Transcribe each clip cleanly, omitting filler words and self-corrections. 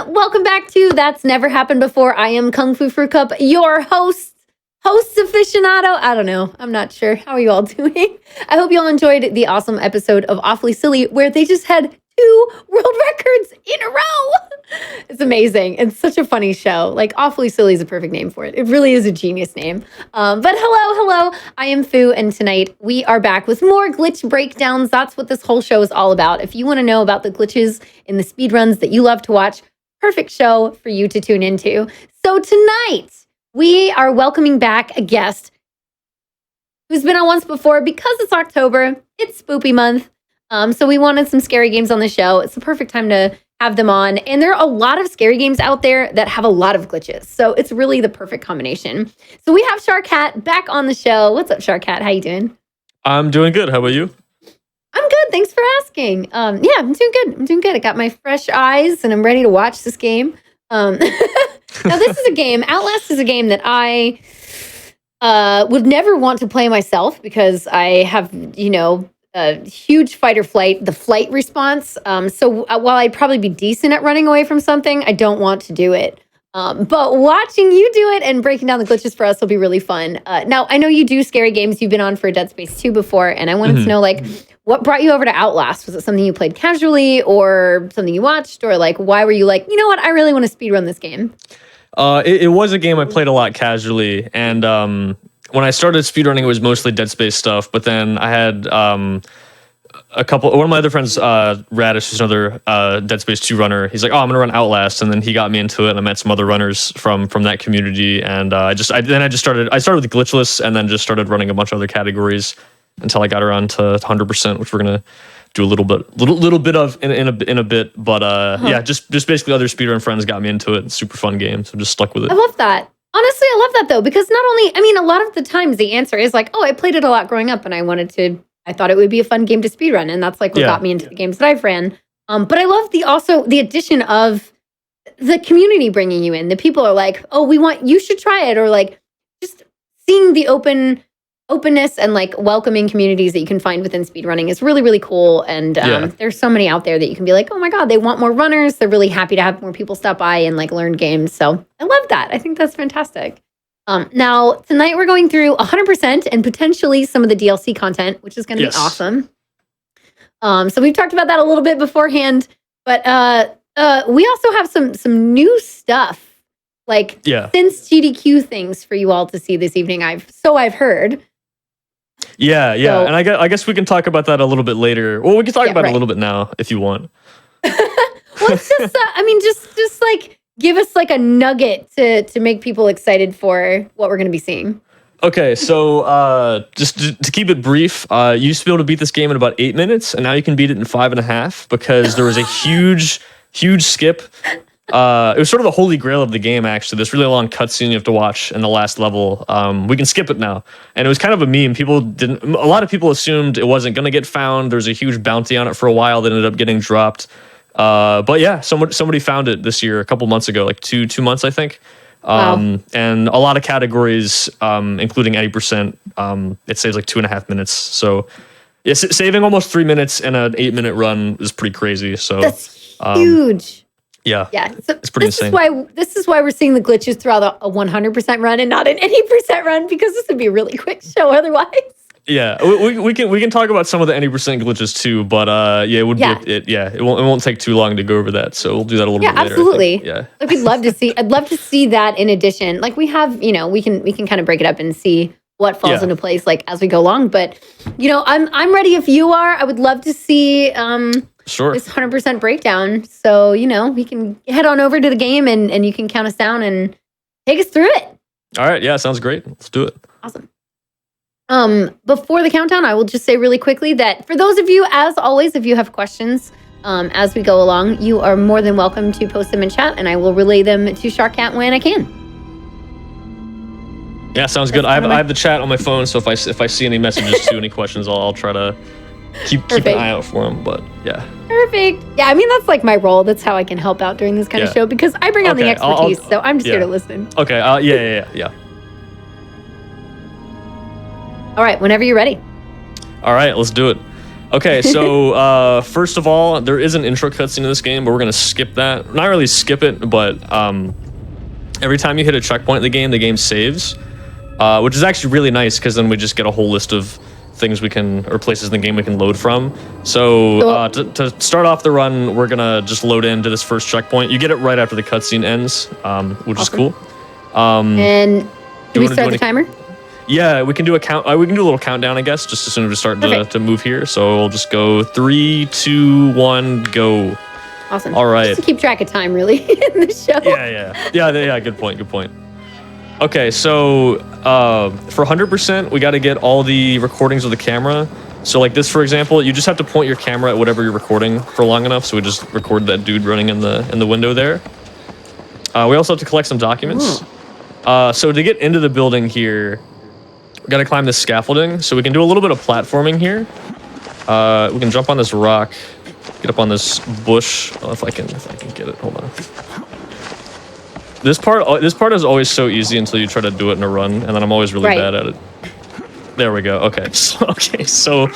Welcome back to That's Never Happened Before. I am Kungfufruitcup, your host aficionado. I don't know. I'm not sure. How are you all doing? I hope you all enjoyed the awesome episode of Awfully Silly where they just had 2 world records in a row. It's amazing. It's such a funny show. Like, Awfully Silly is a perfect name for it. It really is a genius name. But hello. I am Fu, and tonight we are back with more glitch breakdowns. That's what this whole show is all about. If you want to know about the glitches in the speedruns that you love to watch, perfect show for you to tune into. So tonight, we are welcoming back a guest who's been on once before because it's October. It's spoopy month. So we wanted some scary games on the show. It's the perfect time to have them on. And there are a lot of scary games out there that have a lot of glitches. So it's really the perfect combination. So we have Sharkat back on the show. What's up, Sharkat? How you doing? I'm doing good. How about you? I'm good. Thanks for asking. I'm doing good. I got my fresh eyes and I'm ready to watch this game. Now this is a game. Outlast is a game that I would never want to play myself because I have, a huge fight or flight, the flight response. So while I'd probably be decent at running away from something, I don't want to do it. But watching you do it and breaking down the glitches for us will be really fun. Now, I know you do scary games. You've been on for Dead Space 2 before, and I wanted to know, what brought you over to Outlast? Was it something you played casually or something you watched? Or, why were you like, you know what, I really want to speedrun this game? It was a game I played a lot casually, and when I started speedrunning, it was mostly Dead Space stuff, but then I had one of my other friends, Radish, who's another Dead Space 2 runner. He's like, oh, I'm gonna run Outlast, and then he got me into it, and I met some other runners from that community, and I started with glitchless, and then just started running a bunch of other categories until I got around to 100%, which we're gonna do a little bit of in a bit, but yeah, just basically other speedrun friends got me into it. It's a super fun game, so just stuck with it. I love that. Honestly, I love that though, because a lot of the times the answer is like, oh, I played it a lot growing up and I thought it would be a fun game to speedrun. And that's what got me into the games that I've ran. But I love the addition of the community bringing you in. The people are like, oh, you should try it. Or just seeing the openness and welcoming communities that you can find within speedrunning is really, really cool. And there's so many out there that you can be like, oh my God, they want more runners. They're really happy to have more people stop by and learn games. So I love that. I think that's fantastic. Now, tonight we're going through 100% and potentially some of the DLC content, which is going to be awesome. So we've talked about that a little bit beforehand, but we also have some new stuff, since GDQ things for you all to see this evening. I've heard. Yeah, so, and I guess we can talk about that a little bit later. Well, we can talk about it a little bit now if you want. Well, it's just just give us a nugget to make people excited for what we're going to be seeing. Okay, so just to keep it brief, you used to be able to beat this game in about 8 minutes, and now you can beat it in 5.5 because there was a huge skip. It was sort of the holy grail of the game, actually. This really long cutscene you have to watch in the last level. We can skip it now. And it was kind of a meme. A lot of people assumed it wasn't going to get found. There was a huge bounty on it for a while that ended up getting dropped. But yeah, somebody found it this year, a couple months ago, two months, I think. Wow. And a lot of categories, including 80%, it saves 2.5 minutes. So yeah, saving almost 3 minutes in an 8-minute run is pretty crazy. So that's huge. Yeah. So it's pretty insane. This is why we're seeing the glitches throughout a 100% run and not an 80% run, because this would be a really quick show otherwise. Yeah, we can talk about some of the 80% glitches too, but it won't take too long to go over that. So we'll do that a little bit later. Absolutely. Yeah, we'd love to see. I'd love to see that in addition. We have, we can kind of break it up and see what falls into place as we go along. But I'm ready if you are. I would love to see this 100% breakdown. So we can head on over to the game and you can count us down and take us through it. All right. Yeah, sounds great. Let's do it. Awesome. Before the countdown, I will just say really quickly that for those of you, as always, if you have questions as we go along, you are more than welcome to post them in chat, and I will relay them to Sharkat when I can. Yeah, sounds good. I have the chat on my phone, so if I see any messages to any questions, I'll try to keep an eye out for them. But yeah. Perfect. Yeah, that's my role. That's how I can help out during this kind of show, because I bring on the expertise, so I'm just here to listen. Okay. Yeah. All right, whenever you're ready. All right, let's do it. Okay, so first of all, there is an intro cutscene in this game, but we're gonna skip that. Not really skip it, but every time you hit a checkpoint in the game saves, which is actually really nice because then we just get a whole list of things we can, or places in the game we can load from. So to start off the run, we're gonna just load into this first checkpoint. You get it right after the cutscene ends, which is cool. And do we start the timer? Yeah, we can do a count. We can do a little countdown, I guess, just as soon as we start to move here. So we'll just go 3, 2, 1, go. Awesome. All right. Just to keep track of time, really, in the show. Yeah. Good point. Okay, so for 100%, we got to get all the recordings of the camera. So like this, for example, you just have to point your camera at whatever you're recording for long enough. So we just record that dude running in the window there. We also have to collect some documents. So to get into the building here, we got to climb this scaffolding. So we can do a little bit of platforming here. We can jump on this rock, get up on this bush. Oh, if I can get it. Hold on. This part is always so easy until you try to do it in a run, and then I'm always really bad at it. There we go. Okay. So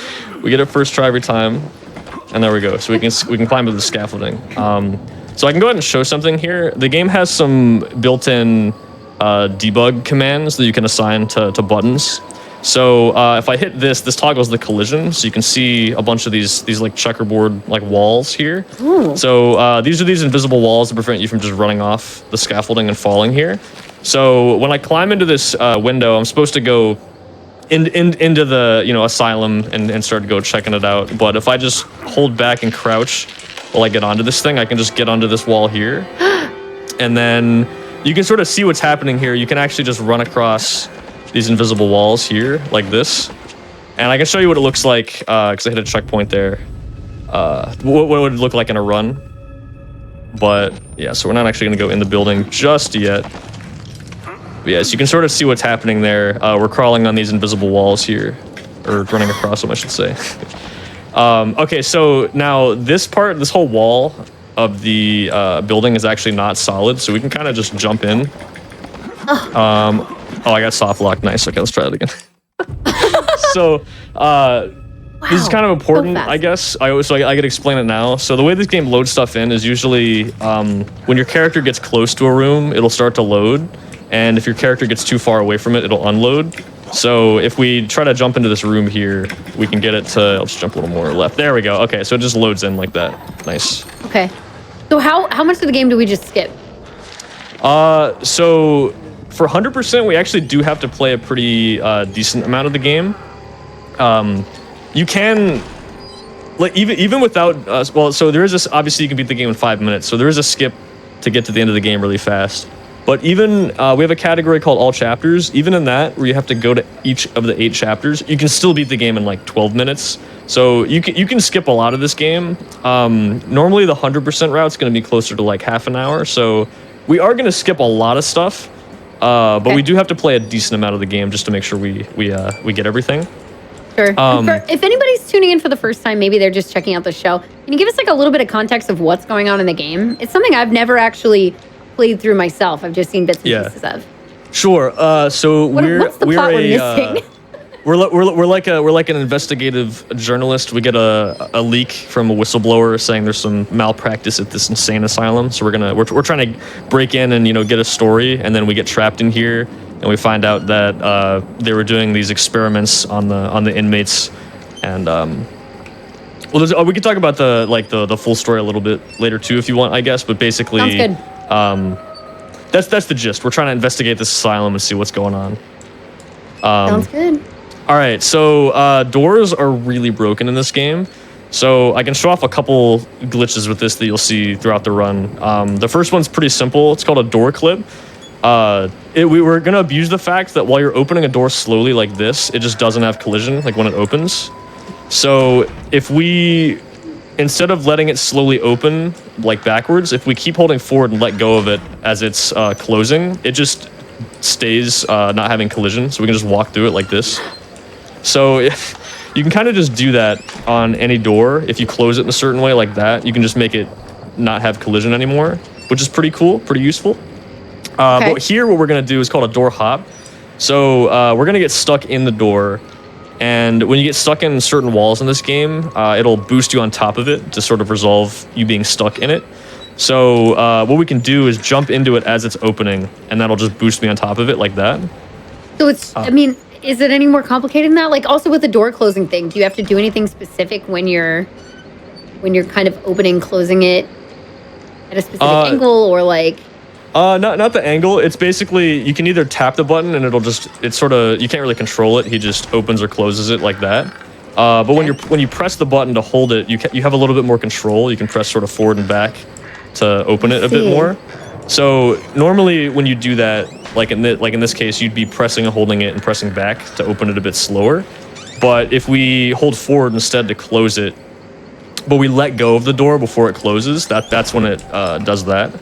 we get it first try every time, and there we go. So we can climb to the scaffolding. So I can go ahead and show something here. The game has some built-in debug commands that you can assign to buttons. So if I hit this toggles the collision, so you can see a bunch of these like checkerboard like walls here. Ooh. So these are these invisible walls that prevent you from just running off the scaffolding and falling here. So when I climb into this window, I'm supposed to go into the asylum and start to go checking it out. But if I just hold back and crouch while I get onto this thing, I can just get onto this wall here, and then you can sort of see what's happening here. You can actually just run across these invisible walls here, like this. And I can show you what it looks like, because I hit a checkpoint there. What would it look like in a run? But, yeah, so we're not actually going to go in the building just yet. But yeah, so you can sort of see what's happening there. We're crawling on these invisible walls here. Or running across them, I should say. Okay, so now this whole wall of the building is actually not solid, so we can kind of just jump in. Oh, I got soft lock. Nice. Okay, let's try that again. So, this is kind of important, I guess. I could explain it now. So the way this game loads stuff in is usually when your character gets close to a room, it'll start to load. And if your character gets too far away from it, it'll unload. So if we try to jump into this room here, we can get it to... I'll just jump a little more left. There we go. Okay, so it just loads in like that. Nice. Okay. So how much of the game do we just skip? So... For 100%, we actually do have to play a pretty decent amount of the game. You can, like, even without, so there is this, obviously you can beat the game in 5 minutes, so there is a skip to get to the end of the game really fast. But even, we have a category called All Chapters. Even in that, where you have to go to each of the 8 chapters, you can still beat the game in like 12 minutes. So you can skip a lot of this game. Normally the 100% route is going to be closer to like half an hour, so we are going to skip a lot of stuff. But we do have to play a decent amount of the game just to make sure we get everything. Sure. If anybody's tuning in for the first time, maybe they're just checking out the show, can you give us like a little bit of context of what's going on in the game? It's something I've never actually played through myself. I've just seen bits and pieces of. Sure. So what's the plot we're missing? We're like an investigative journalist. We get a leak from a whistleblower saying there's some malpractice at this insane asylum. So we're trying to break in and get a story, and then we get trapped in here, and we find out that they were doing these experiments on the inmates, and we can talk about the full story a little bit later too if you want, I guess. But basically, sounds good. That's the gist. We're trying to investigate this asylum and see what's going on. Sounds good. All right, so doors are really broken in this game. So I can show off a couple glitches with this that you'll see throughout the run. The first one's pretty simple. It's called a door clip. We were going to abuse the fact that while you're opening a door slowly like this, it just doesn't have collision like when it opens. So if we, instead of letting it slowly open like backwards, if we keep holding forward and let go of it as it's closing, it just stays not having collision. So we can just walk through it like this. So you can kind of just do that on any door. If you close it in a certain way like that, you can just make it not have collision anymore, which is pretty cool, pretty useful. But here what we're going to do is called a door hop. So we're going to get stuck in the door, And when you get stuck in certain walls in this game, it'll boost you on top of it to sort of resolve you being stuck in it. So what we can do is jump into it as it's opening, and that'll just boost me on top of it like that. So it's, I mean, is it any more complicated than that? Like also with the door closing thing, do you have to do anything specific when you're kind of opening, closing it at a specific angle, or like? Not the angle. It's basically you can either tap the button and it's sort of, you can't really control it. He just opens or closes it like that. But when you press the button to hold it, you have a little bit more control. You can press sort of forward and back to open it a bit more. So normally when you do that, like in this case, you'd be pressing and holding it and pressing back to open it a bit slower. But if we hold forward instead to close it, but we let go of the door before it closes, that's when it does that.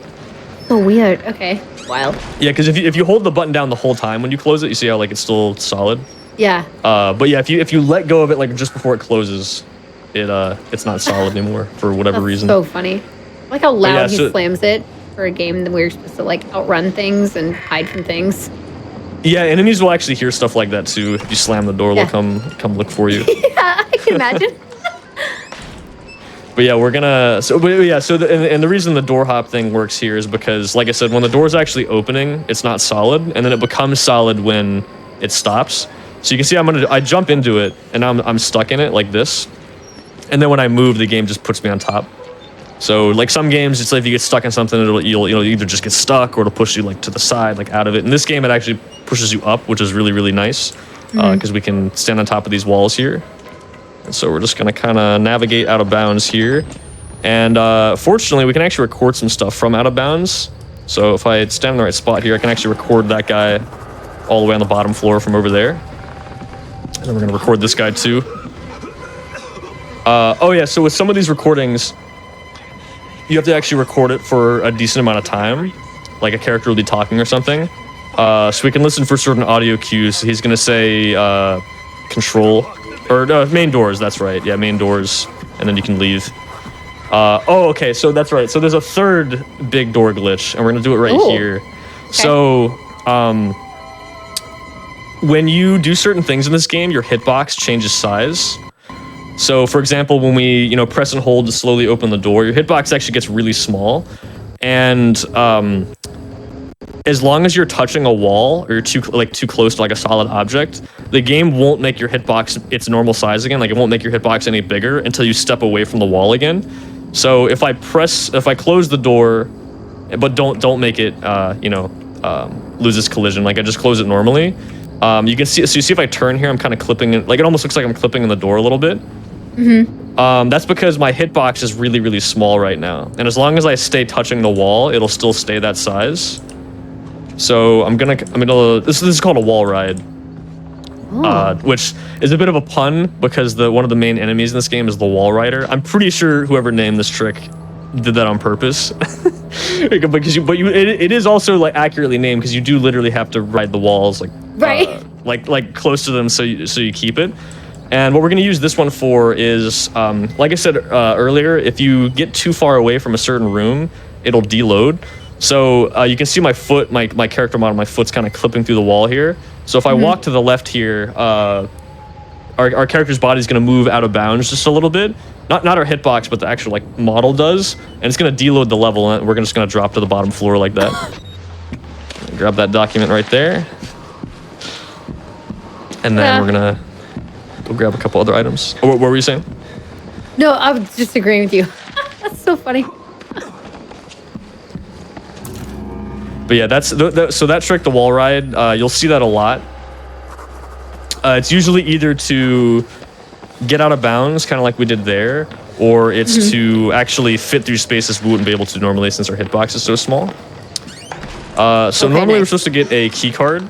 Oh, weird. Okay. Wild. Yeah, because if you hold the button down the whole time when you close it, you see how like it's still solid. Yeah. But yeah, if you let go of it like just before it closes, it's not solid anymore for whatever reason. So funny. I like how loud he slams it for a game that we're supposed to like outrun things and hide from things. Yeah, enemies will actually hear stuff like that too. If you slam the door, they'll come look for you. Yeah, I can imagine. But yeah, we're gonna. And the reason the door hop thing works here is because, like I said, when the door is actually opening, it's not solid, and then it becomes solid when it stops. So you can see I jump into it, and I'm stuck in it like this, and then when I move, the game just puts me on top. So like some games, it's like if you get stuck in something, you'll either just get stuck or it'll push you like to the side, like out of it. In this game, it actually pushes you up, which is really, really nice because we can stand on top of these walls here. And so we're just gonna kind of navigate out of bounds here. And fortunately, we can actually record some stuff from out of bounds. So if I stand in the right spot here, I can actually record that guy all the way on the bottom floor from over there. And then we're gonna record this guy too. Oh yeah, so with some of these recordings, you have to actually record it for a decent amount of time. Like a character will be talking or something. So we can listen for certain audio cues. He's gonna say control, or main doors, that's right. Yeah, main doors, and then you can leave. Oh, okay, so that's right. So there's a third big door glitch, and we're gonna do it right here. Okay. So, when you do certain things in this game, your hitbox changes size. So, for example, when we, press and hold to slowly open the door, your hitbox actually gets really small. And as long as you're touching a wall or you're too close to like a solid object, the game won't make your hitbox its normal size again. Like it won't make your hitbox any bigger until you step away from the wall again. So if I close the door, but don't make it, lose its collision. Like I just close it normally. You can see. So you see if I turn here, I'm kind of clipping it. Like it almost looks like I'm clipping in the door a little bit. Mm-hmm. That's because my hitbox is really, really small right now. And as long as I stay touching the wall, it'll still stay that size. So this is called a wall ride. Which is a bit of a pun because one of the main enemies in this game is the wall rider. I'm pretty sure whoever named this trick did that on purpose. It is also like accurately named because you do literally have to ride the walls like close to them so you keep it. And what we're going to use this one for is, like I said earlier, if you get too far away from a certain room, it'll deload. So you can see my foot, my character model, my foot's kind of clipping through the wall here. So if I walk to the left here, our character's body is going to move out of bounds just a little bit. Not our hitbox, but the actual like model does. And it's going to deload the level, and we're just going to drop to the bottom floor like that. Grab that document right there. And then we're going to go grab a couple other items. Oh, what were you saying? No, I was just agreeing with you. That's so funny. But yeah, so that trick, the wall ride, you'll see that a lot. It's usually either to get out of bounds, kind of like we did there, or it's to actually fit through spaces we wouldn't be able to normally since our hitbox is so small. Normally we're supposed to get a key card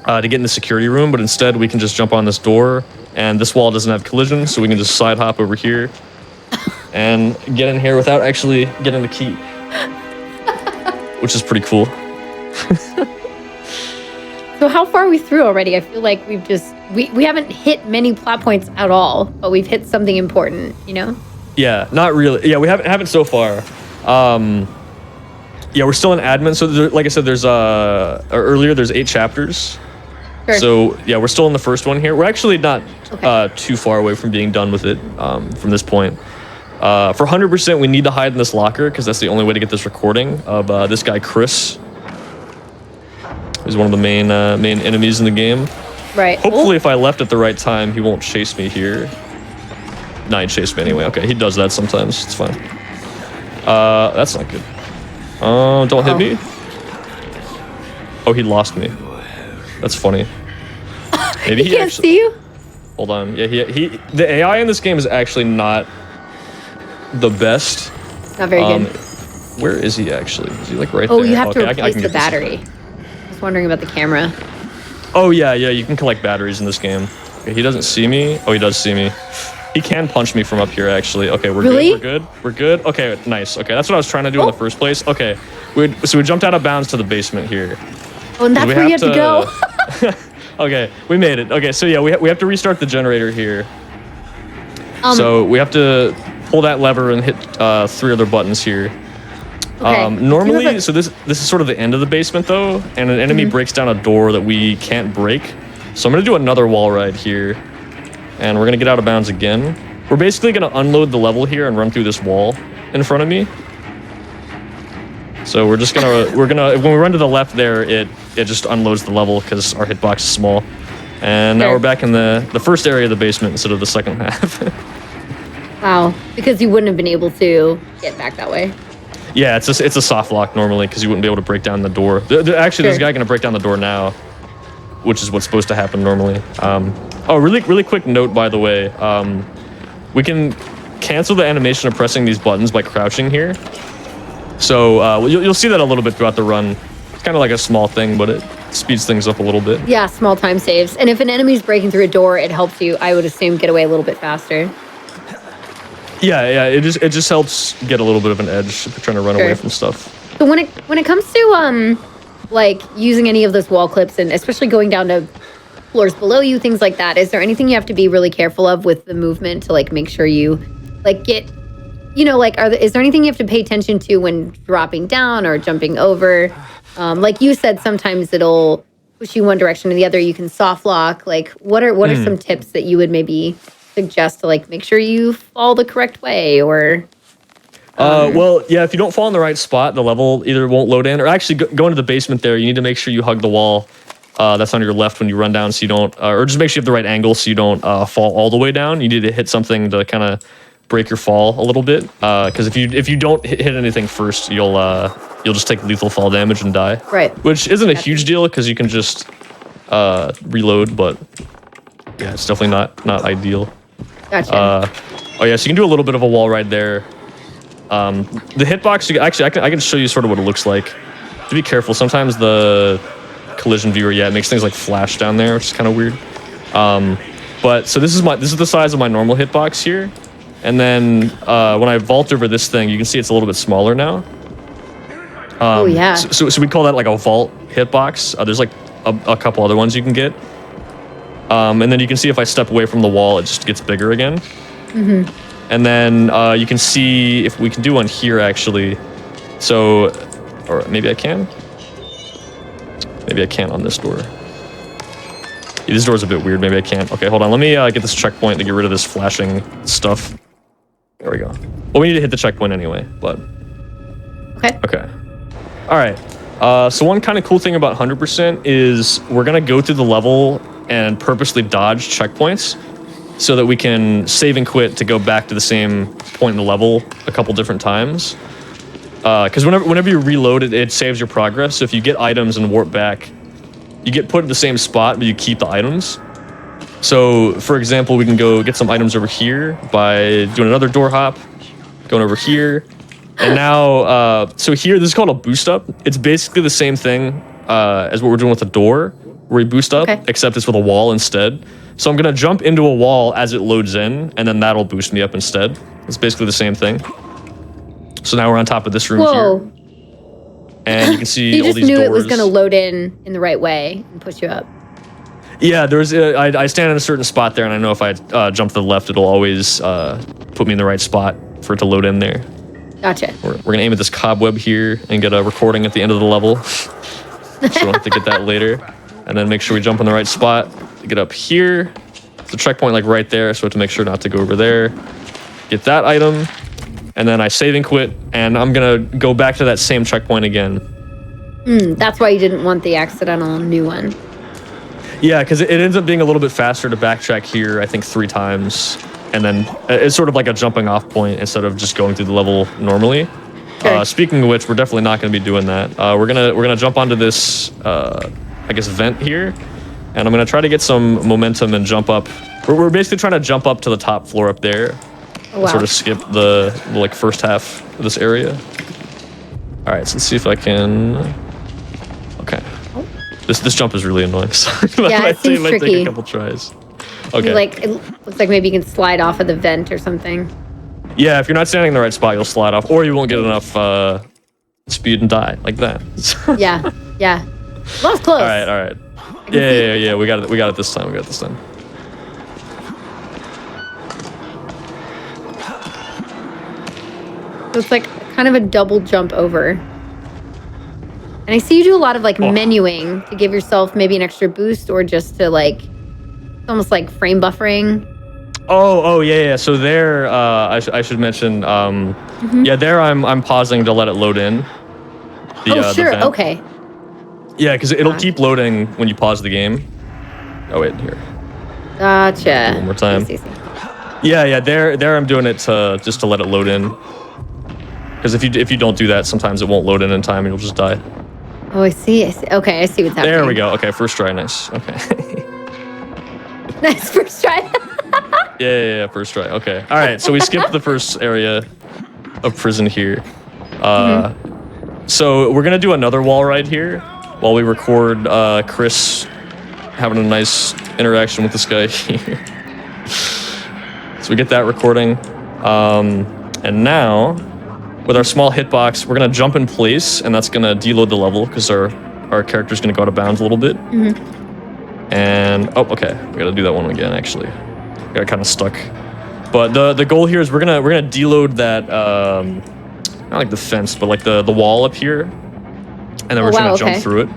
to get in the security room, but instead we can just jump on this door, and this wall doesn't have collision, so we can just side hop over here and get in here without actually getting the key. Which is pretty cool. So how far are we through already? I feel like we haven't hit many plot points at all, but we've hit something important, Yeah, not really. Yeah, we haven't so far. Yeah, we're still in admin. So like I said, there's earlier there's 8 chapters. Sure. So yeah, we're still in the first one here. We're actually not too far away from being done with it from this point. For 100%, we need to hide in this locker because that's the only way to get this recording of this guy Chris. He's one of the main enemies in the game. Right. Hopefully, if I left at the right time, he won't chase me here. No, he chased me anyway. Okay, he does that sometimes. It's fine. That's not good. Don't hit me. Oh, he lost me. That's funny. Maybe he can't see you? Hold on. Yeah, the AI in this game is actually not the best. Not very good. Where is he actually? Is he like right there? Oh, you have to replace the battery. I was wondering about the camera. Oh, yeah, you can collect batteries in this game. Okay, he doesn't see me. Oh, he does see me. He can punch me from up here, actually. Okay, we're good. We're good. Okay, nice. Okay, that's what I was trying to do in the first place. Okay, so we jumped out of bounds to the basement here. Oh, and that's where you have to go. Okay, we made it. Okay, so yeah, we have to restart the generator here. So we have to pull that lever and hit 3 other buttons here. Okay. Normally, so this is sort of the end of the basement though, and an enemy breaks down a door that we can't break. So I'm gonna do another wall ride here, and we're gonna get out of bounds again. We're basically gonna unload the level here and run through this wall in front of me. So we're gonna when we run to the left there, it just unloads the level because our hitbox is small. And now we're back in the first area of the basement instead of the second half. Wow, because you wouldn't have been able to get back that way. Yeah, it's a soft lock normally because you wouldn't be able to break down the door. Actually, there's a guy gonna break down the door now, which is what's supposed to happen normally. Oh, really quick note, by the way. We can cancel the animation of pressing these buttons by crouching here. So you'll see that a little bit throughout the run. It's kind of like a small thing, but it speeds things up a little bit. Yeah, small time saves. And if an enemy's breaking through a door, it helps you, I would assume, get away a little bit faster. Yeah, it just helps get a little bit of an edge if you're trying to run away from stuff. So when it comes to like using any of those wall clips and especially going down to floors below you, things like that, is there anything you have to be really careful of with the movement to like make sure you like get, you know, like is there anything you have to pay attention to when dropping down or jumping over? Like you said, sometimes it'll push you one direction or the other. You can soft lock. Like what are some tips that you would maybe suggest to like make sure you fall the correct way or well, yeah, if you don't fall in the right spot, the level either won't load in or actually go into the basement there. You need to make sure you hug the wall that's on your left when you run down so you don't or just make sure you have the right angle so you don't fall all the way down. You need to hit something to kind of break your fall a little bit because if you don't hit anything first, you'll just take lethal fall damage and die. Right. Which isn't a huge deal because you can just reload, but yeah, it's definitely not ideal. Gotcha. Oh yeah, so you can do a little bit of a wall ride there. The hitbox, I can show you sort of what it looks like. To be careful, sometimes the collision viewer, it makes things like flash down there, which is kind of weird. But so this is the size of my normal hitbox here, and then when I vault over this thing, you can see it's a little bit smaller now. Oh yeah. So we call that like a vault hitbox. There's like a couple other ones you can get. And then you can see if I step away from the wall, it just gets bigger again. And then you can see if we can do one here actually. So, or maybe I can. Maybe I can't on this door. Yeah, this door's a bit weird. Maybe I can't. Okay, hold on. Let me get this checkpoint to get rid of this flashing stuff. There we go. Well, we need to hit the checkpoint anyway, but. Okay. All right. So one kind of cool thing about 100% is we're gonna go through the level and purposely dodge checkpoints so that we can save and quit to go back to the same point in the level a couple different times. Because whenever you reload it, it saves your progress. So if you get items and warp back, you get put in the same spot, but you keep the items. So, for example, we can go get some items over here by doing another door hop, going over here. And now, so here, this is called a boost up. It's basically the same thing as what we're doing with the door, where we boost up, except it's with a wall instead. So I'm gonna jump into a wall as it loads in, and then that'll boost me up instead. It's basically the same thing. So now we're on top of this room here. And you can see all these doors. You just knew it was gonna load in the right way and push you up. Yeah, there's I stand in a certain spot there, and I know if I jump to the left, it'll always put me in the right spot for it to load in there. Gotcha. We're gonna aim at this cobweb here and get a recording at the end of the level. So we don't have to get that later. and then make sure we jump in the right spot to get up here. It's a checkpoint like right there, so we have to make sure not to go over there. Get that item, and then I save and quit, and I'm gonna go back to that same checkpoint again. That's why you didn't want the accidental new one. Yeah, because it ends up being a little bit faster to backtrack here, I think 3 times. And then it's sort of like a jumping off point instead of just going through the level normally. Sure. Speaking of which, we're definitely not going to be doing that. We're gonna jump onto this, I guess, vent here. And I'm going to try to get some momentum and jump up. We're basically trying to jump up to the top floor up there. Oh, wow. Sort of skip the like first half of this area. All right, so let's see if I can... Okay. This jump is really annoying. So Yeah, it seems might tricky. take a couple tries. Okay. Like, it looks like maybe you can slide off of the vent or something. Yeah, if you're not standing in the right spot, you'll slide off, or you won't get enough speed and die like that. Yeah. That was close. All right. Yeah. We got it this time. So it's like kind of a double jump over. And I see you do a lot of like menuing to give yourself maybe an extra boost or just to like, it's almost like frame buffering. Oh yeah. So there, I should mention. Yeah, there I'm pausing to let it load in. Oh sure. The vent. Okay. Yeah, because it'll keep loading when you pause the game. Oh wait, here. Gotcha. One more time. See. Yeah. There I'm doing it just to let it load in. Because if you don't do that, sometimes it won't load in time and you'll just die. Oh, I see. Okay, I see what's happening. There we go. Okay, first try. Nice. Okay. Nice first try. Yeah, first try. Okay. All right, so we skipped the first area of prison here. So we're going to do another wall ride here while we record Chris having a nice interaction with this guy here. So we get that recording. And now, with our small hitbox, we're going to jump in place, and that's going to deload the level because our character's going to go out of bounds a little bit. And, oh, okay. We got to do that one again, actually. Got kind of stuck. But the goal here is we're gonna deload that, not like the fence, but like the wall up here. And then we're just gonna jump through it.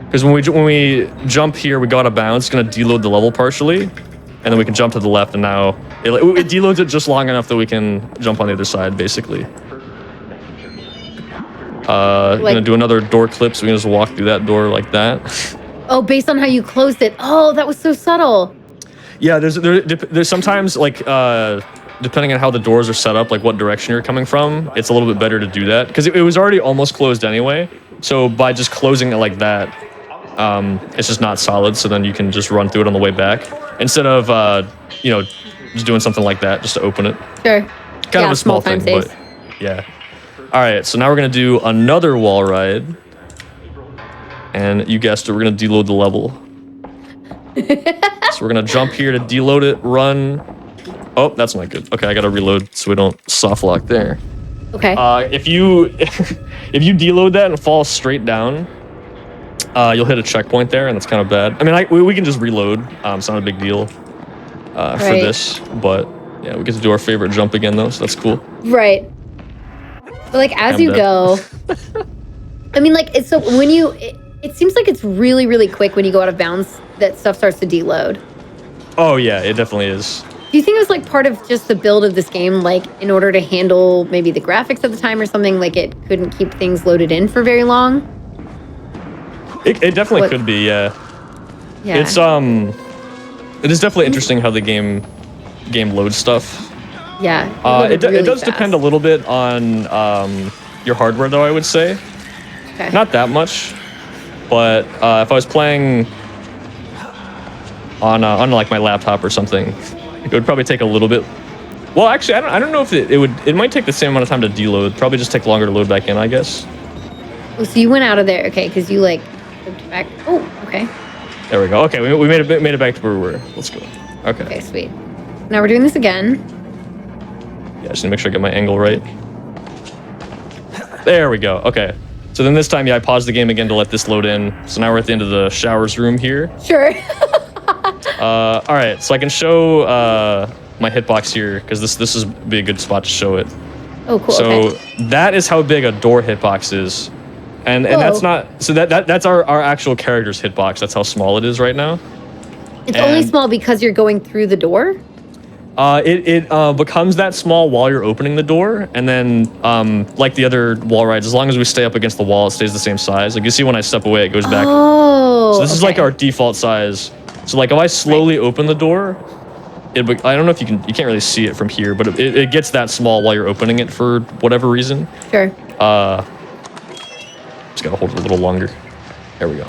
Because when we jump here, we go out of bounds. It's gonna deload the level partially. And then we can jump to the left, and now it deloads it just long enough that we can jump on the other side, basically. Gonna do another door clip, so we can just walk through that door like that. Oh, based on how you closed it. Oh, that was so subtle. Yeah, there's sometimes like depending on how the doors are set up, like what direction you're coming from, it's a little bit better to do that because it was already almost closed anyway. So by just closing it like that, it's just not solid. So then you can just run through it on the way back instead of just doing something like that just to open it. Sure. Kind of a small thing, but yeah. All right, so now we're gonna do another wall ride, and you guessed it, we're gonna deload the level. So we're gonna jump here to deload it, run. Oh, that's not good. Okay, I gotta reload so we don't soft lock there. Okay. If you deload that and fall straight down, you'll hit a checkpoint there, and that's kind of bad. I mean, we can just reload. It's not a big deal for this, but yeah, we get to do our favorite jump again though, so that's cool. Right. But like as you go, I mean, like it's so when you. It seems like it's really, really quick when you go out of bounds that stuff starts to deload. Oh, yeah, it definitely is. Do you think it was like part of just the build of this game, like in order to handle maybe the graphics at the time or something, like it couldn't keep things loaded in for very long? It definitely could be, yeah. Yeah. It is definitely interesting how the game loads stuff. Yeah. It does depend a little bit on your hardware, though, I would say. Okay. Not that much. But if I was playing on like my laptop or something, it would probably take a little bit. Well, actually, I don't know if it might take the same amount of time to deload. Probably just take longer to load back in, I guess. Oh, so you went out of there, okay? Because you like looked back. Oh, okay. There we go. Okay, we made it back to where we were. Let's go. Okay. Okay, sweet. Now we're doing this again. Yeah, just need to make sure I get my angle right. There we go. Okay. So then this time, yeah, I paused the game again to let this load in. So now we're at the end of the showers room here. Sure. All right, so I can show my hitbox here because this is be a good spot to show it. Oh, cool. So okay. that is how big a door hitbox is. And that's not so that's our actual character's hitbox. That's how small it is right now. It's only small because you're going through the door? It becomes that small while you're opening the door, and then like the other wall rides, as long as we stay up against the wall, it stays the same size. Like you see when I step away, it goes back. Oh. So this is like our default size. So like if I slowly open the door, I don't know if you can't really see it from here, but it gets that small while you're opening it for whatever reason. Sure. Just gotta hold it a little longer. There we go.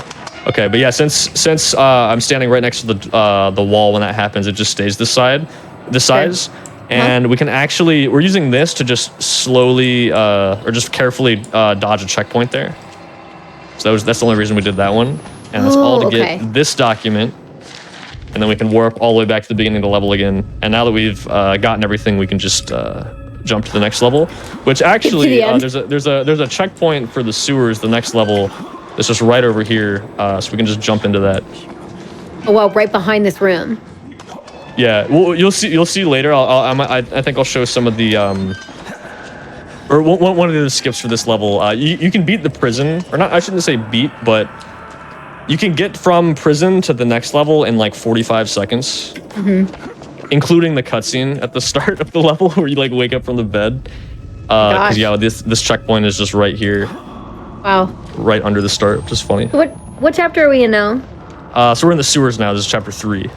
Okay, but yeah, since I'm standing right next to the wall when that happens, it just stays this size, and we can we're using this to just slowly or just carefully dodge a checkpoint there. So that's the only reason we did that one, and that's all to get this document, and then we can warp all the way back to the beginning of the level again. And now that we've gotten everything, we can just jump to the next level. Which actually, there's a checkpoint for the sewers, the next level. It's just right over here, so we can just jump into that. Oh wow! Right behind this room. Yeah, well, you'll see later. I think I'll show some of the or one of the skips for this level. You can beat the prison, or not? I shouldn't say beat, but you can get from prison to the next level in like 45 seconds, including the cutscene at the start of the level where you like wake up from the bed. Because yeah, this checkpoint is just right here. Wow. Right under the start, which is funny. What chapter are we in now? So we're in the sewers now. This is chapter 3.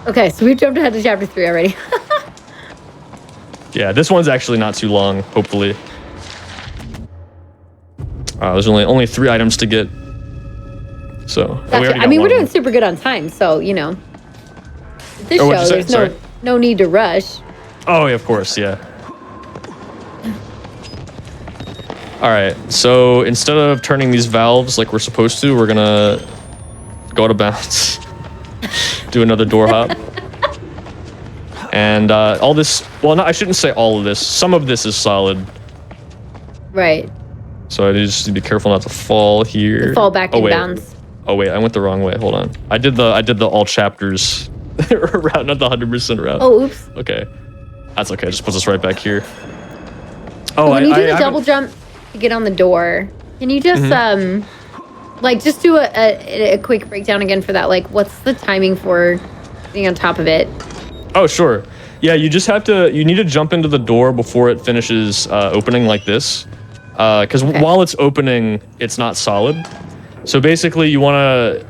Okay, so we've jumped ahead to chapter 3 already. Yeah, this one's actually not too long, hopefully. There's only 3 items to get. So I mean, we're doing super good on time, so you know. This show, there's no need to rush. Oh, yeah, of course, yeah. All right, so instead of turning these valves like we're supposed to, we're gonna go out of bounds, do another door hop. And all this, well, no, I shouldn't say all of this. Some of this is solid. Right. So I just need to be careful not to fall here. Fall back in bounds. Oh wait, I went the wrong way. Hold on. I did the all chapters route, not the 100% route. Oh, oops. Okay, that's okay. Just puts us right back here. Oh, when you do the double jump to get on the door, can you just like just do a quick breakdown again for that? Like, what's the timing for being on top of it? Oh, sure. Yeah, you need to jump into the door before it finishes opening like this. Because while it's opening, it's not solid. So basically, you want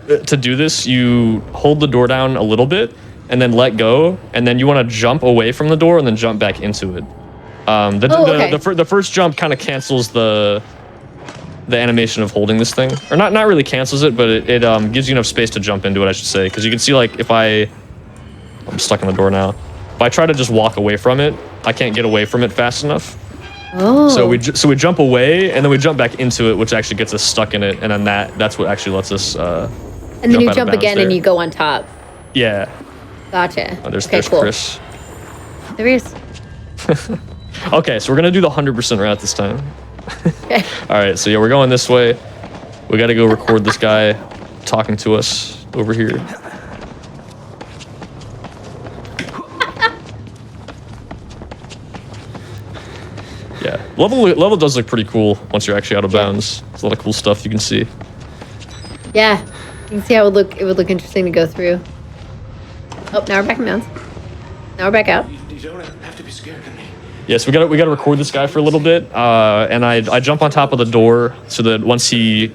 to do this, you hold the door down a little bit, and then let go, and then you want to jump away from the door and then jump back into it. The first jump kind of cancels the animation of holding this thing, or not really cancels it, but it gives you enough space to jump into it, I should say, because you can see like if I'm stuck in the door now. If I try to just walk away from it, I can't get away from it fast enough. Oh. So we jump away and then we jump back into it, which actually gets us stuck in it, and then that's what actually lets us. And then you jump again and you go on top. Yeah. Gotcha. Oh, there's cool. Chris. There he is. Okay, so we're gonna do the 100% route this time. Okay. All right, so yeah, we're going this way. We got to go record this guy talking to us over here. Yeah, level does look pretty cool once you're actually out of bounds. There's a lot of cool stuff you can see. Yeah, you can see how it would look interesting to go through. Oh, now we're back in bounds. Now we're back out. You don't have to be scared of me. Yes, we got to record this guy for a little bit, and I jump on top of the door so that once he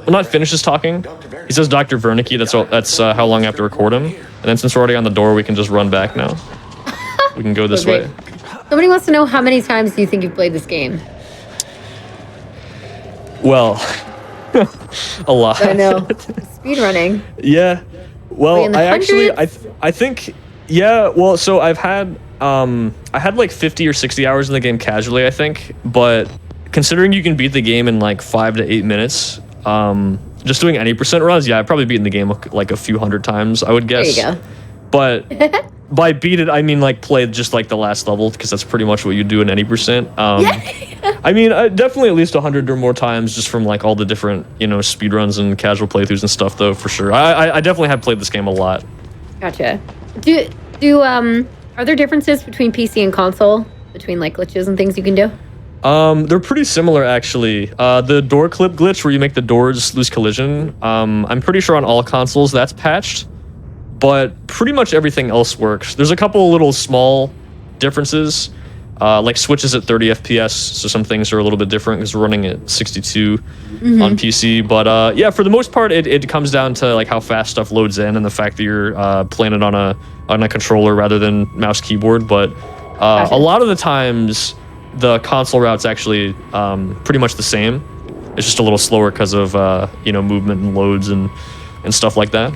not finishes talking, he says Dr. Wernicke. That's how long I have to record him, and then since we're already on the door, we can just run back now. We can go this way. Somebody wants to know how many times do you think you've played this game? Well, a lot. I know. Speedrunning. Yeah. Well, I think yeah. Well, so I had like 50 or 60 hours in the game casually, I think. But considering you can beat the game in like 5 to 8 minutes, just doing any percent runs, yeah, I've probably beaten the game like a few hundred times, I would guess. There you go. But by beat it, I mean like played just like the last level, because that's pretty much what you do in any percent. I mean, definitely at least 100 or more times, just from like all the different, speedruns and casual playthroughs and stuff, though, for sure. I definitely have played this game a lot. Gotcha. Are there differences between PC and console, between like glitches and things you can do? They're pretty similar actually. The door clip glitch where you make the doors lose collision, I'm pretty sure on all consoles that's patched, but pretty much everything else works. There's a couple little small differences, like switches at 30 FPS, so some things are a little bit different because we're running at 62 on PC. But yeah, for the most part, it comes down to like how fast stuff loads in and the fact that you're playing it on a controller rather than mouse keyboard. But a lot of the times, the console route's actually pretty much the same. It's just a little slower because of movement and loads and stuff like that.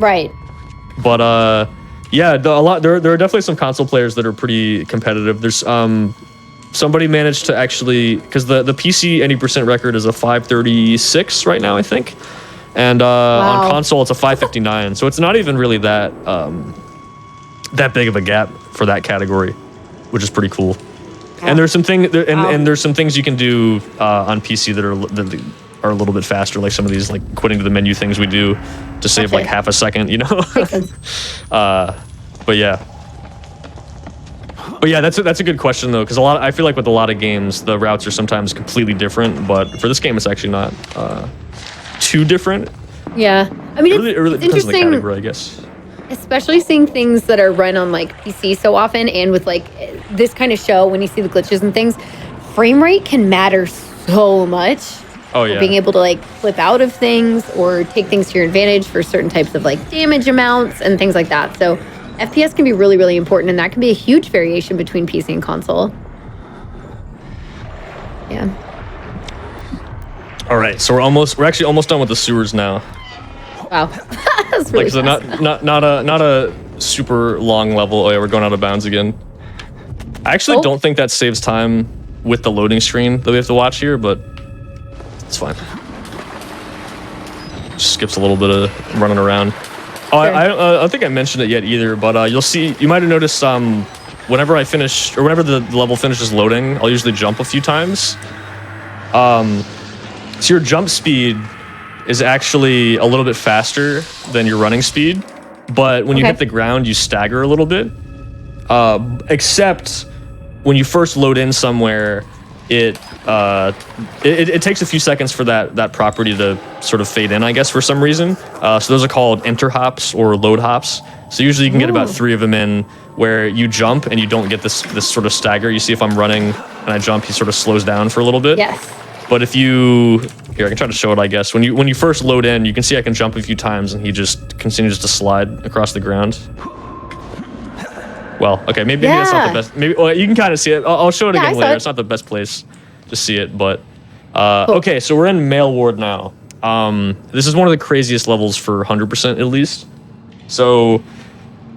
Right. But yeah, there are definitely some console players that are pretty competitive. There's somebody managed to actually, because the PC any percent record is a 536 right now, I think, and on console it's a 559. So it's not even really that big of a gap for that category, which is pretty cool. And there's some there's some things you can do on PC that are a little bit faster, like some of these like quitting to the menu things we do to save like half a second, but yeah, that's a good question though, because I feel like with a lot of games the routes are sometimes completely different, but for this game it's actually not too different. Yeah, I mean, it really depends on the category, I guess. Especially seeing things that are run on like PC so often, and with like this kind of show, when you see the glitches and things, frame rate can matter so much. Oh yeah. Being able to like flip out of things or take things to your advantage for certain types of like damage amounts and things like that. So FPS can be really, really important, and that can be a huge variation between PC and console. Yeah. All right, so we're actually almost done with the sewers now. Wow. That's really fast. Not a super long level. Oh yeah, we're going out of bounds again. I actually don't think that saves time with the loading screen that we have to watch here, but it's fine. Just skips a little bit of running around. Oh, I don't think I mentioned it yet either, but you might have noticed whenever I finish, or whenever the level finishes loading, I'll usually jump a few times. So your jump speed is actually a little bit faster than your running speed, but when you hit the ground, you stagger a little bit. Except when you first load in somewhere, it takes a few seconds for that property to sort of fade in, I guess, for some reason. So those are called enter hops or load hops. So usually you can get about 3 of them in, where you jump and you don't get this sort of stagger. You see if I'm running and I jump, he sort of slows down for a little bit. Yes. But if here, I can try to show it, I guess. When you first load in, you can see I can jump a few times and he just continues to slide across the ground. Well, okay, maybe that's not the best. Maybe you can kind of see it. I'll show it again later. It's not the best place to see it, but cool. Okay, so we're in Mail Ward now. This is one of the craziest levels for 100% at least. So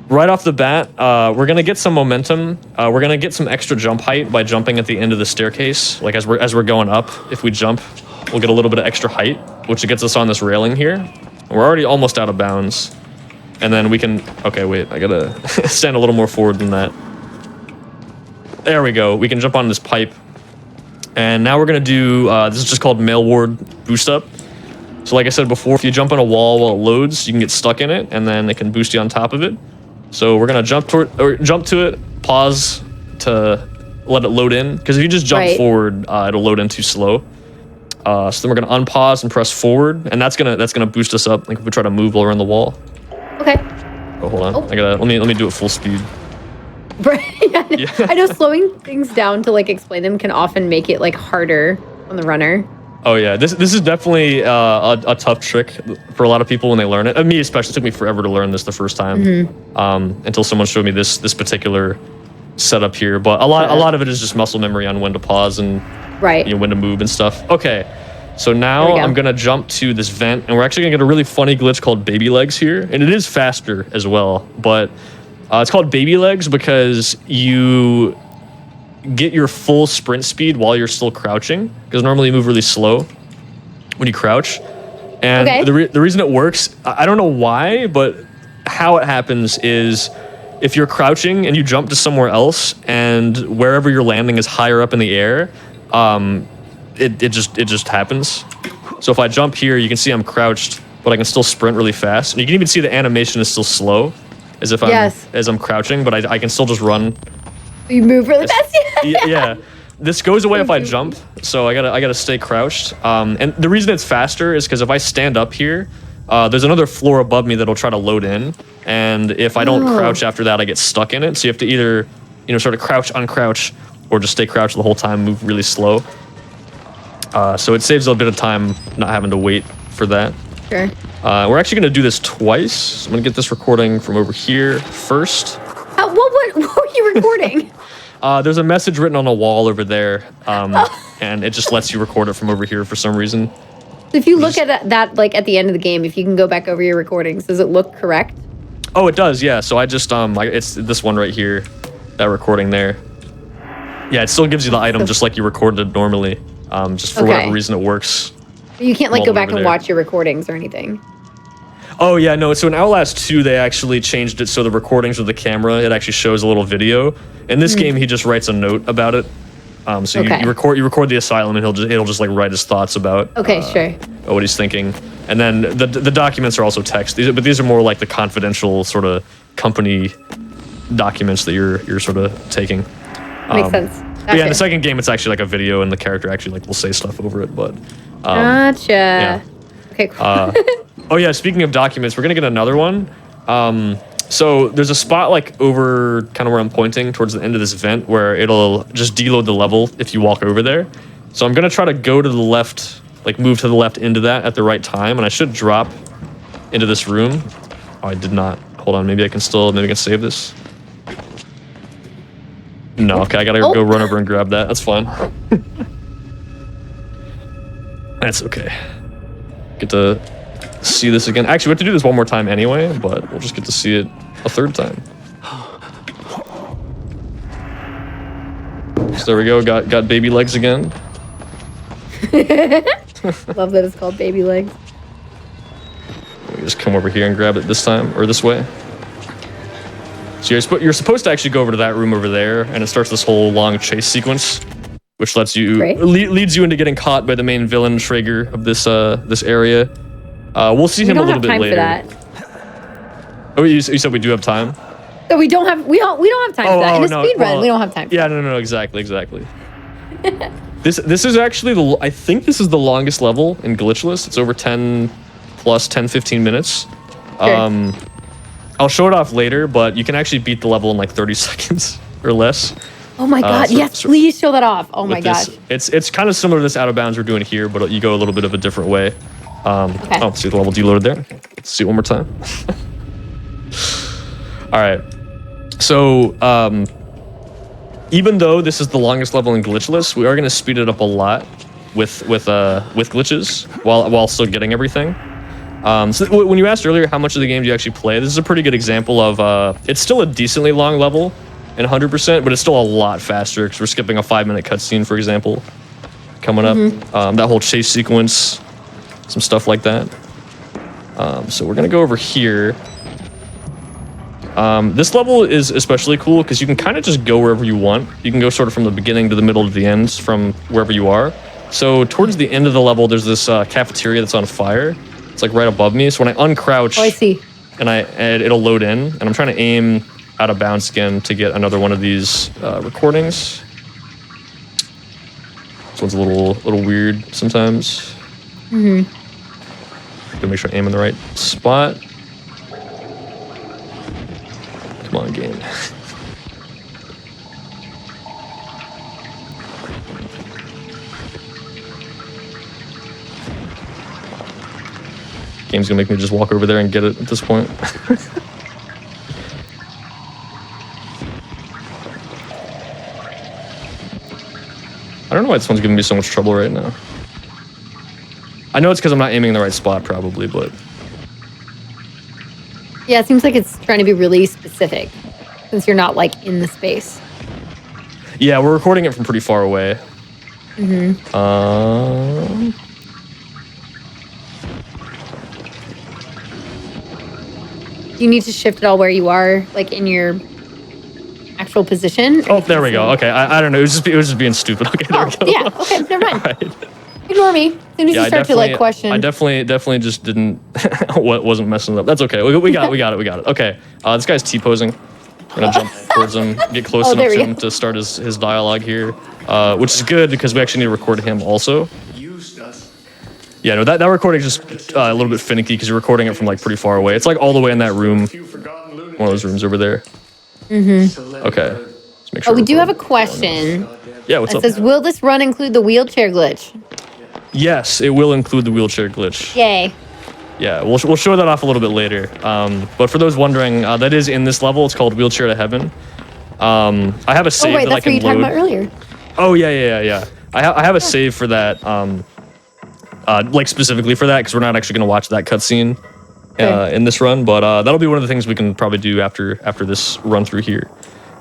right off the bat, we're gonna get some momentum. We're gonna get some extra jump height by jumping at the end of the staircase. Like as we're going up, if we jump, we'll get a little bit of extra height, which gets us on this railing here. We're already almost out of bounds. And then we can, okay, wait, I gotta stand a little more forward than that. There we go. We can jump on this pipe. And now we're gonna do, this is just called Mail Ward Boost Up. So like I said before, if you jump on a wall while it loads, you can get stuck in it, and then it can boost you on top of it. So we're gonna jump to it, pause to let it load in, because if you just jump forward, it'll load in too slow. So then we're gonna unpause and press forward, and that's gonna boost us up. Like if we try to move while we're on the wall. Okay. Oh, hold on. Let me do it full speed. Right. Yeah. I know slowing things down to like explain them can often make it like harder on the runner. Oh yeah, this is definitely a tough trick for a lot of people when they learn it. Me especially, it took me forever to learn this the first time, until someone showed me this particular setup here. But a lot of it is just muscle memory on when to pause and when to move and stuff. Okay, so now I'm gonna jump to this vent, and we're actually gonna get a really funny glitch called baby legs here, and it is faster as well. But it's called baby legs because you get your full sprint speed while you're still crouching, because normally you move really slow when you crouch. And the reason it works, I don't know why, but how it happens is if you're crouching and you jump to somewhere else, and wherever you're landing is higher up in the air, it just happens. So if I jump here, you can see I'm crouched, but I can still sprint really fast. And you can even see the animation is still slow, as if I'm crouching, but I can still just run. You move really fast. Yeah. this goes away if I jump, so I gotta stay crouched. And the reason it's faster is because if I stand up here, there's another floor above me that'll try to load in, and if I don't crouch after that, I get stuck in it. So you have to either, sort of crouch, uncrouch, or just stay crouched the whole time, move really slow. So it saves a bit of time not having to wait for that. Sure. We're actually gonna do this twice. So I'm gonna get this recording from over here first. What were you recording? There's a message written on a wall over there, and it just lets you record it from over here for some reason. If you look at that, like at the end of the game, if you can go back over your recordings, does it look correct? Oh, it does, yeah. So I just, it's this one right here, that recording there. Yeah, it still gives you the item just like you recorded it normally. Just for whatever reason it works. You can't like go back and watch your recordings or anything. Oh yeah, no. So in Outlast 2, they actually changed it so the recordings with the camera, it actually shows a little video. In this game, he just writes a note about it. So you record the asylum, and it'll just like write his thoughts about sure, what he's thinking. And then the documents are also text. But these are more like the confidential sort of company documents that you're sort of taking. Makes sense. But yeah, in the second game, it's actually like a video, and the character actually like will say stuff over it. But gotcha. Yeah. Okay, cool. Oh yeah, speaking of documents, we're gonna get another one. So there's a spot like over kind of where I'm pointing towards the end of this vent where it'll just deload the level if you walk over there. So I'm gonna try to go to the left, like move to the left into that at the right time, and I should drop into this room. Oh, I did not. Hold on, maybe I can save this. No, okay, I gotta go run over and grab that. That's fine. That's okay. Get to see this again. Actually, we have to do this one more time anyway, but we'll just get to see it a third time. So there we go. Got baby legs again. Love that it's called baby legs. Let me just come over here and grab it this time, or this way. So you're supposed to actually go over to that room over there, and it starts this whole long chase sequence, which lets you leads you into getting caught by the main villain Traeger of this this area. We'll see him a little bit later. For that. Oh, you said we do have time? So we don't have time for that. In a speed run, we don't have time for that. Yeah, no, exactly. This is actually I think this is the longest level in Glitchless. It's over 10 plus 10-15 minutes. Sure. I'll show it off later, but you can actually beat the level in like 30 seconds or less. Oh my god, yes, please show that off. Oh my gosh. It's kind of similar to this Out of Bounds we're doing here, but you go a little bit of a different way. Oh, see the level deloaded there? Let's see it one more time. All right. So, even though this is the longest level in Glitchless, we are going to speed it up a lot with glitches while still getting everything. So when you asked earlier how much of the game do you actually play, this is a pretty good example of it's still a decently long level in 100%, but it's still a lot faster because we're skipping a 5-minute cutscene, for example, coming up. That whole chase sequence, some stuff like that. So we're gonna go over here. This level is especially cool because you can kind of just go wherever you want. You can go sort of from the beginning to the middle to the ends from wherever you are. So towards the end of the level, there's this cafeteria that's on fire. It's like right above me. So when I uncrouch, I see. And it'll load in, and I'm trying to aim out of bounds again to get another one of these recordings. This one's a little weird sometimes. Gotta make sure I aim in the right spot. Come on, game. Game's gonna make me just walk over there and get it at this point. I don't know why this one's giving me so much trouble right now. I know it's because I'm not aiming in the right spot, probably, but... Yeah, it seems like it's trying to be really specific, since you're not, like, in the space. Yeah, we're recording it from pretty far away. You need to shift it all where you are, like, in your actual position. Oh, there we go. Okay, I don't know. It was just being stupid. Okay, there we go. Yeah, okay, never mind. Right. Ignore me. As soon as you start to like question. I definitely just didn't wasn't messing it up. That's okay. We got it. Okay. This guy's T-posing. We're gonna jump towards him, get close enough to him to start his dialogue here, which is good because we actually need to record him also. Yeah, no, that recording is just a little bit finicky because you're recording it from like pretty far away. It's like all the way in that room, one of those rooms over there. Mm-hmm. Okay. Let's make sure we do have a question. Yeah, what's up? It says, will this run include the wheelchair glitch? Yes, it will include the wheelchair glitch. Yay. Yeah, we'll show that off a little bit later. But for those wondering, that is in this level. It's called Wheelchair to Heaven. I have a save that I can load. That's what you talked about earlier. Oh, yeah. I have a save for that, like specifically for that, because we're not actually going to watch that cutscene in this run. But that'll be one of the things we can probably do after this run through here.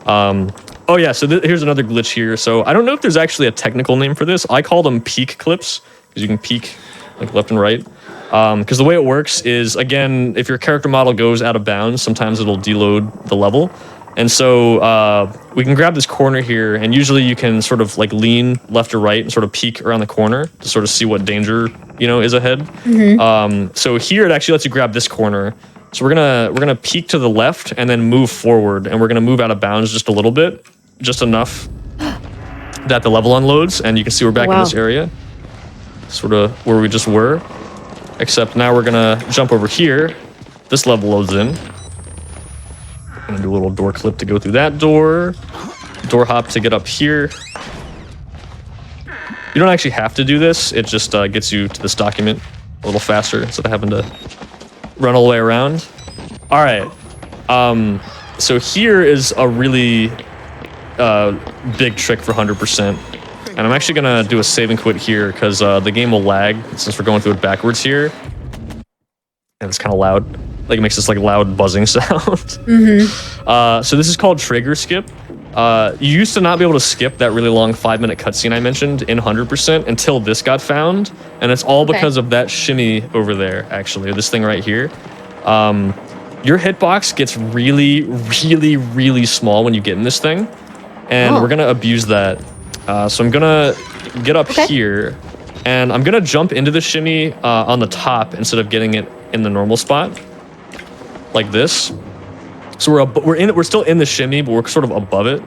Oh, yeah, so here's another glitch here. So I don't know if there's actually a technical name for this. I call them peek clips, because you can peek like left and right. Because the way it works is, again, if your character model goes out of bounds, sometimes it'll deload the level. And so we can grab this corner here, and usually you can sort of like lean left or right and sort of peek around the corner to sort of see what danger, is ahead. Mm-hmm. So here it actually lets you grab this corner. So we're gonna peek to the left and then move forward, and we're gonna move out of bounds just a little bit, just enough that the level unloads, and you can see we're back in this area, sort of where we just were. Except now we're gonna jump over here. This level loads in. I'm gonna do a little door clip to go through that door. Door hop to get up here. You don't actually have to do this. It just gets you to this document a little faster instead of having to run all the way around. All right. So here is a really big trick for 100%. And I'm actually going to do a save and quit here because the game will lag since we're going through it backwards here. And it's kind of loud. Like, it makes this, like, loud buzzing sound. Mm-hmm. So this is called Traeger Skip. You used to not be able to skip that really long 5-minute cutscene I mentioned in 100% until this got found. And it's all because of that shimmy over there, actually, or this thing right here. Your hitbox gets really, really, really small when you get in this thing. And we're going to abuse that. So I'm gonna get up here, and I'm gonna jump into the shimmy on the top instead of getting it in the normal spot, like this. So we're still in the shimmy, but we're sort of above it.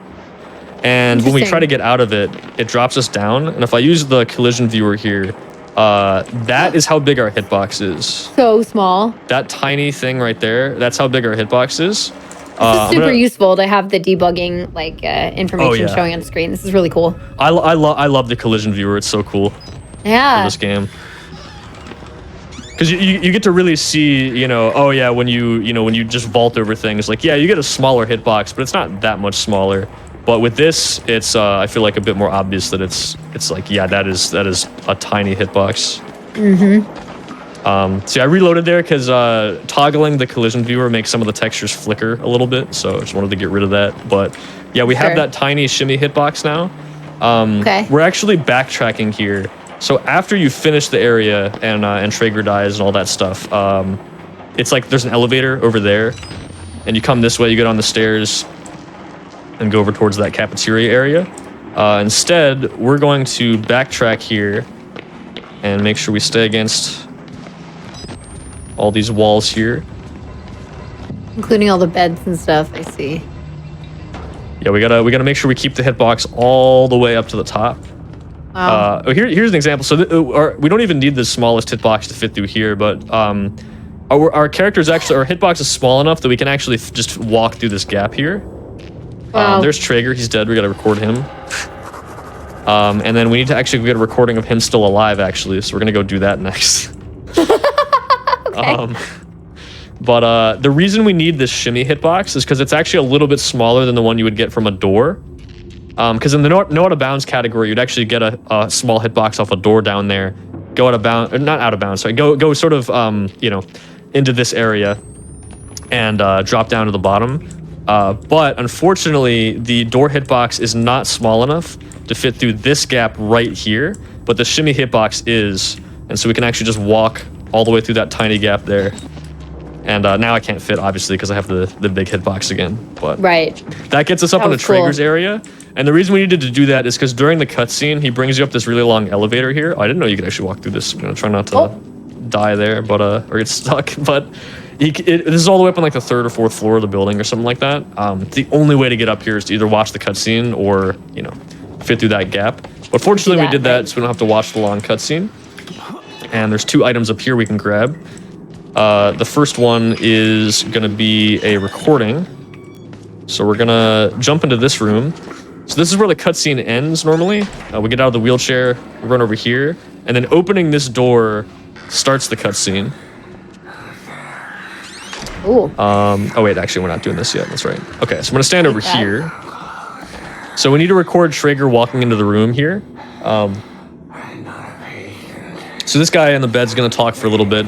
And when we try to get out of it, it drops us down. And if I use the collision viewer here, that is how big our hitbox is. So small. That tiny thing right there, that's how big our hitbox is. This is super useful to have the debugging information showing on screen. This is really cool. I love the collision viewer. It's so cool. Yeah. For this game. Because you get to really see, when you just vault over things, like, yeah, you get a smaller hitbox, but it's not that much smaller. But with this, it's I feel like a bit more obvious that it's like, yeah, that is a tiny hitbox. Mm-hmm. See, I reloaded there because toggling the collision viewer makes some of the textures flicker a little bit, so I just wanted to get rid of that. But yeah, we have that tiny shimmy hitbox now. We're actually backtracking here. So after you finish the area and Traeger dies and all that stuff, it's like there's an elevator over there, and you come this way, you go down the stairs, and go over towards that cafeteria area. Instead, we're going to backtrack here and make sure we stay against all these walls here, including all the beds and stuff. I see. Yeah, we gotta make sure we keep the hitbox all the way up to the top. Wow. Here's an example. So we don't even need the smallest hitbox to fit through here, but our characters actually, our hitbox is small enough that we can actually just walk through this gap here. Wow. There's Traeger. He's dead. We gotta record him. And then we need to actually get a recording of him still alive, actually. So we're gonna go do that next. But the reason we need this shimmy hitbox is because it's actually a little bit smaller than the one you would get from a door. Because in the no out of bounds category, you'd actually get a small hitbox off a door down there, go out of bounds, or not out of bounds, sorry, go sort of into this area and drop down to the bottom. But unfortunately, the door hitbox is not small enough to fit through this gap right here, but the shimmy hitbox is, and so we can actually just walk all the way through that tiny gap there. And now I can't fit, obviously, because I have the big hitbox again. But that gets us up into Traeger's area. And the reason we needed to do that is because during the cutscene, he brings you up this really long elevator here. Oh, I didn't know you could actually walk through this. I'm going to try not to die there, but or get stuck. But This is all the way up on like the 3rd or 4th floor of the building or something like that. The only way to get up here is to either watch the cutscene or, you know, fit through that gap. But fortunately, we did that, right? So we don't have to watch the long cutscene. And there's 2 items up here we can grab. The first one is going to be a recording. So we're going to jump into this room. So this is where the cutscene ends normally. We get out of the wheelchair, we run over here, and then opening this door starts the cutscene. Ooh. Oh wait, actually we're not doing this yet, that's right. Okay, so I'm gonna stand over here. So we need to record Traeger walking into the room here. So this guy in the bed's gonna talk for a little bit,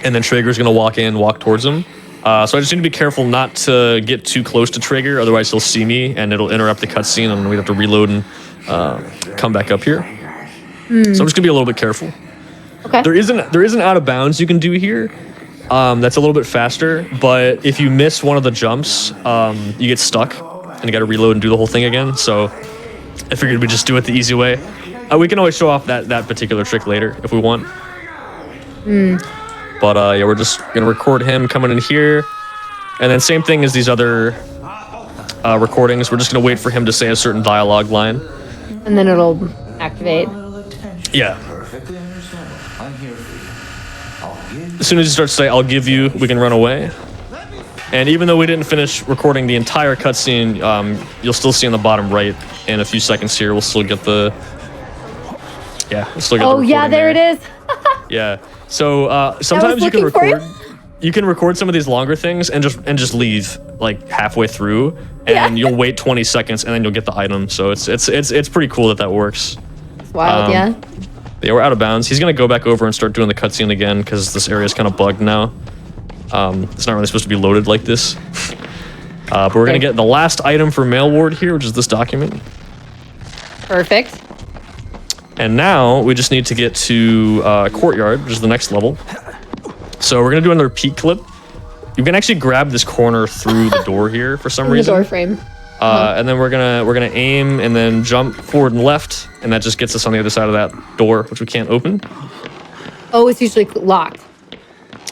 and then Traeger's gonna walk towards him. So I just need to be careful not to get too close to Traeger, otherwise he'll see me and it'll interrupt the cutscene and we'd have to reload and come back up here. So I'm just gonna be a little bit careful. Okay. There isn't out of bounds you can do here. That's a little bit faster, but if you miss one of the jumps, you get stuck and you gotta reload and do the whole thing again. So I figured we'd just do it the easy way. We can always show off that particular trick later if we want. But yeah, we're just gonna record him coming in here. And then same thing as these other recordings, we're just gonna wait for him to say a certain dialogue line. And then it'll activate. Yeah. As soon as he starts to say, I'll give you, we can run away. And even though we didn't finish recording the entire cutscene, you'll still see on the bottom right in a few seconds here, we'll still get the... Yeah, we'll still get the Oh, yeah, there it is. Yeah. So sometimes you can record... You can record some of these longer things and just leave like halfway through, and you'll wait 20 seconds and then you'll get the item. So it's pretty cool that works. It's wild, yeah. Yeah, we're out of bounds. He's gonna go back over and start doing the cutscene again because this area is kind of bugged now. It's not really supposed to be loaded like this. But we're gonna get the last item for Mail Ward here, which is this document. Perfect. And now we just need to get to Courtyard, which is the next level. So we're gonna do another peek clip. You can actually grab this corner through the door here for some reason. The door frame. And then we're gonna aim and then jump forward and left, and that just gets us on the other side of that door, which we can't open. Oh, it's usually locked.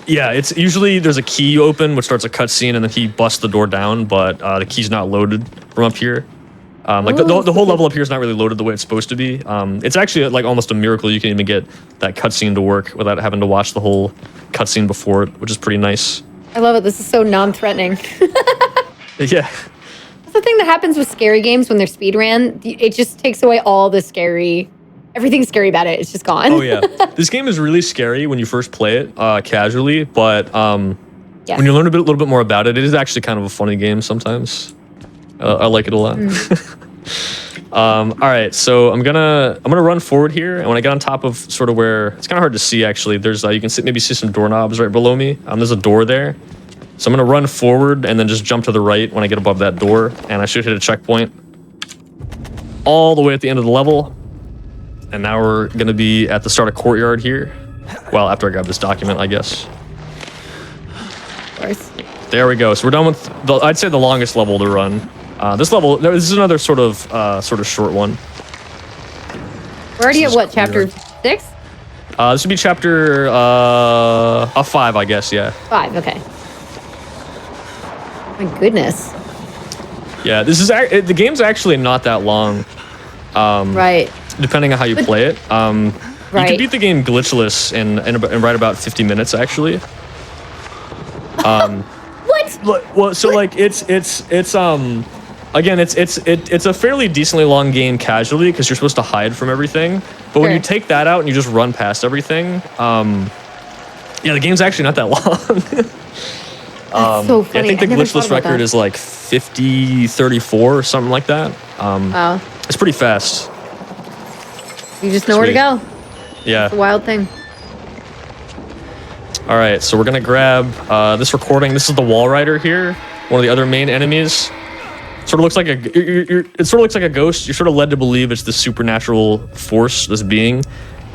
Yeah, it's usually there's a key you open, which starts a cutscene, and then he busts the door down, but the key's not loaded from up here. Like the whole level up here is not really loaded the way it's supposed to be. It's actually like almost a miracle you can even get that cutscene to work without having to watch the whole cutscene before it, which is pretty nice. I love it. This is so non-threatening. Yeah. That's the thing that happens with scary games when they're speedran. It just takes away all the scary... Everything scary about it. It's just gone. Oh, yeah. This game is really scary when you first play it casually, but when you learn a little bit more about it, it is actually kind of a funny game sometimes. I like it a lot. All right, so I'm gonna run forward here, and when I get on top of sort of where it's kind of hard to see actually, there's you can maybe see some doorknobs right below me. There's a door there, so I'm gonna run forward and then just jump to the right when I get above that door, and I should hit a checkpoint all the way at the end of the level. And now we're gonna be at the start of Courtyard here. Well, after I grab this document, I guess. Of course. There we go. So we're done with I'd say the longest level to run. This is another sort of short one. We're already at what, chapter 6? This would be chapter 5, I guess. Yeah. 5. Okay. My goodness. Yeah, this is the game's actually not that long. Right. Depending on how you play it. You can beat the game glitchless in right about 50 minutes actually. What? Well, so like it's again, it's a fairly decently long game casually because you're supposed to hide from everything. But when you take that out and you just run past everything, yeah, the game's actually not that long. That's so funny. Yeah, I think the glitchless record is like 50:34 or something like that. Wow. It's pretty fast. You just know where to go. Yeah. It's a wild thing. All right, so we're gonna grab this recording. This is the wall rider here, one of the other main enemies. Sort of looks like it sort of looks like a ghost. You're sort of led to believe it's this supernatural force, this being.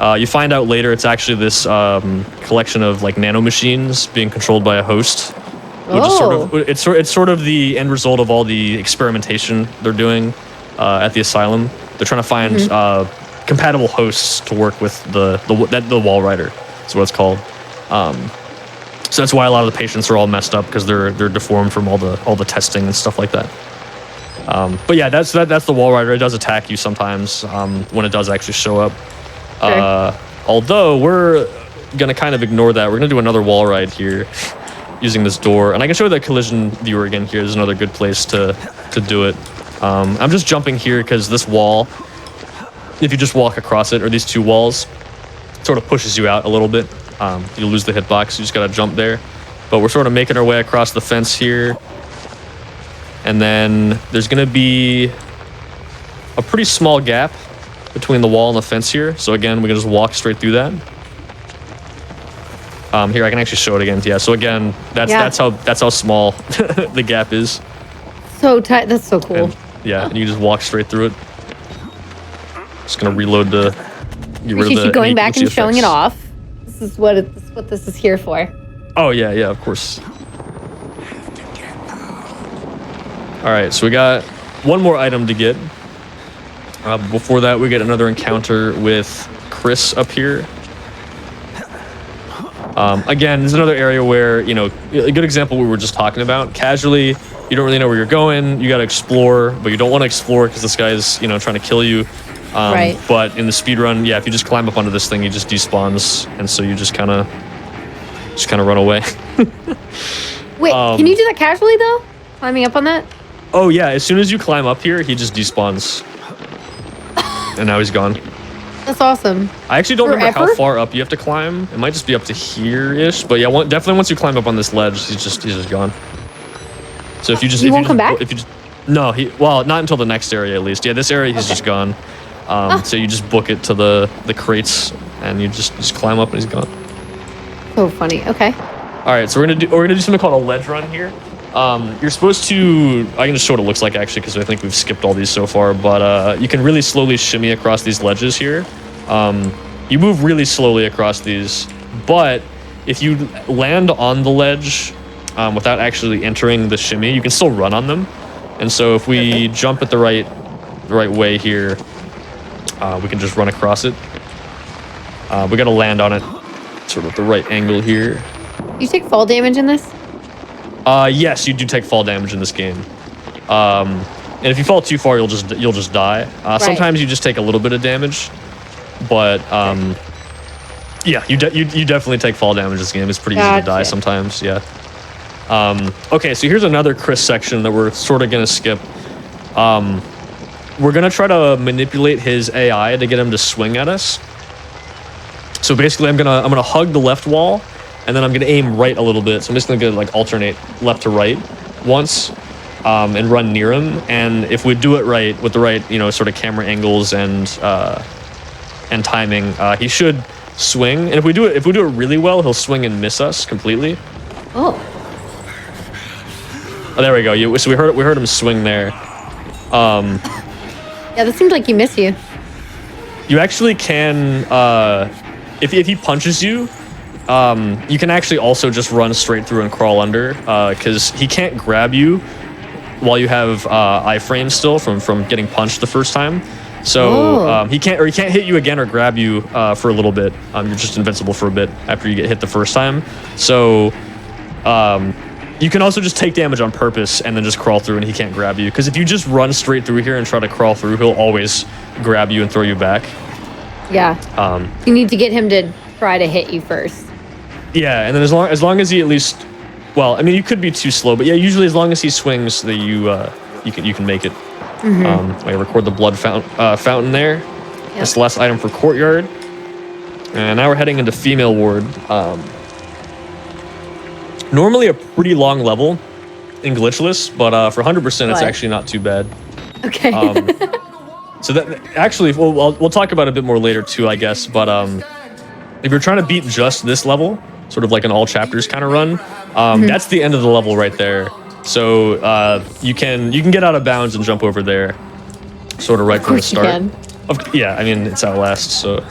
You find out later it's actually this collection of like nanomachines being controlled by a host, which is it's sort of the end result of all the experimentation they're doing at the asylum. They're trying to find compatible hosts to work with the wall rider. That's what it's called. So that's why a lot of the patients are all messed up, because they're deformed from all the testing and stuff like that. But yeah, that's the wall rider. It does attack you sometimes when it does actually show up. Sure. Although we're gonna kind of ignore that. We're gonna do another wall ride here using this door, and I can show you the collision viewer again here. There's another good place to do it. I'm just jumping here because this wall, if you just walk across it, or these two walls, sort of pushes you out a little bit. You lose the hitbox. You just gotta jump there. But we're sort of making our way across the fence here. And then there's going to be a pretty small gap between the wall and the fence here. So again, we can just walk straight through that. Here, I can actually show it again. Yeah, so again, that's how small the gap is. So tight. That's so cool. And, yeah, and you just walk straight through it. Just going to reload to get rid of the going back and showing it effects. off. This is what this is here for. Oh, yeah, of course. All right, so we got one more item to get. Before that, we get another encounter with Chris up here. Again, this is another area where, you know, a good example we were just talking about. Casually, you don't really know where you're going. You got to explore, but you don't want to explore because this guy is, you know, trying to kill you. Right. But in the speedrun, yeah, if you just climb up onto this thing, he just despawns, and so you just kind of run away. Wait, can you do that casually though? Climbing up on that? Oh yeah, as soon as you climb up here, he just despawns. And now he's gone. That's awesome. I actually don't remember Forever? how far up you have to climb. It might just be up to here-ish. But yeah, definitely once you climb up on this ledge, he's just gone. So if you just... He won't come back? No, well, not until the next area at least. Yeah, this area he's just gone. So you just book it to the crates, and you just climb up and he's gone. So funny. Okay. All right, so we're gonna do something called a ledge run here. You're supposed to, I can just show what it looks like actually, because I think we've skipped all these so far, but you can really slowly shimmy across these ledges here. You move really slowly across these, but if you land on the ledge without actually entering the shimmy, you can still run on them. And so if we jump at the right way here, we can just run across it. We gotta land on it sort of at the right angle here. You take fall damage in this? Yes, you do take fall damage in this game. And if you fall too far, you'll just die. Right. Sometimes you just take a little bit of damage, but yeah, you definitely take fall damage in this game. It's pretty easy to die sometimes. Yeah. Okay, so here's another Chris section that we're sort of gonna skip. We're gonna try to manipulate his AI to get him to swing at us. So basically, I'm gonna hug the left wall, and then I'm gonna aim right a little bit. So I'm just gonna like alternate left to right once, and run near him. And if we do it right with the right, you know, sort of camera angles and timing, he should swing. And if we do it really well, he'll swing and miss us completely. Oh, there we go. So we heard him swing there. yeah. This seems like he missed you. You actually can, if he punches you, you can actually also just run straight through and crawl under, because he can't grab you while you have iframe still from getting punched the first time. So he can't hit you again or grab you for a little bit. You're just invincible for a bit after you get hit the first time. So you can also just take damage on purpose and then just crawl through, and he can't grab you. Because if you just run straight through here and try to crawl through, he'll always grab you and throw you back. Yeah. You need to get him to try to hit you first. Yeah, and then as long as he at least, well, I mean, you could be too slow, but yeah, usually as long as he swings, that you can make it. I record the blood fountain there. Yep. That's the last item for courtyard. And now we're heading into female ward. Normally a pretty long level in glitchless, but for 100%, it's actually not too bad. Okay. So that actually, we'll talk about it a bit more later too, I guess. But if you're trying to beat just this level, sort of like an all chapters kind of run, that's the end of the level right there. So you can get out of bounds and jump over there, sort of right from the start. Yeah, I mean it's Outlast, so.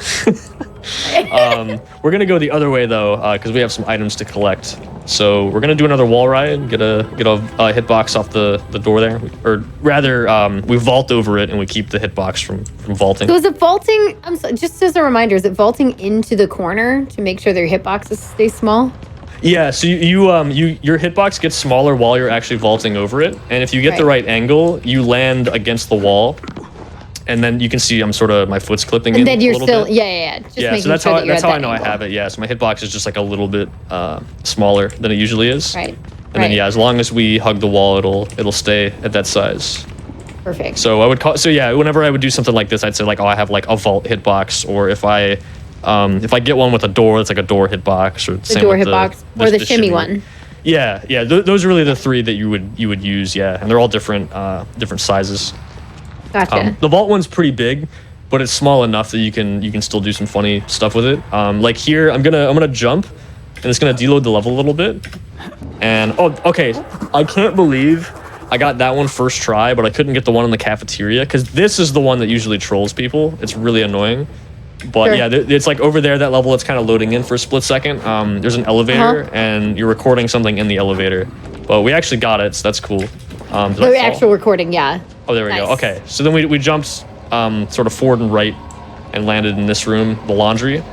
We're gonna go the other way though, because we have some items to collect. So we're gonna do another wall ride, get a hitbox off the door there, or rather, we vault over it and we keep the hitbox from vaulting. So is it vaulting? Just as a reminder, is it vaulting into the corner to make sure their hitboxes stay small? Yeah, so your hitbox gets smaller while you're actually vaulting over it, and if you get the Right. right angle, you land against the wall, and then you can see my foot's clipping in. And then you're a little still, bit. yeah. Just Yeah, making so that's sure how that you're that's at how I that know I angle. have it. Yeah, so my hitbox is just like a little bit smaller than it usually is. Right. And then as long as we hug the wall, it'll stay at that size. Perfect. So I would whenever I would do something like this, I'd say like, oh, I have like a vault hitbox, or if I get one with a door, it's like a door hitbox, or The door hitbox or the shimmy one. Yeah. Those are really the three that you would use. Yeah, and they're all different sizes. Gotcha. The vault one's pretty big, but it's small enough that you can still do some funny stuff with it. Like here, I'm gonna jump, and it's gonna deload the level a little bit. And okay, I can't believe I got that one first try, but I couldn't get the one in the cafeteria because this is the one that usually trolls people. It's really annoying. But Sure. yeah, it's like over there, that level, it's kind of loading in for a split second. There's an elevator, and you're recording something in the elevator. But we actually got it, so that's cool. Did I The fall? actual recording, yeah. Oh, there we go. Nice. Okay, so then we jumped sort of forward and right and landed in this room, the laundry.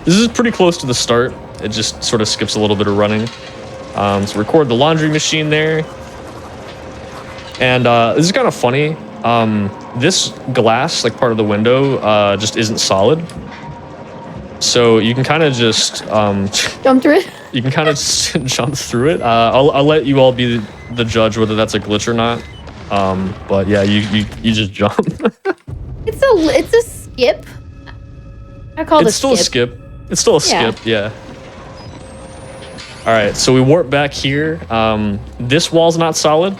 This is pretty close to the start. It just sort of skips a little bit of running. So record the laundry machine there. And this is kind of funny. This glass, like part of the window, just isn't solid. So you can kind of just Jump through it. you can kind of jump through it. I'll let you all be the judge whether that's a glitch or not. But yeah, you just jump. It's a skip. I call it It's still a skip. It's still a skip. Yeah. All right, so we warp back here. This wall's not solid,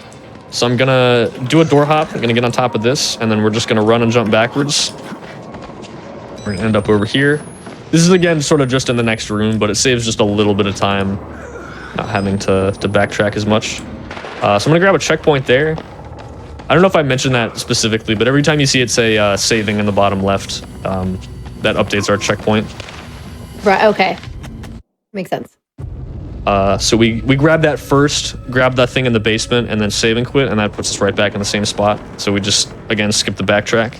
so I'm gonna do a door hop. I'm gonna get on top of this, and then we're just gonna run and jump backwards. We're gonna end up over here. This is again sort of just in the next room, but it saves just a little bit of time, not having to backtrack as much. So I'm gonna grab a checkpoint there. I don't know if I mentioned that specifically, but every time you see it say saving in the bottom left, that updates our checkpoint. Right, okay. Makes sense. So we grab that first, grab that thing in the basement, and then save and quit, and that puts us right back in the same spot. So we just, again, skip the backtrack.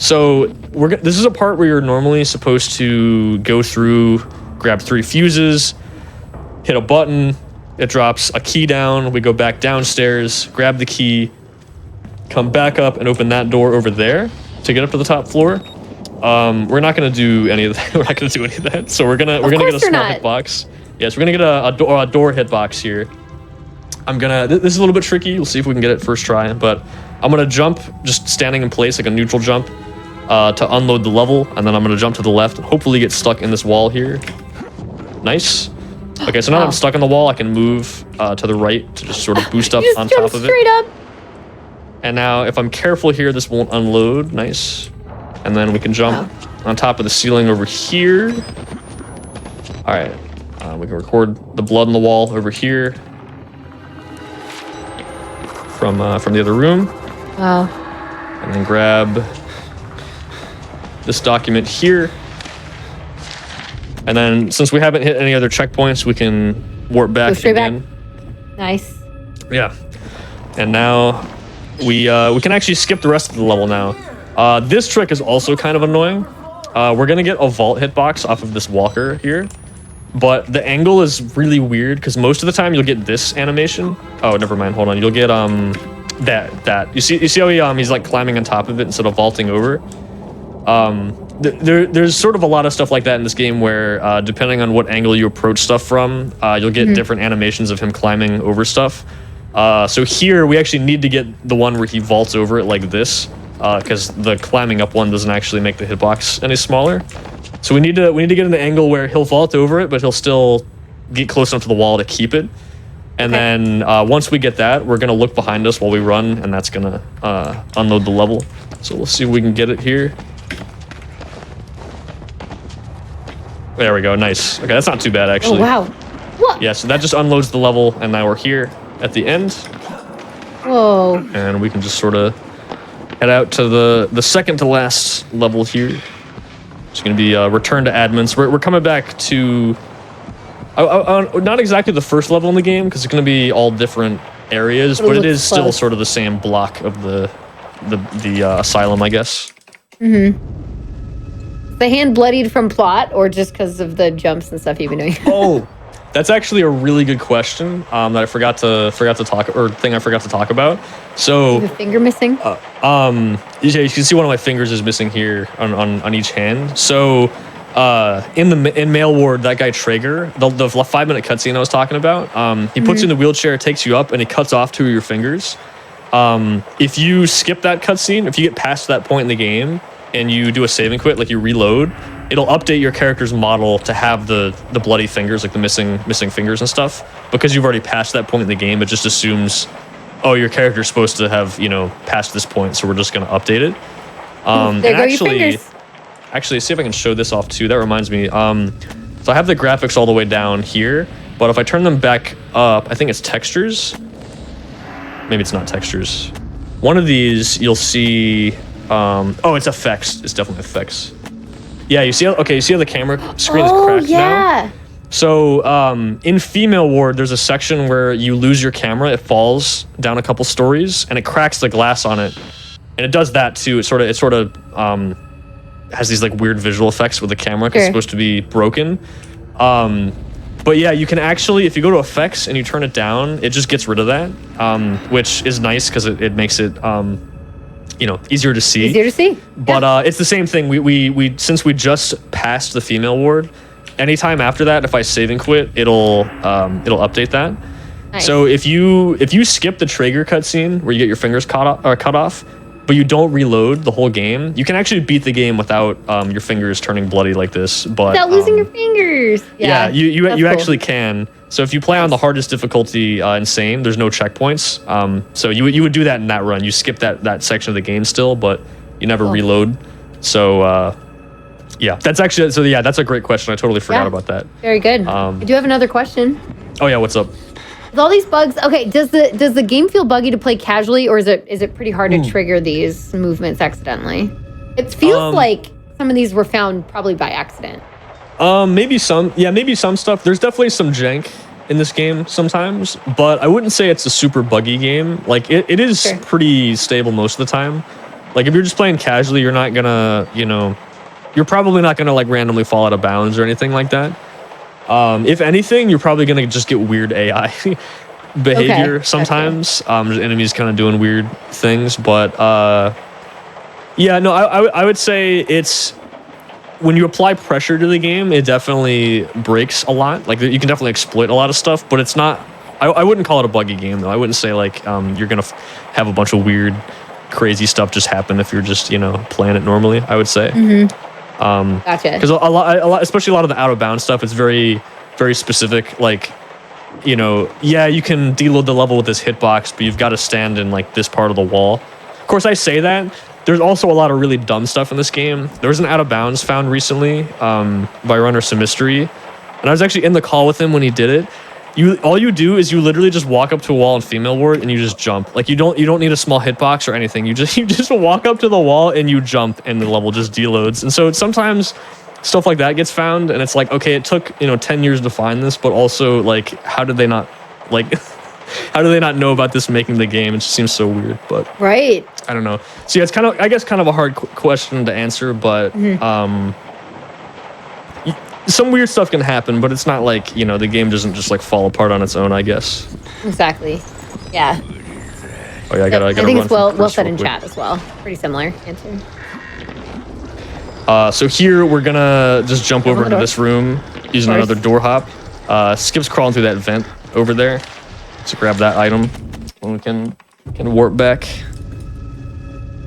So this is a part where you're normally supposed to go through, grab 3 fuses, hit a button, it drops a key down, we go back downstairs, grab the key, come back up and open that door over there to get up to the top floor. We're not gonna do any of that. We're not gonna do any of that. So we're gonna get a small hitbox. Yes, we're gonna get a door hitbox here. This is a little bit tricky. We'll see if we can get it first try. But I'm gonna jump, just standing in place like a neutral jump, to unload the level, and then I'm gonna jump to the left and hopefully get stuck in this wall here. Nice. Okay, so now that I'm stuck in the wall, I can move to the right to just sort of boost up on top of it. Straight up. And now, if I'm careful here, this won't unload. Nice. And then we can jump on top of the ceiling over here. All right. We can record the blood on the wall over here from the other room. Wow. And then grab this document here. And then, since we haven't hit any other checkpoints, we can warp back Go straight again. back. Nice. Yeah. And now we can actually skip the rest of the level now. This trick is also kind of annoying. We're gonna get a vault hitbox off of this walker here, but the angle is really weird because most of the time you'll get this animation. Oh, never mind. Hold on. You'll get that. You see how he's like climbing on top of it instead of vaulting over. There's sort of a lot of stuff like that in this game where depending on what angle you approach stuff from, you'll get different animations of him climbing over stuff. So here we actually need to get the one where he vaults over it like this, because the climbing up one doesn't actually make the hitbox any smaller. So we need to get an angle where he'll vault over it, but he'll still get close enough to the wall to keep it. And then once we get that, we're gonna look behind us while we run, and that's gonna unload the level. So we'll see if we can get it here. There we go. Nice. Okay, that's not too bad actually. Oh wow. What? Yeah, so that just unloads the level, and now we're here at the end. Whoa. And we can just sort of head out to the second to last level here. It's going to be return to admins. We're coming back to not exactly the first level in the game because it's going to be all different areas, but it is still sort of the same block of the asylum, I guess. The hand bloodied from plot or just because of the jumps and stuff you've been doing? Oh, that's actually a really good question that I forgot to talk about. So The finger missing? yeah, you can see one of my fingers is missing here on each hand. So in Mail Ward, that guy Traeger, the 5-minute cutscene I was talking about, he puts you in the wheelchair, takes you up, and he cuts off 2 of your fingers. If you skip that cutscene, if you get past that point in the game and you do a save and quit, like you reload, it'll update your character's model to have the bloody fingers, like the missing fingers and stuff. Because you've already passed that point in the game, it just assumes, oh, your character's supposed to have, passed this point, so we're just going to update it. There go your fingers. Actually, see if I can show this off too. That reminds me. So I have the graphics all the way down here, but if I turn them back up, I think it's textures. Maybe it's not textures. One of these, you'll see. Oh, it's effects. It's definitely effects. Yeah, you see how the camera screen is cracked now? So in Female Ward, there's a section where you lose your camera. It falls down a couple stories, and it cracks the glass on it. And it does that too. It sort of has these like weird visual effects with the camera because it's supposed to be broken. But yeah, you can actually, if you go to effects and you turn it down, it just gets rid of that, which is nice because it makes it easier to see. Easier to see. But it's the same thing. We since we just passed the Female Ward, anytime after that, if I save and quit, it'll update that. Nice. So if you skip the Traeger cutscene where you get your fingers cut off, but you don't reload the whole game, you can actually beat the game without your fingers turning bloody like this. But without losing your fingers. Yeah, you cool. Actually can. So if you play on the hardest difficulty, insane, there's no checkpoints. So you would do that in that run. You skip that section of the game still, but you never reload. So yeah, that's a great question. I totally forgot about that. Very good. I do have another question. Oh yeah, what's up? With all these bugs, okay, does the game feel buggy to play casually, or is it pretty hard to trigger these movements accidentally? It feels like some of these were found probably by accident. Maybe some stuff. There's definitely some jank in this game sometimes, but I wouldn't say it's a super buggy game. Like it is pretty stable most of the time. Like if you're just playing casually, you're not gonna, you're probably not gonna like randomly fall out of bounds or anything like that. If anything, you're probably gonna just get weird AI behavior sometimes. Just enemies kind of doing weird things, but yeah, no, I would say it's when you apply pressure to the game, it definitely breaks a lot. Like you can definitely exploit a lot of stuff, but it's not. I wouldn't call it a buggy game though. I wouldn't say like you're gonna have a bunch of weird, crazy stuff just happen if you're just playing it normally. I would say. Gotcha. Because a lot, especially a lot of the out of bounds stuff, it's very, very specific. Like, you can deload the level with this hitbox, but you've got to stand in like this part of the wall. Of course, I say that. There's also a lot of really dumb stuff in this game. There was an out of bounds found recently by Runner Semistry, and I was actually in the call with him when he did it. All you do is you literally just walk up to a wall in Female Ward and you just jump. Like you don't need a small hitbox or anything. You just walk up to the wall and you jump and the level just deloads. And so sometimes stuff like that gets found and it's like, okay, it took 10 years to find this, but also like how did they not know about this making the game? It just seems so weird, but right. I don't know. So yeah, it's kind of a hard question to answer, but some weird stuff can happen, but it's not like, the game doesn't just like fall apart on its own, I guess. Exactly. Yeah. Oh yeah, I gotta I think run it's well said in chat as well. Pretty similar answer. So here we're gonna just jump over into this room using another door hop. Skip's crawling through that vent over there. So grab that item and we can warp back.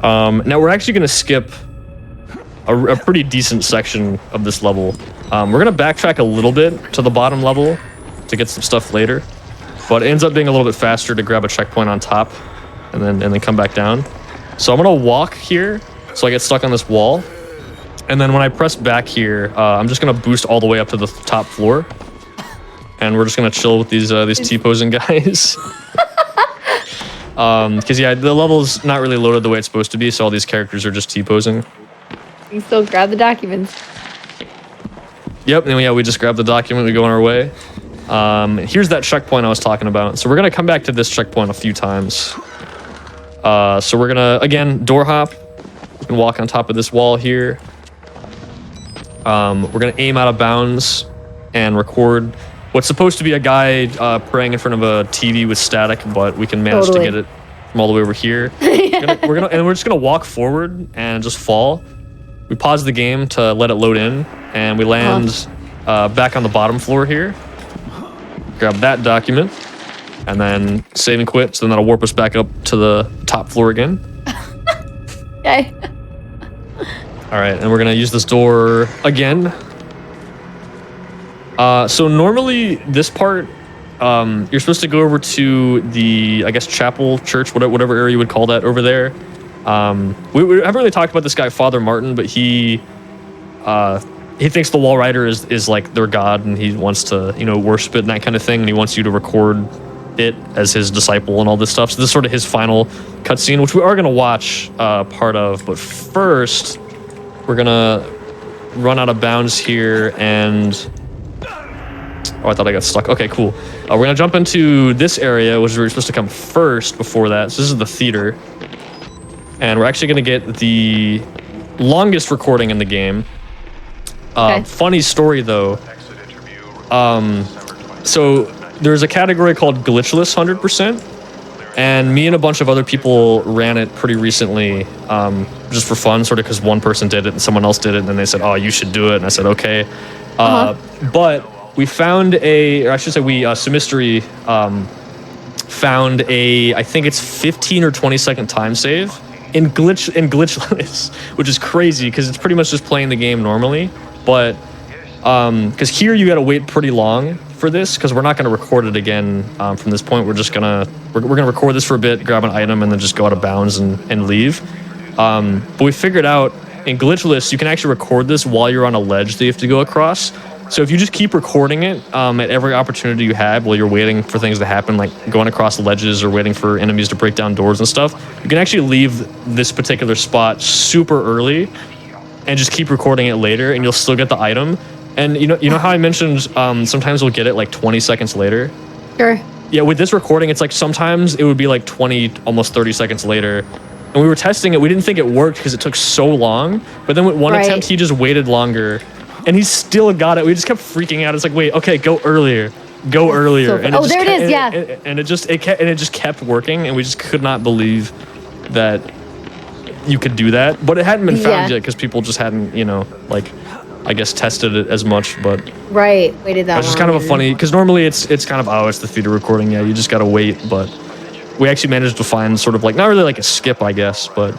Now we're actually gonna skip a pretty decent section of this level. We're gonna backtrack a little bit to the bottom level to get some stuff later, but it ends up being a little bit faster to grab a checkpoint on top and then come back down. So I'm gonna walk here so I get stuck on this wall, and then when I press back here, I'm just gonna boost all the way up to the top floor, and we're just gonna chill with these T-posing guys. Because yeah, the level's not really loaded the way it's supposed to be, so all these characters are just T-posing. You can still grab the documents. Yep, and yeah, we just grab the document, we go on our way. Here's that checkpoint I was talking about. So we're gonna come back to this checkpoint a few times. So we're gonna, again, door hop. We can walk on top of this wall here. We're gonna aim out of bounds and record what's supposed to be a guy praying in front of a TV with static, but we can manage to get it from all the way over here. We're just gonna walk forward and just fall. We pause the game to let it load in, and we land back on the bottom floor here. Grab that document, and then save and quit. So then that'll warp us back up to the top floor again. Okay. All right, and we're gonna use this door again. So normally this part, you're supposed to go over to the, I guess, chapel, church, whatever area you would call that over there. We haven't really talked about this guy, Father Martin, but he thinks the Wall Rider is like their god, and he wants to, worship it and that kind of thing, and he wants you to record it as his disciple and all this stuff. So this is sort of his final cutscene, which we are gonna watch part of, but first we're gonna run out of bounds here and... Oh, I thought I got stuck. Okay, cool. We're gonna jump into this area, which we're supposed to come first before that. So this is the theater. And we're actually gonna get the longest recording in the game. Okay. Funny story though. So there's a category called glitchless 100%. And me and a bunch of other people ran it pretty recently, just for fun, sort of because one person did it and someone else did it, and then they said, "Oh, you should do it," and I said, "Okay." But we found Symistry found I think it's 15 or 20 second time save in glitchless, which is crazy because it's pretty much just playing the game normally. But because here you got to wait pretty long for this, because we're not going to record it again from this point. We're just gonna record this for a bit, grab an item, and then just go out of bounds and leave. But we figured out in glitchless you can actually record this while you're on a ledge that you have to go across. So if you just keep recording it at every opportunity you have while you're waiting for things to happen, like going across ledges or waiting for enemies to break down doors and stuff, you can actually leave this particular spot super early and just keep recording it later, and you'll still get the item. And you know how I mentioned sometimes we'll get it like 20 seconds later? Sure. Yeah, with this recording, it's like sometimes it would be like 20, almost 30 seconds later. And we were testing it. We didn't think it worked because it took so long. But then with one attempt, he just waited longer. And he still got it. We just kept freaking out. It's like, wait, okay, go earlier. Go earlier. So there it is, yeah. And it just kept working. And we just could not believe that you could do that. But it hadn't been found yet because people just hadn't, I guess tested it as much, but waited that long. It's just kind of a funny, because normally it's kind of it's the theater recording. Yeah, you just gotta wait, but we actually managed to find sort of like not really like a skip, I guess, but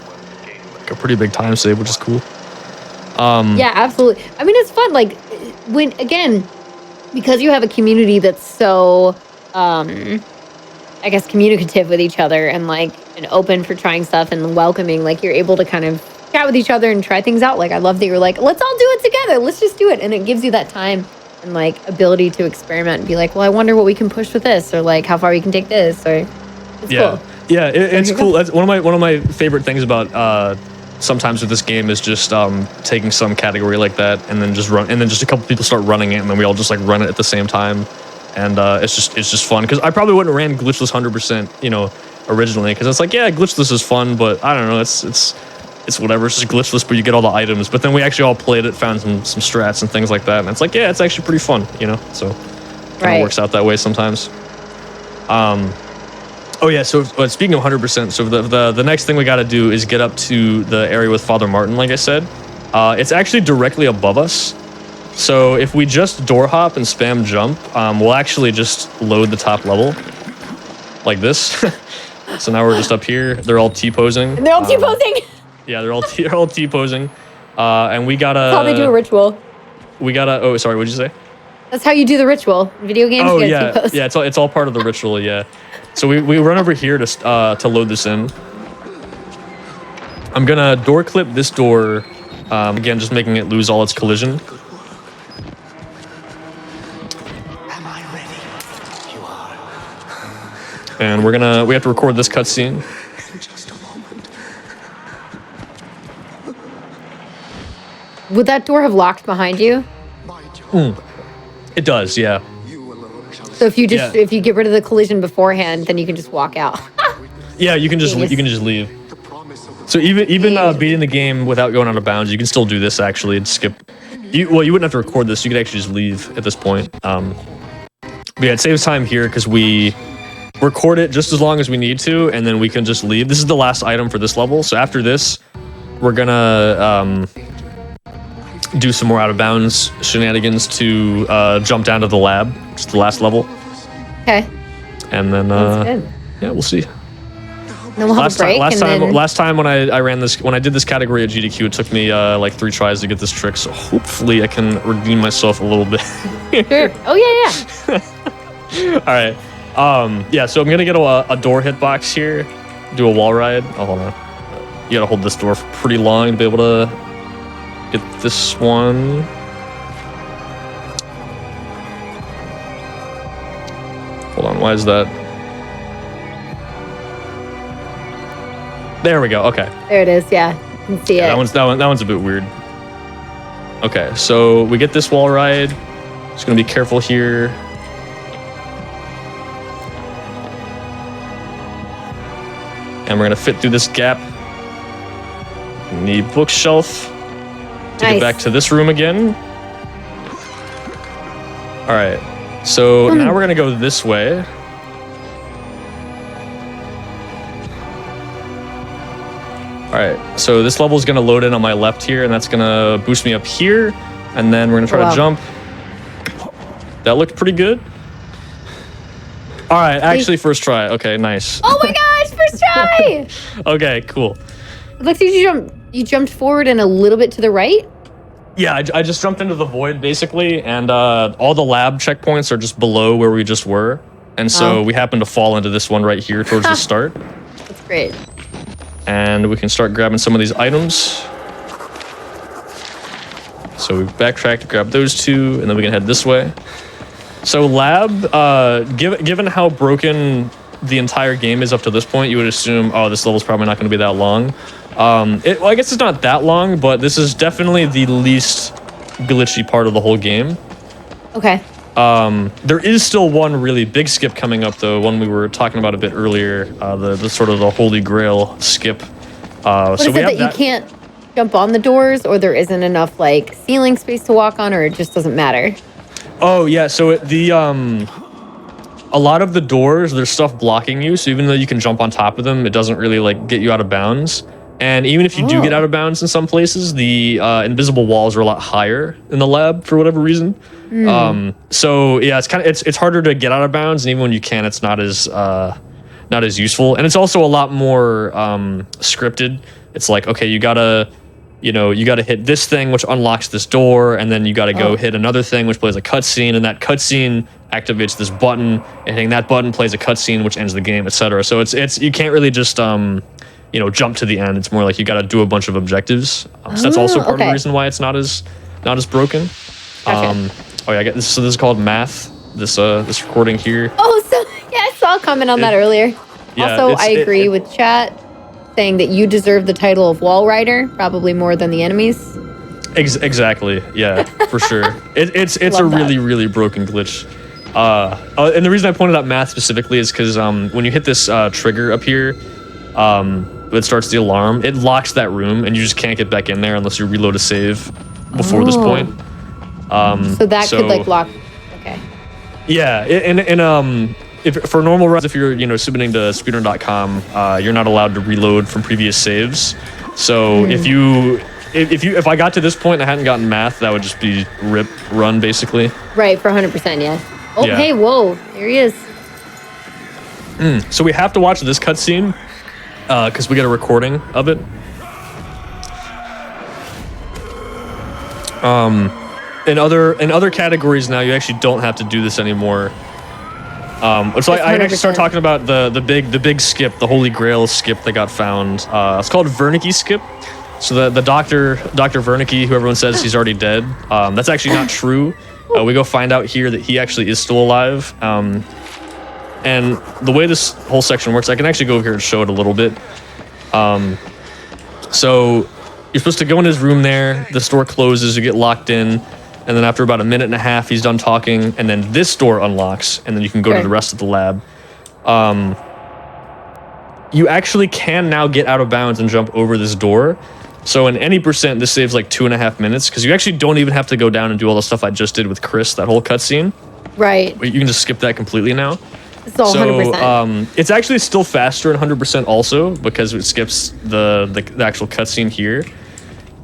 like a pretty big time save, which is cool. Yeah, absolutely. I mean, it's fun. Like because you have a community that's so, I guess, communicative with each other and and open for trying stuff and welcoming. Like you're able to kind of chat with each other and try things out. Like I love that you're like, let's all do it together. Let's just do it. And it gives you that time and ability to experiment and be like, well, I wonder what we can push with this, or how far we can take this, or it's cool. Yeah, it's cool. That's one of my favorite things about sometimes with this game is just taking some category like that and then just run, and then just a couple people start running it, and then we all just run it at the same time, and it's just fun, because I probably wouldn't have ran glitchless 100%, originally, because it's like, yeah, glitchless is fun, but I don't know, it's whatever, it's just glitchless, but you get all the items. But then we actually all played it, found some strats and things like that, and it's like, yeah, it's actually pretty fun, so kind of works out that way sometimes. Oh yeah, so speaking of 100%, so the next thing we got to do is get up to the area with Father Martin, like I said. It's actually directly above us, so if we just door hop and spam jump, we'll actually just load the top level like this. So now we're just up here. They're all T-posing. They're all T-posing. Yeah, they're all T-posing, and we gotta. That's how they do a ritual. We gotta. Oh, sorry. What'd you say? That's how you do the ritual. Video games. Oh yeah, yeah. It's all part of the ritual. Yeah. So we run over here to load this in. I'm gonna door clip this door, again, just making it lose all its collision. Am I ready? You are. And we have to record this cutscene. In just a moment. Would that door have locked behind you? It does, yeah. You alone shall. So if you get rid of the collision beforehand, then you can just walk out. Yeah, you can just leave. The promise of So even beating the game without going out of bounds, you can still do this actually and skip. You wouldn't have to record this. You could actually just leave at this point. But yeah, it saves time here because we record it just as long as we need to, and then we can just leave. This is the last item for this level. So after this, we're gonna do some more out of bounds shenanigans to jump down to the lab. It's the last level. Okay. And then yeah, we'll see. Then we'll have a break. Last time when I did this category at GDQ, it took me like 3 tries to get this trick. So hopefully I can redeem myself a little bit. Sure. Oh yeah. All right. Yeah. So I'm gonna get a door hitbox here. Do a wall ride. Oh, hold on. You gotta hold this door for pretty long to be able to get this one. Hold on. Why is that? There we go. Okay. There it is. Yeah, you can see it. That one's a bit weird. Okay, so we get this wall ride. Just gonna be careful here. And we're gonna fit through this gap in the bookshelf to get back to this room again. All right. So now we're gonna go this way. All right, so this level is gonna load in on my left here, and that's gonna boost me up here, and then we're gonna try to jump. That looked pretty good. All right, actually first try. Okay, nice. Oh my gosh, first try! Okay, cool. It looks like you jumped forward and a little bit to the right. Yeah, I just jumped into the void basically, and all the lab checkpoints are just below where we just were, and so we happen to fall into this one right here towards the start. That's great. And we can start grabbing some of these items. So we backtrack to grab those 2, and then we can head this way. So lab, given how broken the entire game is up to this point, you would assume, oh, this level's probably not going to be that long. Well, I guess it's not that long, but this is definitely the least glitchy part of the whole game. Okay. There is still one really big skip coming up, though, one we were talking about a bit earlier, the sort of the Holy Grail skip. What is it that you can't jump on the doors, or there isn't enough like ceiling space to walk on, or it just doesn't matter? Oh yeah, so a lot of the doors, there's stuff blocking you, so even though you can jump on top of them, it doesn't really like get you out of bounds. And even if you do get out of bounds in some places, the invisible walls are a lot higher in the lab for whatever reason. So yeah, it's harder to get out of bounds, and even when you can, it's not as useful. And it's also a lot more scripted. It's like, okay, you gotta hit this thing which unlocks this door, and then you gotta go hit another thing which plays a cutscene, and that cutscene activates this button, and hitting that button plays a cutscene which ends the game, etc. So it's you can't really just jump to the end. It's more like you got to do a bunch of objectives. So that's also part of the reason why it's not as broken. Gotcha. Oh yeah, I get this. So this is called math. This recording here. Oh, so yeah, I saw a comment on that earlier. Yeah, also, I agree with chat saying that you deserve the title of Wall Rider, probably more than the enemies. Exactly. Yeah, for sure. It's a really, really broken glitch. And the reason I pointed out math specifically is because when you hit this trigger up here, it starts the alarm. It locks that room, and you just can't get back in there unless you reload a save before this point. So that could like lock. Okay. Yeah, and if for normal runs, if you're submitting to speedrun.com, you're not allowed to reload from previous saves. So if I got to this point and I hadn't gotten math, that would just be rip run basically. Right, for 100%, yeah. Oh, Yeah. hey, whoa, there he is. So we have to watch this cutscene because we get a recording of it. In other categories now, you actually don't have to do this anymore. So I actually start talking about the big skip, the Holy Grail skip that got found. It's called Wernicke skip. So the Dr. Wernicke, who everyone says he's already dead, that's actually not true. We go find out here that he actually is still alive. And the way this whole section works, I can actually go over here and show it a little bit. So you're supposed to go in his room there. The door closes, you get locked in. And then after about a minute and a half, he's done talking. And then this door unlocks, and then you can go to the rest of the lab. you actually can now get out of bounds and jump over this door. So in any percent, this saves like 2.5 minutes because you actually don't even have to go down and do all the stuff I just did with Chris, that whole cutscene. Right. You can just skip that completely now. It's all 100%. It's actually still faster in 100% also because it skips the actual cutscene here.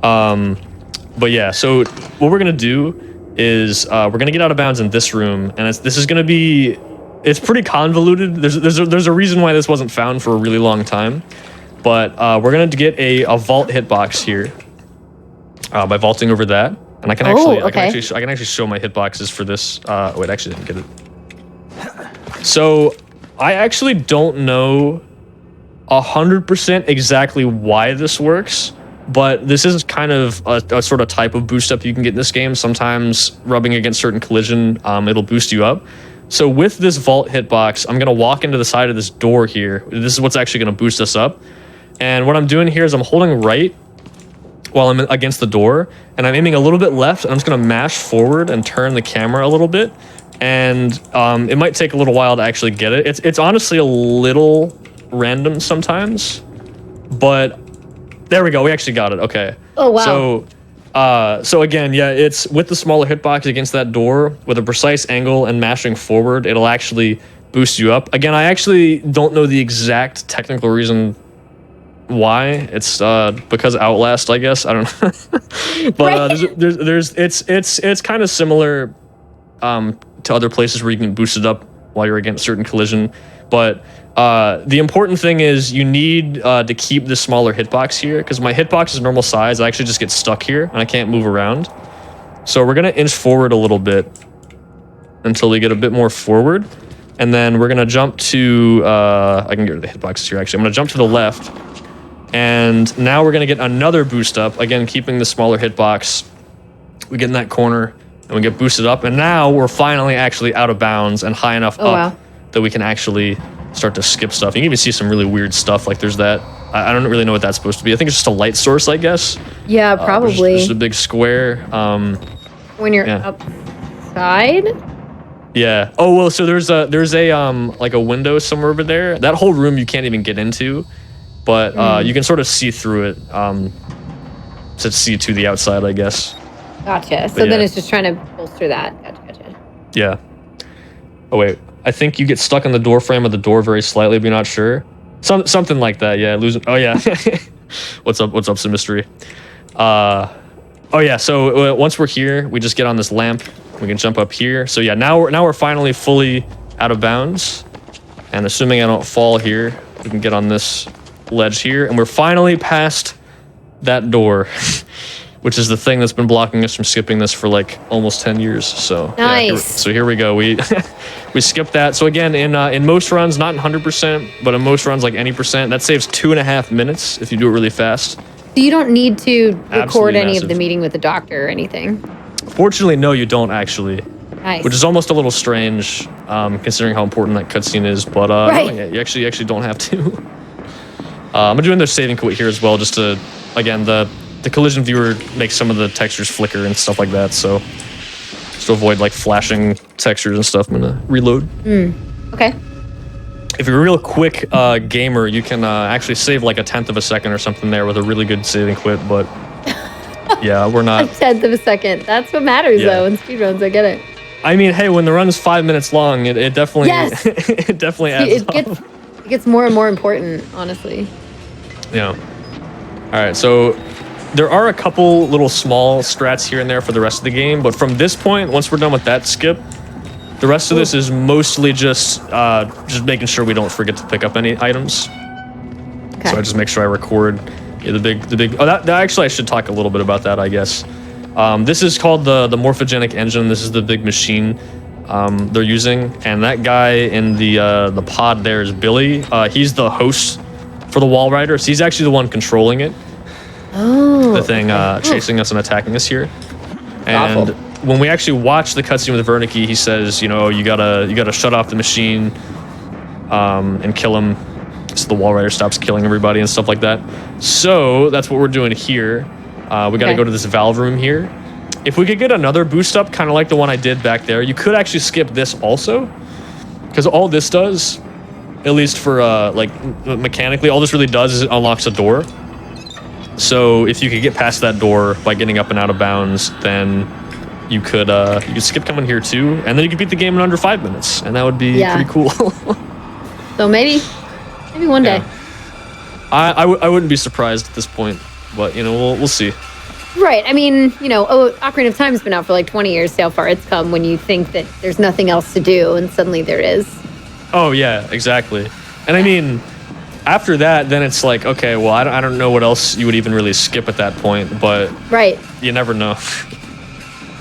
But yeah, so what we're gonna do is we're gonna get out of bounds in this room, and this is gonna be, it's pretty convoluted. There's a reason why this wasn't found for a really long time, but we're gonna get a vault hitbox here by vaulting over that, and I can actually show my hitboxes for this. Wait, actually didn't get it. So I actually don't know 100% exactly why this works, but this is kind of a sort of type of boost up you can get in this game. Sometimes rubbing against certain collision, it'll boost you up. So with this vault hitbox, I'm gonna walk into the side of this door here. This is what's actually gonna boost us up. And what I'm doing here is I'm holding right while I'm against the door, and I'm aiming a little bit left, and I'm just gonna mash forward and turn the camera a little bit. And it might take a little while to actually get it. It's honestly a little random sometimes, but there we go. We actually got it. Okay. Oh, wow. So again, yeah, it's with the smaller hitbox against that door with a precise angle and mashing forward, it'll actually boost you up. Again, I actually don't know the exact technical reason why. It's because Outlast, I guess. I don't know. But it's kind of similar to other places where you can boost it up while you're against certain collision. But the important thing is you need to keep the smaller hitbox here, because my hitbox is normal size. I actually just get stuck here and I can't move around. So we're gonna inch forward a little bit until we get a bit more forward, and then we're gonna jump to I can get rid of the hitboxes here. Actually, I'm gonna jump to the left, and now we're gonna get another boost up, again keeping the smaller hitbox. We get in that corner and we get boosted up, and now we're finally actually out of bounds and high enough up that we can actually start to skip stuff. You can even see some really weird stuff, like there's that, I don't really know what that's supposed to be. I think it's just a light source, I guess. Yeah, probably. Just a big square. When you're outside? Yeah. Oh, well, so there's a like a window somewhere over there. That whole room you can't even get into, but you can sort of see through it to see to the outside, I guess. Gotcha. So then it's just trying to bolster that. Gotcha. Yeah. Oh, wait. I think you get stuck on the door frame of the door very slightly, but you're not sure. Something like that, yeah. Losing. Oh, yeah. What's up, some mystery? Oh, yeah, so once we're here, we just get on this lamp. We can jump up here. So, yeah, now we're finally fully out of bounds. And assuming I don't fall here, we can get on this ledge here. And we're finally past that door. Which is the thing that's been blocking us from skipping this for like almost 10 years. So nice. Here we go. We skipped that. So again, in most runs, not in 100%, but in most runs, like any percent, that saves 2.5 minutes if you do it really fast. So you don't need to record Absolutely any massive. of the meeting with the doctor or anything. Fortunately, no, you don't actually. Nice. Which is almost a little strange, considering how important that cutscene is. But right. no, you actually don't have to. I'm doing the saving quote here as well, just to, again, the collision viewer makes some of the textures flicker and stuff like that, so just to avoid like flashing textures and stuff, I'm gonna reload. Okay. If you're a real quick gamer, you can actually save like 1/10 of a second or something there with a really good saving quit, but yeah, we're not. 1/10 of a second. That's what matters though in speedruns. I get it. I mean, hey, when the run is 5 minutes long, it definitely it definitely adds up. It gets more and more important, honestly. Yeah. All right, so there are a couple little small strats here and there for the rest of the game, but from this point, once we're done with that skip, the rest of this is mostly just making sure we don't forget to pick up any items. Okay. So I just make sure I record the big. Oh, that actually I should talk a little bit about that, I guess. This is called the morphogenic engine. This is the big machine they're using, and that guy in the pod there is Billy. He's the host for the wall riders. He's actually the one controlling it. Oh, the thing chasing us and attacking us here. And when we actually watch the cutscene with Wernicke, he says, you gotta shut off the machine and kill him so the wall rider stops killing everybody and stuff like that. So that's what we're doing here. We gotta go to this valve room here. If we could get another boost up, kind of like the one I did back there, you could actually skip this also, because all this does at least for like mechanically, all this really does is it unlocks a door. So if you could get past that door by getting up and out of bounds, then you could skip coming here too, and then you could beat the game in under 5 minutes, and that would be pretty cool. So maybe one day. I wouldn't be surprised at this point, but you know, we'll see. Right. I mean, you know, Ocarina of Time's been out for like 20 years. See how far it's come when you think that there's nothing else to do, and suddenly there is. Oh yeah, exactly. And I mean, after that, then it's like, okay, well, I don't know what else you would even really skip at that point, but you never know.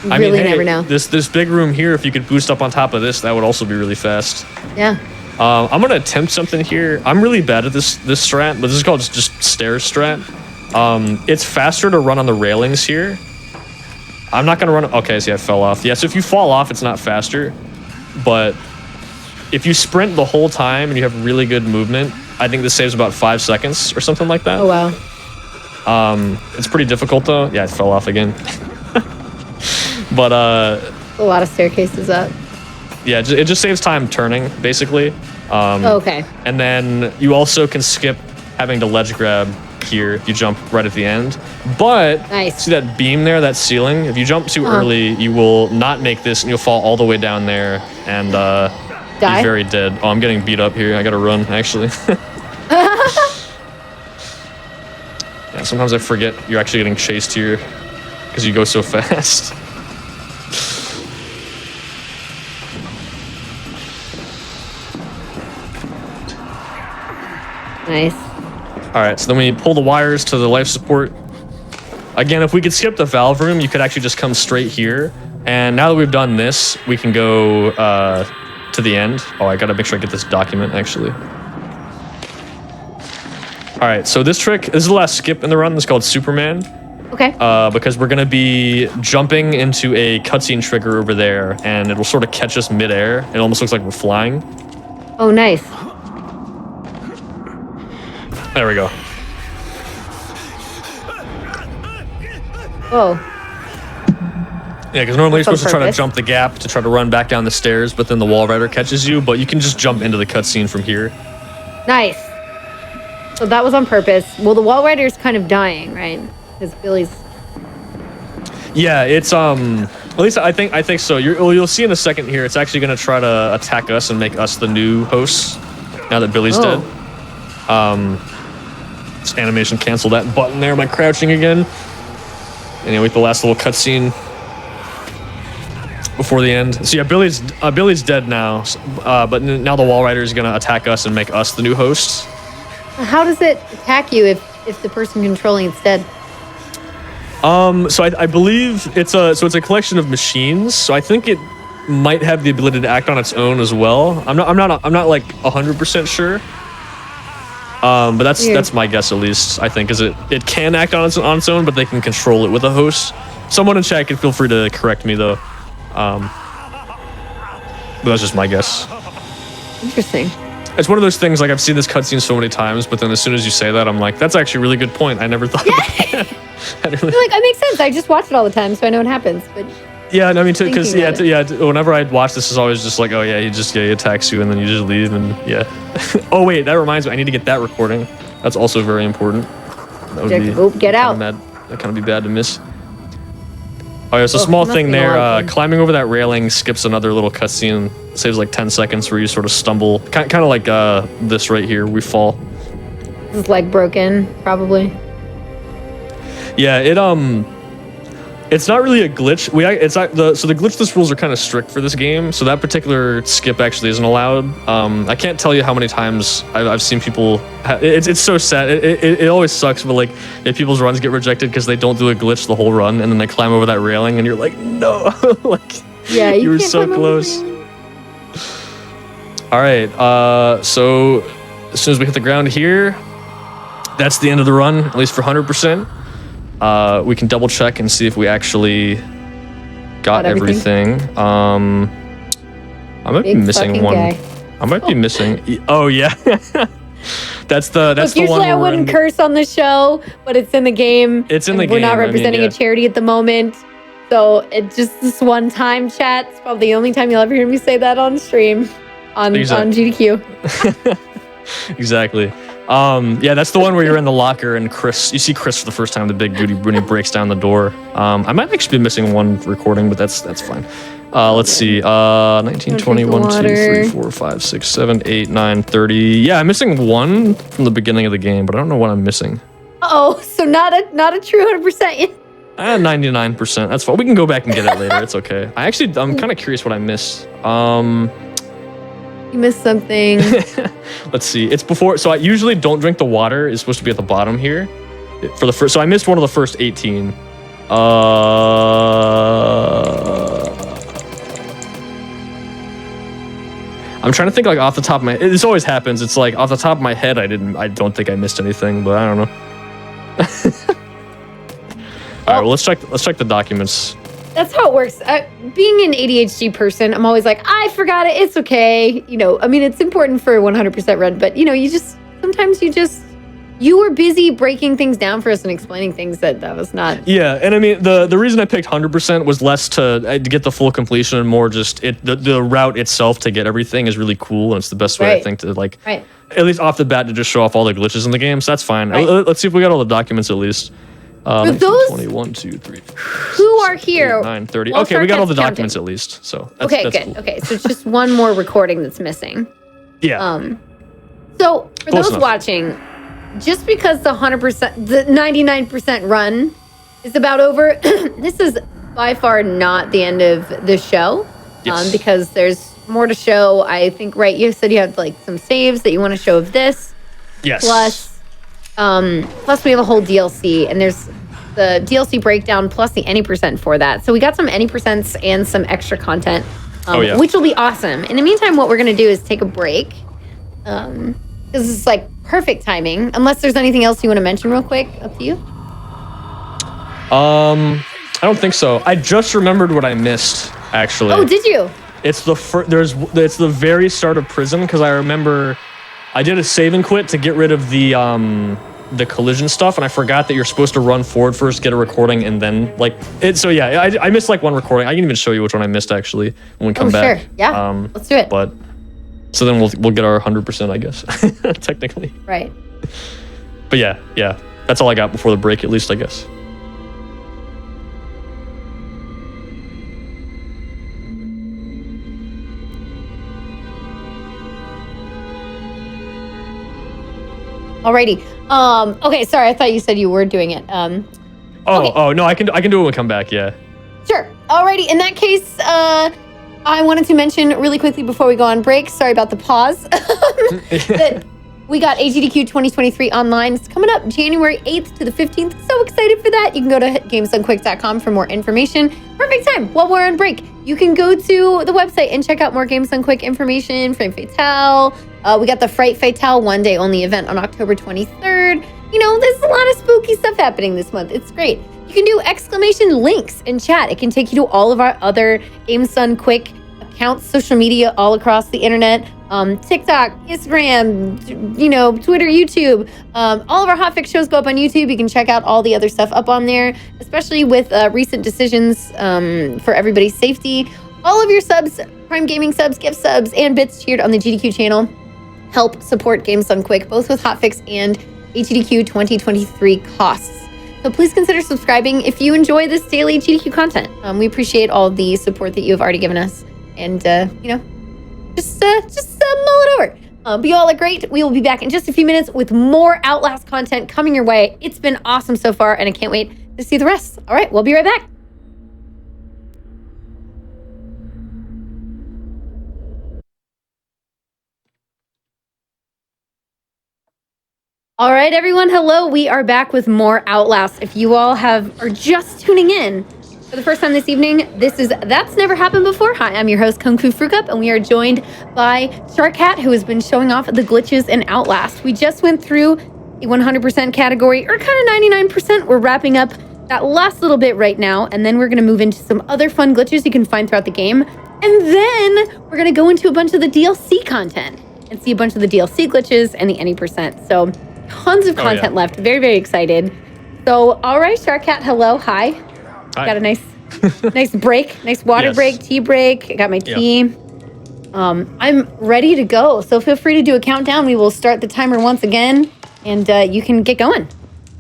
I mean, never know. This big room here, if you could boost up on top of this, that would also be really fast. Yeah. I'm gonna attempt something here. I'm really bad at this strat, but this is called just stairs strat. It's faster to run on the railings here. I'm not gonna run. Okay, see, I fell off. Yeah, so if you fall off, it's not faster, but if you sprint the whole time and you have really good movement, I think this saves about 5 seconds or something like that. Oh wow. It's pretty difficult though. Yeah, I fell off again. But a lot of staircases up. Yeah, it just saves time turning, basically. Okay. And then you also can skip having to ledge grab here if you jump right at the end. But see that beam there, that ceiling? If you jump too early, you will not make this, and you'll fall all the way down there and be very dead. Oh, I'm getting beat up here. I gotta run, actually. Yeah, sometimes I forget you're actually getting chased here because you go so fast. Nice. All right, so then we pull the wires to the life support. Again, if we could skip the valve room, you could actually just come straight here. And now that we've done this, we can go to the end. Oh, I gotta make sure I get this document, actually. All right, so this is the last skip in the run. It's called Superman. Okay. Because we're gonna be jumping into a cutscene trigger over there, and it'll sort of catch us midair. It almost looks like we're flying. Oh, nice. There we go. Whoa. Yeah, because normally you're supposed to try to jump the gap to try to run back down the stairs, but then the wall rider catches you, but you can just jump into the cutscene from here. Nice. So that was on purpose. Well, the wall rider's kind of dying, right? Because Billy's... Yeah, it's, at least I think so. You'll see in a second here, it's actually going to try to attack us and make us the new hosts, now that Billy's dead. This animation cancel that button there by crouching again. Anyway, the last little cutscene before the end. So yeah, Billy's dead now, but now the wall rider is gonna attack us and make us the new hosts. How does it attack you if the person controlling it's dead? So I believe it's a collection of machines. So I think it might have the ability to act on its own as well. I'm not like 100% sure. But that's my guess, at least. I think is it can act on its own, but they can control it with a host. Someone in chat can feel free to correct me though. But that's just my guess. Interesting. It's one of those things, like I've seen this cutscene so many times, but then as soon as you say that, I'm like, that's actually a really good point. I never thought about that. It makes sense. I just watch it all the time, so I know what happens. But yeah, I mean, because whenever I watch this, is always just like, oh yeah, he attacks you and then you just leave and yeah. Oh wait, that reminds me, I need to get that recording. That's also very important. That would be get out. That kind of be bad to miss. Oh yeah, it's a small thing there. Climbing over that railing skips another little cutscene. Saves like 10 seconds where you sort of stumble, kind of like this right here. We fall. His leg broken, probably. Yeah, it's not really a glitch. So the glitchless rules are kind of strict for this game. So that particular skip actually isn't allowed. I can't tell you how many times I've seen people. It's so sad. It always sucks, but like if people's runs get rejected because they don't do a glitch the whole run, and then they climb over that railing, and you're like, no, like yeah, you were so close. All right. So as soon as we hit the ground here, that's the end of the run, at least for 100%. We can double check and see if we actually got everything. I might be missing one. I might be missing. Oh yeah, that's the one. Usually I wouldn't curse on the show, but it's in the game. It's in the game. We're not representing a charity at the moment, so it just this one time. Chat. It's probably the only time you'll ever hear me say that on stream. on GDQ. Exactly. Yeah, that's the one where you're in the locker and you see Chris for the first time, the big dude when he breaks down the door. I might actually be missing one recording, but that's fine. Let's see. 19, 20, 1, 2, 3, 4, 5, 6, 7, 8, 9, 30. Yeah, I'm missing one from the beginning of the game, but I don't know what I'm missing. Oh, so not a true 100% yet. 99%. That's fine. We can go back and get it later. It's okay. I'm kind of curious what I missed. You missed something. Let's see. It's before. So I usually don't drink the water. It's supposed to be at the bottom here. For the first. So I missed one of the first 18. I'm trying to think like off the top of my. This always happens. It's like off the top of my head. I don't think I missed anything, but I don't know. All right. Well, let's check the documents. That's how it works. Being an ADHD person, I'm always like, I forgot it. It's okay. I mean, it's important for 100% run, but sometimes you were busy breaking things down for us and explaining things that was not. Yeah, and I mean, the reason I picked 100% was less to get the full completion and more just the route itself to get everything is really cool, and it's the best way I think to at least off the bat to just show off all the glitches in the game. So that's fine. Right. Let's see if we got all the documents at least. For those 21, 2, 3, 4, who are here, 9, 30. Okay, we got all the documents at least. So that's good. Cool. Okay, so it's just one more recording that's missing. Yeah. So for Close those enough. Watching, just because the 99% run is about over, this is by far not the end of the show. Yes. Because there's more to show. I think, right? You said you have like some saves that you want to show of this. Yes. Plus we have a whole DLC, and there's the DLC breakdown plus the any percent for that. So we got some any percents and some extra content, which will be awesome. In the meantime, what we're gonna do is take a break, because it's like perfect timing. Unless there's anything else you want to mention real quick, up to you. I don't think so. I just remembered what I missed actually. Oh, did you? It's it's the very start of prison because I remember I did a save and quit to get rid of the collision stuff, and I forgot that you're supposed to run forward first, get a recording, and then So yeah, I missed like one recording. I can even show you which one I missed actually when we come back. Sure. Yeah. Let's do it. But so then we'll get our 100%, I guess, technically. Right. But yeah, that's all I got before the break, at least I guess. Alrighty. Okay, sorry, I thought you said you were doing it. Okay. Oh no, I can do it when we come back, yeah. Sure. Alrighty, in that case, I wanted to mention really quickly before we go on break, sorry about the pause, that we got AGDQ 2023 online. It's coming up January 8th to the 15th. So excited for that. You can go to gamesdonequick.com for more information. Perfect time while we're on break. You can go to the website and check out more Games Done Quick information, Frame Fatale. We got the Fright Fatale one-day only event on October 23rd. There's a lot of spooky stuff happening this month. It's great. You can do exclamation links in chat. It can take you to all of our other Games Done Quick accounts, social media all across the internet. TikTok, Instagram, Twitter, YouTube. All of our hotfix shows go up on YouTube. You can check out all the other stuff up on there, especially with recent decisions for everybody's safety. All of your subs, Prime Gaming subs, gift subs, and bits cheered on the GDQ channel help support Games Done Quick, both with hotfix and HDQ 2023 costs. So please consider subscribing if you enjoy this daily GDQ content. We appreciate all the support that you have already given us, and just mull it over. But you all are great. We will be back in just a few minutes with more Outlast content coming your way. It's been awesome so far, and I can't wait to see the rest. All right, we'll be right back. All right, everyone. Hello. We are back with more Outlast. If you all are just tuning in for the first time this evening, this is That's Never Happened Before. Hi, I'm your host, Kungfufruitcup, and we are joined by Sharkcat, who has been showing off the glitches in Outlast. We just went through the 100% category, or kind of 99%. We're wrapping up that last little bit right now, and then we're going to move into some other fun glitches you can find throughout the game. And then we're going to go into a bunch of the DLC content and see a bunch of the DLC glitches and the any percent. So tons of content left. Very, very excited. So, all right, Sharkcat, hello, hi. Got a nice break, nice water break, tea break. I got my tea. I'm ready to go. So feel free to do a countdown. We will start the timer once again, and you can get going.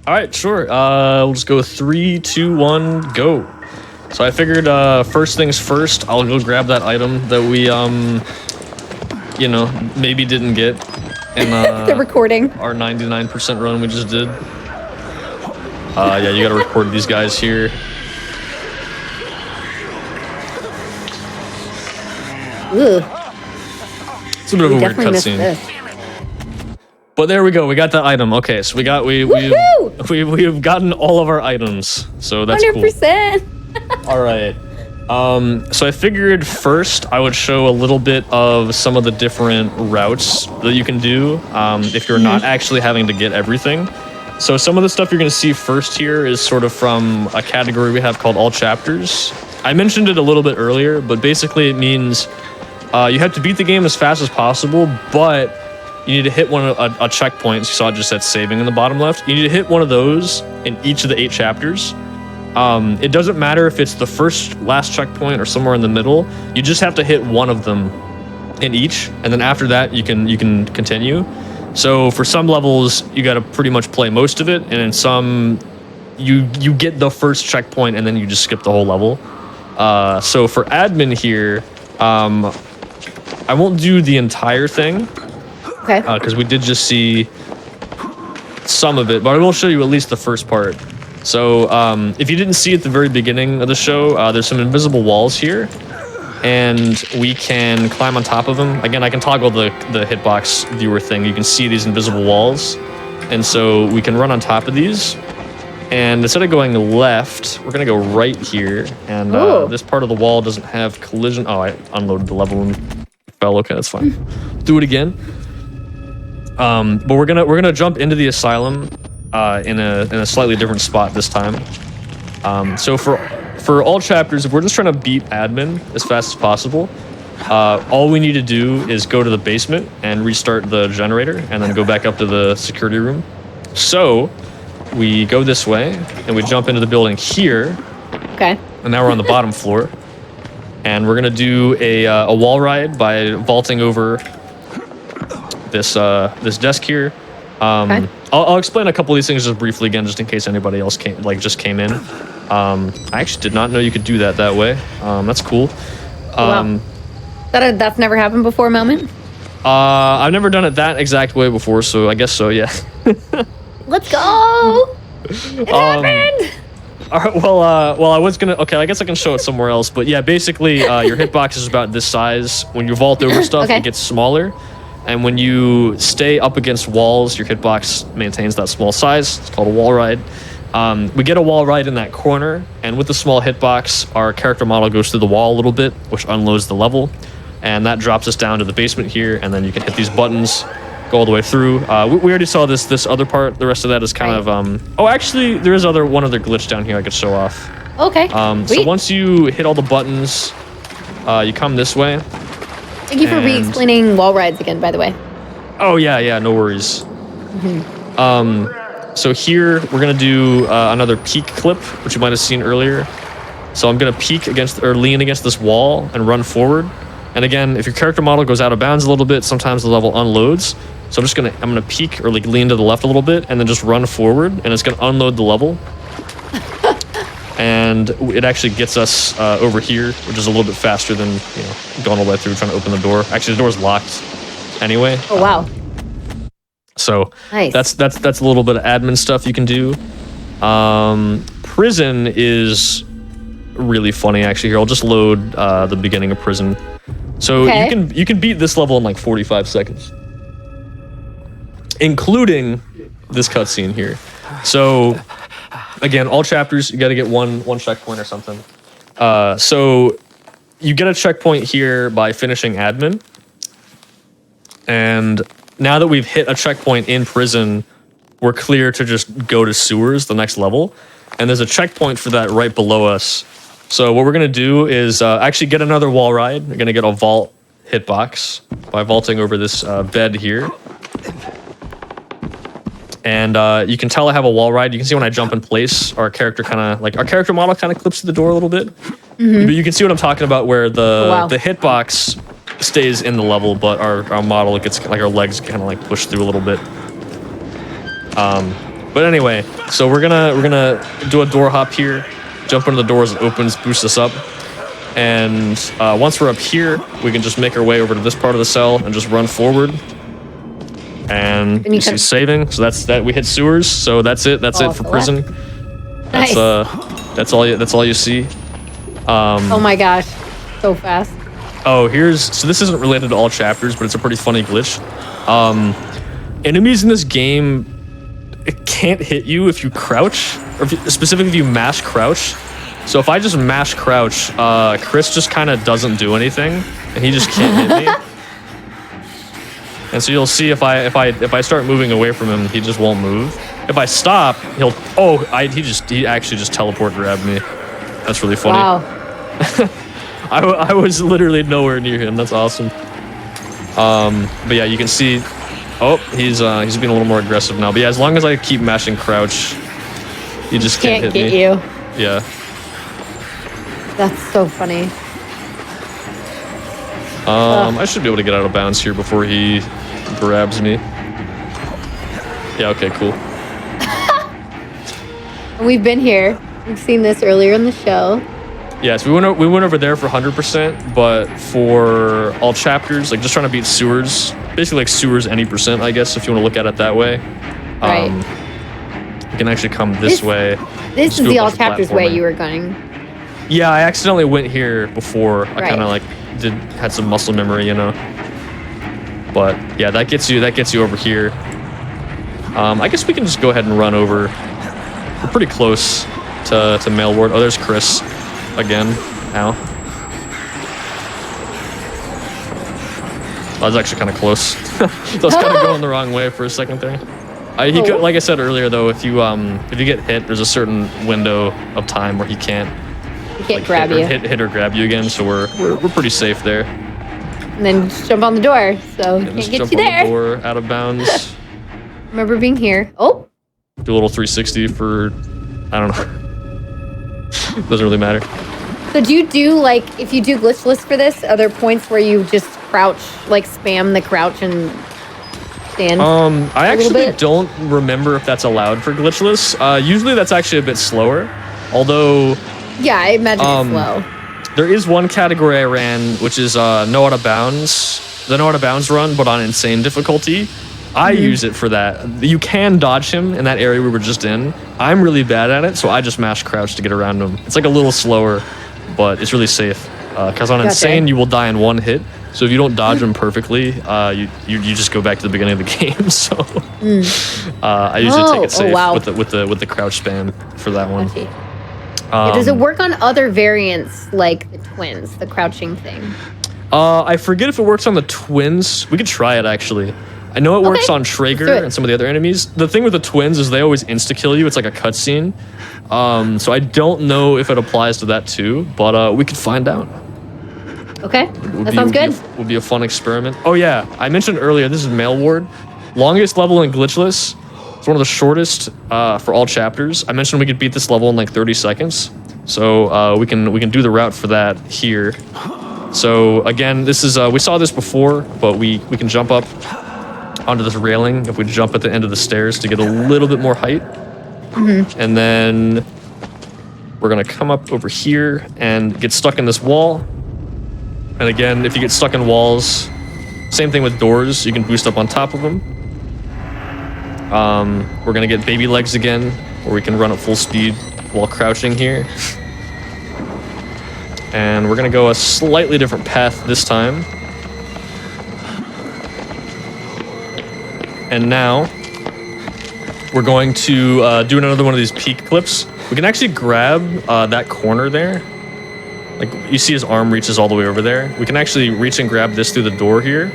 All right, sure. We'll just go 3, 2, 1, go. So I figured first things first, I'll go grab that item that we, maybe didn't get in The recording. our 99% run we just did. Yeah, you gotta record these guys here. Ugh. It's a bit of a weird Definitely missed cutscene. this. But there we go. We got the item. Okay, so we've gotten all of our items. So that's 100%. cool. All right. So I figured first I would show a little bit of some of the different routes that you can do if you're not actually having to get everything. So some of the stuff you're going to see first here is sort of from a category we have called all chapters. I mentioned it a little bit earlier, but basically it means you have to beat the game as fast as possible, but you need to hit a checkpoint. So you saw it just said saving in the bottom left. You need to hit one of those in each of the 8 chapters. It doesn't matter if it's the last checkpoint or somewhere in the middle. You just have to hit one of them in each, and then after that you can continue. So for some levels you got to pretty much play most of it, and in some you get the first checkpoint and then you just skip the whole level. So for admin here, I won't do the entire thing. Okay. Because we did just see some of it, but I will show you at least the first part. So if you didn't see at the very beginning of the show, there's some invisible walls here, and we can climb on top of them. Again, I can toggle the hitbox viewer thing. You can see these invisible walls, and so we can run on top of these. And instead of going left, we're gonna go right here, and this part of the wall doesn't have collision. Oh, I unloaded the level and fell. Okay, that's fine. Do it again. But we're gonna jump into the asylum in a slightly different spot this time. So for all chapters, if we're just trying to beat admin as fast as possible, all we need to do is go to the basement and restart the generator, and then go back up to the security room. So we go this way and we jump into the building here. Okay. And now we're on the bottom floor, and we're gonna do a wall ride by vaulting over this desk here. Okay. I'll explain a couple of these things just briefly again, just in case anybody else just came in. I actually did not know you could do that way. That's cool. Wow. That's never happened before, Moment? I've never done it that exact way before, so I guess so, yeah. Let's go! It happened! All right, well, I was gonna. Okay, I guess I can show it somewhere else. But yeah, basically, your hitbox is about this size. When you vault over stuff, Okay. it gets smaller, and when you stay up against walls, your hitbox maintains that small size. It's called a wall ride. We get a wall ride in that corner, and with the small hitbox, our character model goes through the wall a little bit, which unloads the level, and that drops us down to the basement here. And then you can hit these buttons, go all the way through. We already saw this other part. The rest of that is kind of oh, actually, there is one other glitch down here I could show off. Okay. So Sweet. once you hit all the buttons, you come this way. Thank you for re-explaining wall rides again, by the way. Oh yeah, no worries. So here we're gonna do another peek clip, which you might have seen earlier. So I'm gonna peek against or lean against this wall and run forward. And again, if your character model goes out of bounds a little bit, sometimes the level unloads. So I'm gonna peek or lean to the left a little bit and then just run forward, and it's gonna unload the level. And it actually gets us over here, which is a little bit faster than going all the way through trying to open the door. Actually, the door's locked anyway. Oh wow. So Nice. that's a little bit of admin stuff you can do. Prison is really funny actually. Here, I'll just load the beginning of prison. So you can beat this level in like 45 seconds, including this cutscene here. So again, all chapters you got to get one checkpoint or something. So you get a checkpoint here by finishing admin, and now that we've hit a checkpoint in prison, we're clear to just go to sewers, the next level, and there's a checkpoint for that right below us. So what we're gonna do is actually get another wall ride. We're gonna get a vault hitbox by vaulting over this bed here. And you can tell I have a wall ride. You can see when I jump in place, our character model kind of clips to the door a little bit. But you can see what I'm talking about, where the hitbox stays in the level, but our model gets like our legs kind of like pushed through a little bit. But anyway, so we're gonna do a door hop here, jump into the doors, it opens, boosts us up, and once we're up here, we can just make our way over to this part of the cell and just run forward. And you see saving, so that's that. We hit sewers, so that's it. That's it for prison. Nice. That's all you see. Oh my gosh, so fast. Oh, so this isn't related to all chapters, but it's a pretty funny glitch. Enemies in this game, it can't hit you if you crouch, or specifically if you mash crouch. So if I just mash crouch, Chris just kind of doesn't do anything, and he just can't hit me. And so you'll see if I start moving away from him, he just won't move. If I stop, he actually just teleport grabbed me. That's really funny. Wow. I was literally nowhere near him. That's awesome. But yeah, you can see. Oh, he's being a little more aggressive now. But yeah, as long as I keep mashing crouch, he just can't hit get me. you. Yeah. That's so funny. I should be able to get out of bounds here before he grabs me. Yeah. Okay. Cool. We've been here. We've seen this earlier in the show. Yes, we went over there for 100%, but for all chapters, like just trying to beat sewers, basically like sewers any percent, I guess, if you want to look at it that way. Right. You can actually come this way. This is the all chapters way you were going. Yeah, I accidentally went here before. I kind of like had some muscle memory, you know. But yeah, that gets you over here. I guess we can just go ahead and run over. We're pretty close to mail ward. Oh, there's Chris. Again, ow. I was actually kind of close. So I was kind of going the wrong way for a second there. He could, like I said earlier, though, if you get hit, there's a certain window of time where he can't grab you. Hit or grab you again. So we're pretty safe there. And then just jump on the door, so can't get jump you on there. The door, out of bounds. Remember being here. Oh. Do a little 360 for, I don't know. Doesn't really matter. So do you do, like, if you do glitch list for this, are there points where you just crouch, like spam the crouch and stand? I actually don't remember if that's allowed for glitch lists. Usually that's actually a bit slower, although... Yeah, I imagine it's slow. There is one category I ran, which is no out of bounds. The no out of bounds run, but on insane difficulty. I use it for that. You can dodge him in that area we were just in. I'm really bad at it, so I just mash crouch to get around him. It's like a little slower, but it's really safe. Because on insane, you will die in one hit. So if you don't dodge him perfectly, you just go back to the beginning of the game. So I usually take it safe with the crouch spam for that one. Does it work on other variants like the twins, the crouching thing? I forget if it works on the twins. We could try it actually. I know it works on Traeger and some of the other enemies. The thing with the twins is they always insta-kill you. It's like a cutscene. So I don't know if it applies to that too, but we could find out. Okay, that sounds good. Would be a fun experiment. Oh yeah, I mentioned earlier, this is Mail Ward. Longest level in Glitchless. It's one of the shortest for all chapters. I mentioned we could beat this level in like 30 seconds. So we can do the route for that here. So again, this is we saw this before, but we can jump up onto this railing if we jump at the end of the stairs to get a little bit more height. And then we're gonna come up over here and get stuck in this wall. And again, if you get stuck in walls, same thing with doors, you can boost up on top of them. We're gonna get baby legs again, where we can run at full speed while crouching here. And we're gonna go a slightly different path this time. And now, we're going to do another one of these peek clips. We can actually grab that corner there. Like, you see his arm reaches all the way over there. We can actually reach and grab this through the door here.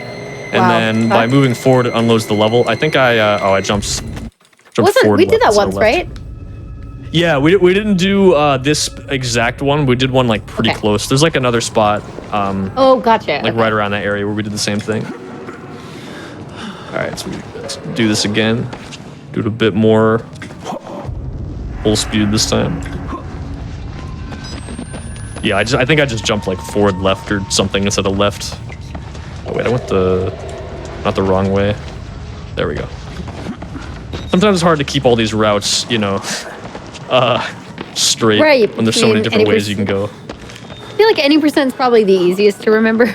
And then by moving forward, it unloads the level. I think I jumped forward. We did that once, right? Yeah, we didn't do this exact one. We did one like pretty close. There's like another spot. Oh, gotcha. Like right around that area where we did the same thing. All right, so let's do this again. Do it a bit more full speed this time. Yeah, I think I just jumped like forward left or something instead of left. Oh wait, I went not the wrong way. There we go. Sometimes it's hard to keep all these routes, you know, straight Right, when there's so many between different any ways you can go. I feel like any percent is probably the easiest to remember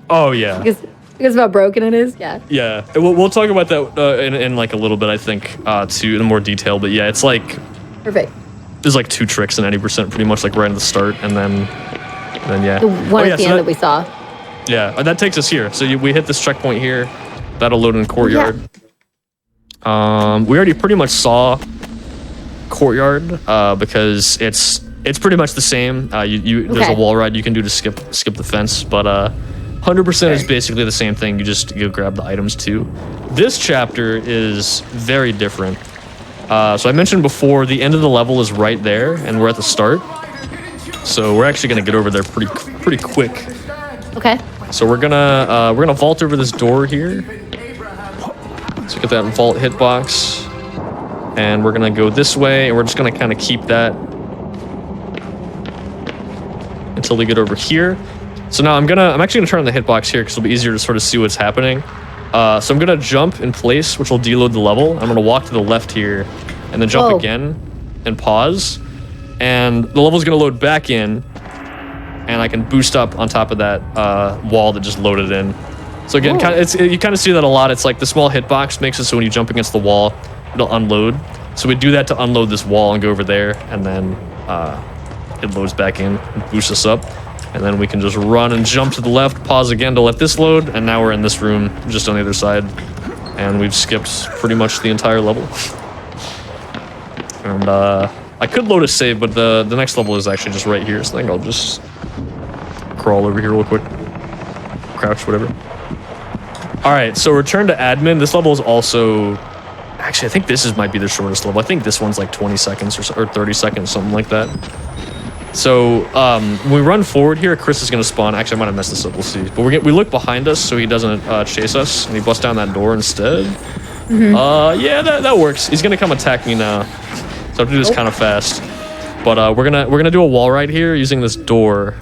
Oh yeah. because of how broken it is. Yeah. Yeah, we'll talk about that in like a little bit, I think, too, in more detail. But yeah, it's like Perfect. there's like 2 tricks in 80%, pretty much like right at the start, and then yeah. The one at the end that we saw. Yeah, and that takes us here. So we hit this checkpoint here. That'll load in courtyard. We already pretty much saw courtyard because it's pretty much the same. There's a wall ride you can do to skip the fence, but 100% is basically the same thing. You grab the items too. This chapter is very different. So I mentioned before, the end of the level is right there, and we're at the start. So we're actually gonna get over there pretty quick. Okay. So we're gonna vault over this door here. So get that vault hitbox, and we're gonna go this way, and we're just gonna kind of keep that until we get over here. So now I'm actually gonna turn on the hitbox here because it'll be easier to sort of see what's happening. So I'm gonna jump in place, which will deload the level. I'm gonna walk to the left here, and then jump again, and pause, and the level's gonna load back in, and I can boost up on top of that wall that just loaded in. So again, you kind of see that a lot. It's like the small hitbox makes it so when you jump against the wall, it'll unload. So we do that to unload this wall and go over there, and then it loads back in and boosts us up. And then we can just run and jump to the left, pause again to let this load, and now we're in this room just on the other side. And we've skipped pretty much the entire level. And I could load a save, but the next level is actually just right here, so I think I'll just crawl over here real quick. Crouch, whatever. Alright, so return to admin. This level is also... Actually, I think this might be the shortest level. I think this one's like 20 seconds or 30 seconds, something like that. So, when we run forward here, Chris is going to spawn. Actually, I might have messed this up. We'll see. But we look behind us so he doesn't chase us, and he busts down that door instead. Yeah, that works. He's going to come attack me now. So I have to do this kind of fast. But we're gonna do a wall ride here using this door.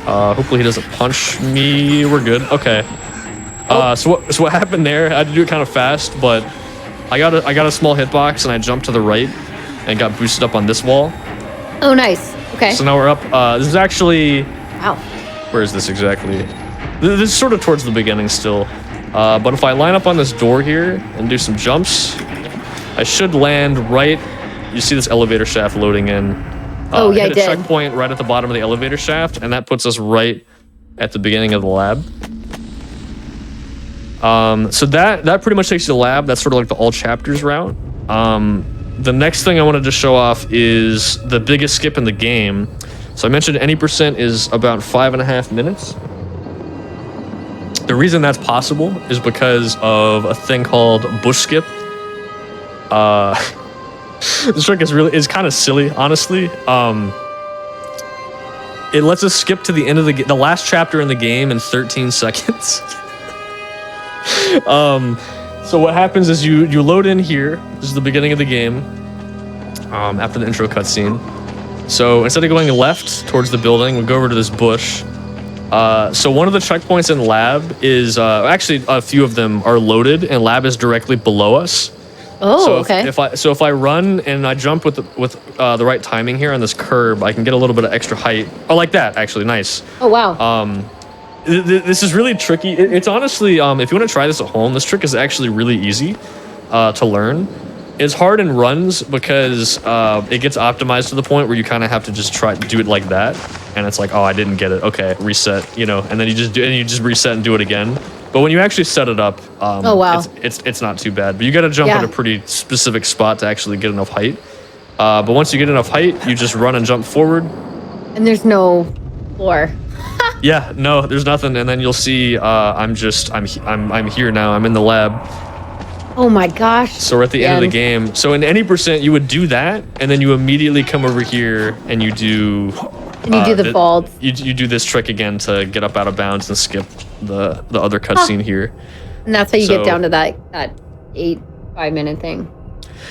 Hopefully he doesn't punch me. We're good. Okay. So what happened there? I had to do it kind of fast, but I got a small hitbox and I jumped to the right and got boosted up on this wall. Oh, nice. Okay. So now we're up. This is actually... Wow. Where is this exactly? This is sort of towards the beginning still. But if I line up on this door here and do some jumps, I should land right... You see this elevator shaft loading in. Oh, yeah, I hit a did. checkpoint right at the bottom of the elevator shaft, and that puts us right at the beginning of the lab. So that pretty much takes you to the lab. That's sort of like the all chapters route. The next thing I wanted to show off is the biggest skip in the game. So I mentioned any percent is about 5.5 minutes. The reason that's possible is because of a thing called bush skip. This trick is kind of silly, honestly. It lets us skip to the end of the last chapter in the game in 13 seconds. So what happens is you load in here. This is the beginning of the game. After the intro cutscene. So instead of going left towards the building, we go over to this bush. So one of the checkpoints in lab is actually a few of them are loaded, and lab is directly below us. Oh, so okay. If I run and I jump with the right timing here on this curb, I can get a little bit of extra height. Oh, like that, actually, nice. Oh, wow. This is really tricky. It's honestly, if you want to try this at home, this trick is actually really easy to learn. It's hard in runs because it gets optimized to the point where you kind of have to just try to do it like that, and it's like, oh, I didn't get it. Okay, reset. You know, and then you just reset and do it again. But when you actually set it up, oh wow, it's not too bad. But you got to jump at a pretty specific spot to actually get enough height. But once you get enough height, you just run and jump forward. And there's no floor. Yeah, no, there's nothing. And then you'll see, I'm here now. I'm in the lab. Oh my gosh. So we're at the end of the game. So in any percent, you would do that, and then you immediately come over here and you do... And you do the vault. You do this trick again to get up out of bounds and skip the other cutscene here. And that's how you get down to that 5 minute thing.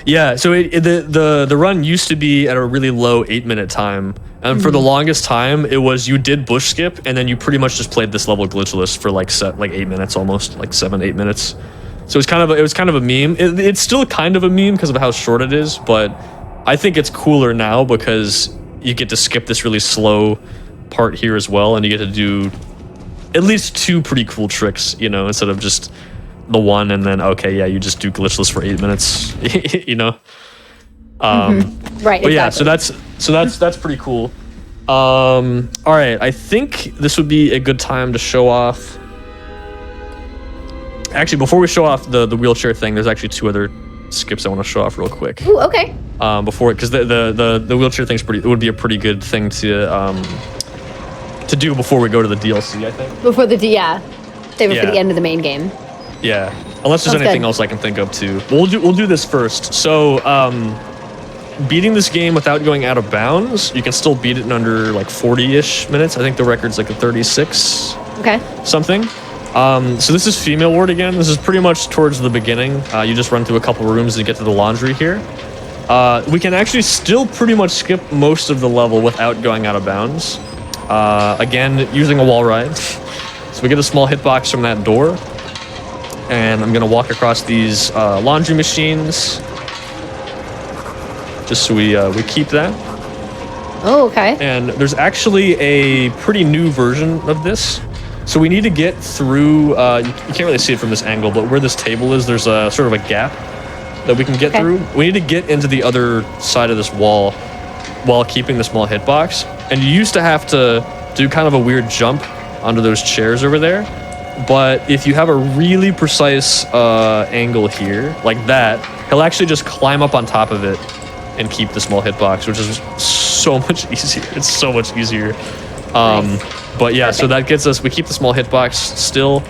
Yeah, so the run used to be at a really low 8-minute time, and for the longest time, it was you did bush skip, and then you pretty much just played this level glitchless for like 8 minutes, almost like 7-8 minutes. So it was kind of a meme. It's still kind of a meme because of how short it is, but I think it's cooler now because you get to skip this really slow part here as well, and you get to do at least 2 pretty cool tricks, you know, instead of just the one and then okay, yeah, you just do glitchless for 8 minutes, you know. Right. But yeah, exactly. so that's pretty cool. All right, I think this would be a good time to show off. Actually, before we show off the wheelchair thing, there's actually 2 other skips I want to show off real quick. Ooh, okay. Before, because the wheelchair thing's it would be a pretty good thing to do before we go to the DLC, I think. Before the save it for Yeah. the end of the main game. Yeah, unless there's Sounds anything good. else I can think of too. We'll do this first. So, beating this game without going out of bounds, you can still beat it in under like 40-ish minutes. I think the record's like a 36 Okay. something. So this is female ward again. This is pretty much towards the beginning. You just run through a couple rooms and get to the laundry here. We can actually still pretty much skip most of the level without going out of bounds. Again, using a wall ride. So we get a small hitbox from that door. And I'm gonna walk across these laundry machines, just so we keep that. Oh, okay. And there's actually a pretty new version of this. So we need to get through. You can't really see it from this angle, but where this table is, there's a sort of a gap that we can get Okay. through. We need to get into the other side of this wall while keeping the small hitbox. And you used to have to do kind of a weird jump onto those chairs over there. But if you have a really precise angle here, like that, he'll actually just climb up on top of it and keep the small hitbox, which is so much easier. It's so much easier. Nice. But yeah, so Perfect. that gets us, we keep the small hitbox still.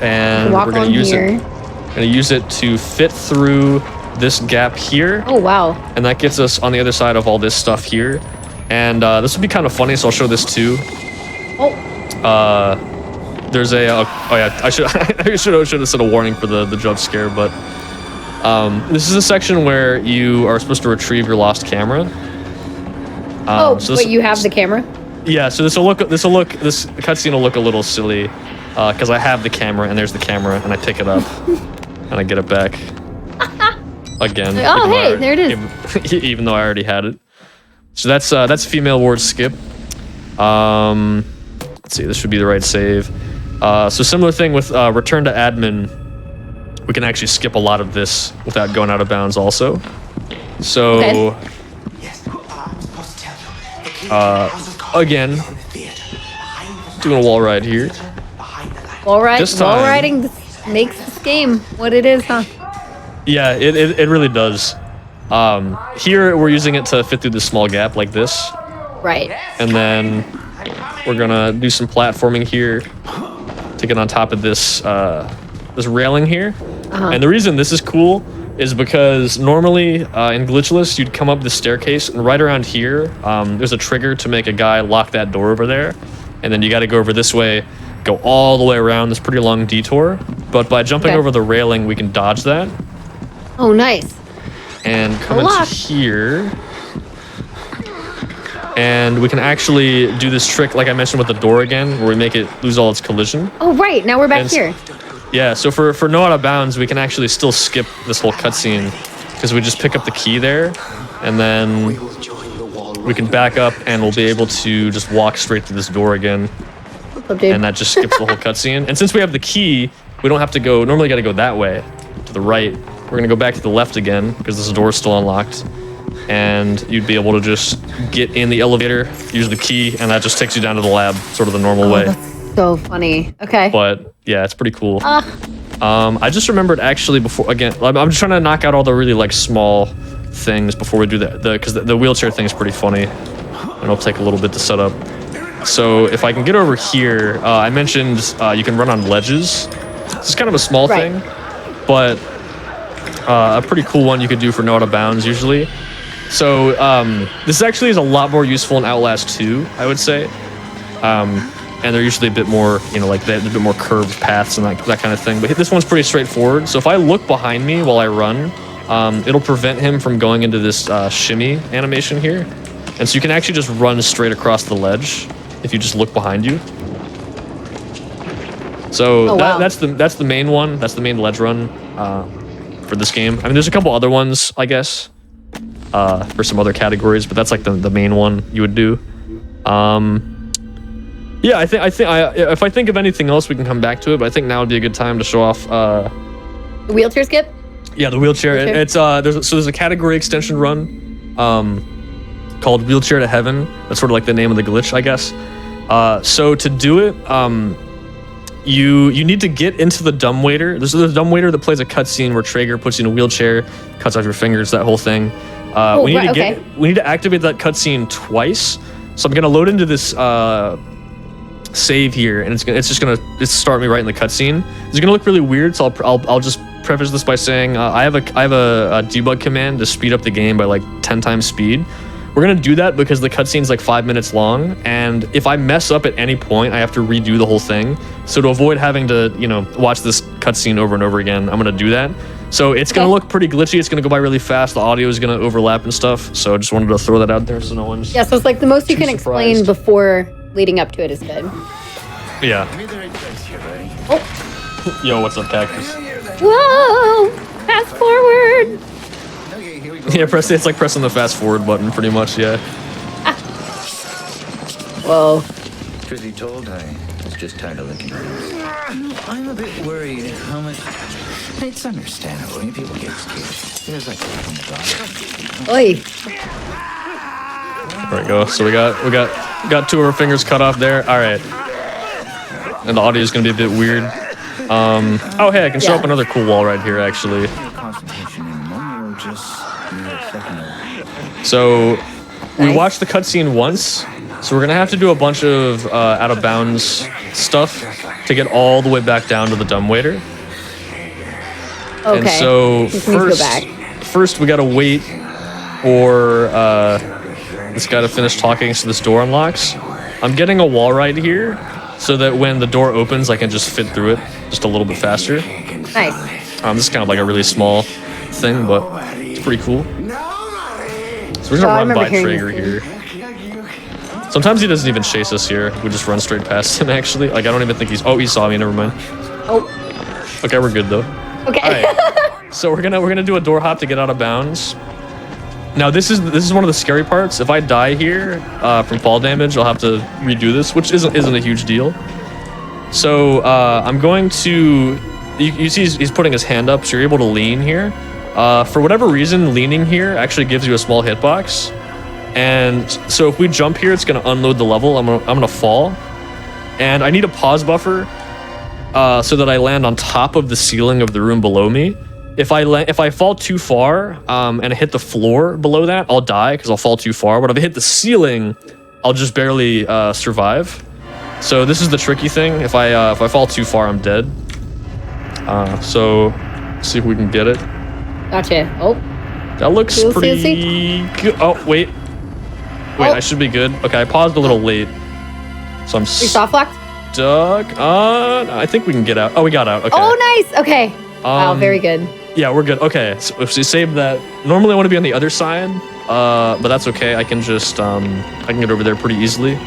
And Walk we're going on to use here. it. Going to use it to fit through this gap here. Oh, wow. And that gets us on the other side of all this stuff here. And this would be kind of funny, so I'll show this too. Oh, There's a oh yeah, I should have said a warning for the jump scare, but this is a section where you are supposed to retrieve your lost camera. So this, wait, you have the camera? yeah, so this cutscene will look a little silly because I have the camera and there's the camera and I pick it up and I get it back again. Oh, hey, there it is. Even though I already had it. So that's female ward skip. Let's see, this should be the right save. So similar thing with return to admin. We can actually skip a lot of this without going out of bounds also. So Okay. Yes, I'm supposed to tell you. The key to the House of Cards again, is in the theater, behind the doing a wall ride here. behind the light. Wall This wall time- riding makes this game what it is, huh? Yeah, it really does. Here we're using it to fit through this small gap like this. Right. And then we're gonna do some platforming here to get on top of this this railing here. And the reason this is cool is because normally in glitchless you'd come up the staircase and right around here there's a trigger to make a guy lock that door over there, and then you got to go over this way, go all the way around this pretty long detour. But by jumping Okay. over the railing, we can dodge that Oh, nice. and come Unlock. into here. And we can actually do this trick, like I mentioned with the door again, where we make it lose all its collision. Oh, right. Now we're back And- here. Yeah, so for no out of bounds, we can actually still skip this whole cutscene because we just pick up the key there, and then We will join the wall. we can back up and we'll be able to just walk straight through this door again, What's up, dude? and that just skips the whole cutscene. And since we have the key, we don't have to go. Normally, got to go that way to the right. We're gonna go back to the left again because this door is still unlocked, and you'd be able to just get in the elevator, use the key, and that just takes you down to the lab, sort of the normal way. So funny. Okay. But yeah, it's pretty cool. Ah. I just remembered actually before, again, I'm just trying to knock out all the really like small things before we do that, because the wheelchair thing is pretty funny and it'll take a little bit to set up. So if I can get over here, I mentioned you can run on ledges. This is kind of a small Right. thing, but a pretty cool one you could do for no out of bounds usually. So this actually is a lot more useful in Outlast 2, I would say. and they're usually a bit more, you know, like they're a bit more curved paths and that kind of thing. But this one's pretty straightforward. So if I look behind me while I run, it'll prevent him from going into this shimmy animation here. And so you can actually just run straight across the ledge if you just look behind you. So that's the main one. That's the main ledge run for this game. I mean, there's a couple other ones, I guess, for some other categories, but that's like the main one you would do. Yeah, I think if I think of anything else, we can come back to it. But I think now would be a good time to show off the wheelchair skip. Yeah, the wheelchair. It's there's a category extension run called Wheelchair to Heaven. That's sort of like the name of the glitch, I guess. So to do it, you need to get into the dumbwaiter. There's a dumbwaiter that plays a cutscene where Traeger puts you in a wheelchair, cuts off your fingers, that whole thing. We need to activate that cutscene twice. So I'm gonna load into this save here, and it's just gonna start me right in the cutscene. It's gonna look really weird, so I'll just preface this by saying I have a debug command to speed up the game by like 10 times speed. We're gonna do that because the cutscene's like 5 minutes long, and if I mess up at any point, I have to redo the whole thing. So to avoid having to, you know, watch this cutscene over and over again, I'm gonna do that. So it's gonna look pretty glitchy. It's gonna go by really fast. The audio is gonna overlap and stuff. So I just wanted to throw that out there so no one's so it's like the most you can surprised. explain before leading up to it is good. Yeah. Yo, what's up, Cactus? Whoa! Fast forward. Yeah, it's like pressing the fast forward button, pretty much. Yeah. Whoa. Truth be told, I was just tired of looking at this. I'm a bit worried how much. It's understandable. I mean, people get scared. There's like a Oi. There we go. So we got 2 of our fingers cut off there. All right. And the audio is gonna be a bit weird. Oh hey, I can show up another cool wall right here actually. So we watched the cutscene once, so we're gonna have to do a bunch of out of bounds stuff to get all the way back down to the dumbwaiter. Okay. And so first we gotta wait for this guy to finish talking so this door unlocks. I'm getting a wall right here so that when the door opens, I can just fit through it just a little bit faster. Nice. This is kind of like a really small thing, but it's pretty cool. So we're gonna run by Traeger here. Sometimes he doesn't even chase us here. We just run straight past him, actually. Like, I don't even think he's... Oh, he saw me. Never mind. Oh. Okay, we're good, though. Okay. All right. So we're gonna do a door hop to get out of bounds. Now, this is one of the scary parts. If I die here from fall damage, I'll have to redo this, which isn't a huge deal. So I'm going to... You see he's putting his hand up, so you're able to lean here. For whatever reason, leaning here actually gives you a small hitbox. And so if we jump here, it's going to unload the level. I'm gonna fall. And I need a pause buffer so that I land on top of the ceiling of the room below me. If I fall too far and I hit the floor below that, I'll die because I'll fall too far. But if I hit the ceiling, I'll just barely survive. So this is the tricky thing. If I fall too far, I'm dead. So see if we can get it. Gotcha. Oh. That looks pretty good. Oh, wait. Wait, I should be good. Okay, I paused a little late. So I'm soft locked? stuck. I think we can get out. Oh, we got out. Okay. Oh, nice. Okay. Wow, very good. Yeah, we're good. Okay, so if we save that. Normally I want to be on the other side, but that's okay. I can just, I can get over there pretty easily.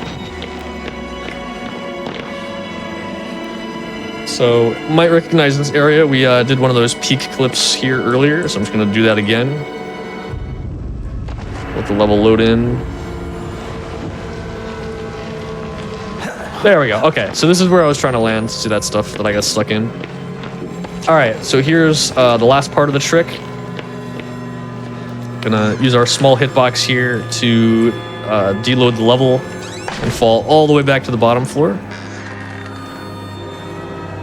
So, you might recognize this area. We did one of those peak clips here earlier, so I'm just going to do that again. Let the level load in. There we go. Okay, so this is where I was trying to land. See that stuff that I got stuck in? Alright, so here's the last part of the trick. Gonna use our small hitbox here to deload the level and fall all the way back to the bottom floor.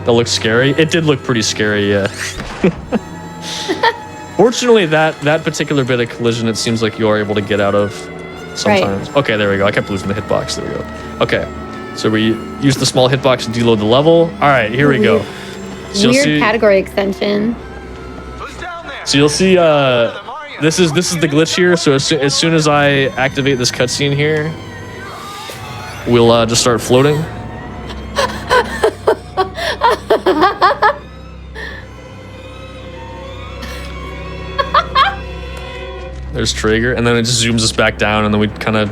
That looks scary. It did look pretty scary, yeah. Fortunately, that particular bit of collision, it seems like you are able to get out of sometimes. Right. Okay, there we go. I kept losing the hitbox. There we go. Okay, so we use the small hitbox to deload the level. All right, here we go. So Weird category extension. So you'll see, this is the glitch here. So as soon as I activate this cutscene here, we'll just start floating. There's Traeger, and then it just zooms us back down, and then we kind of...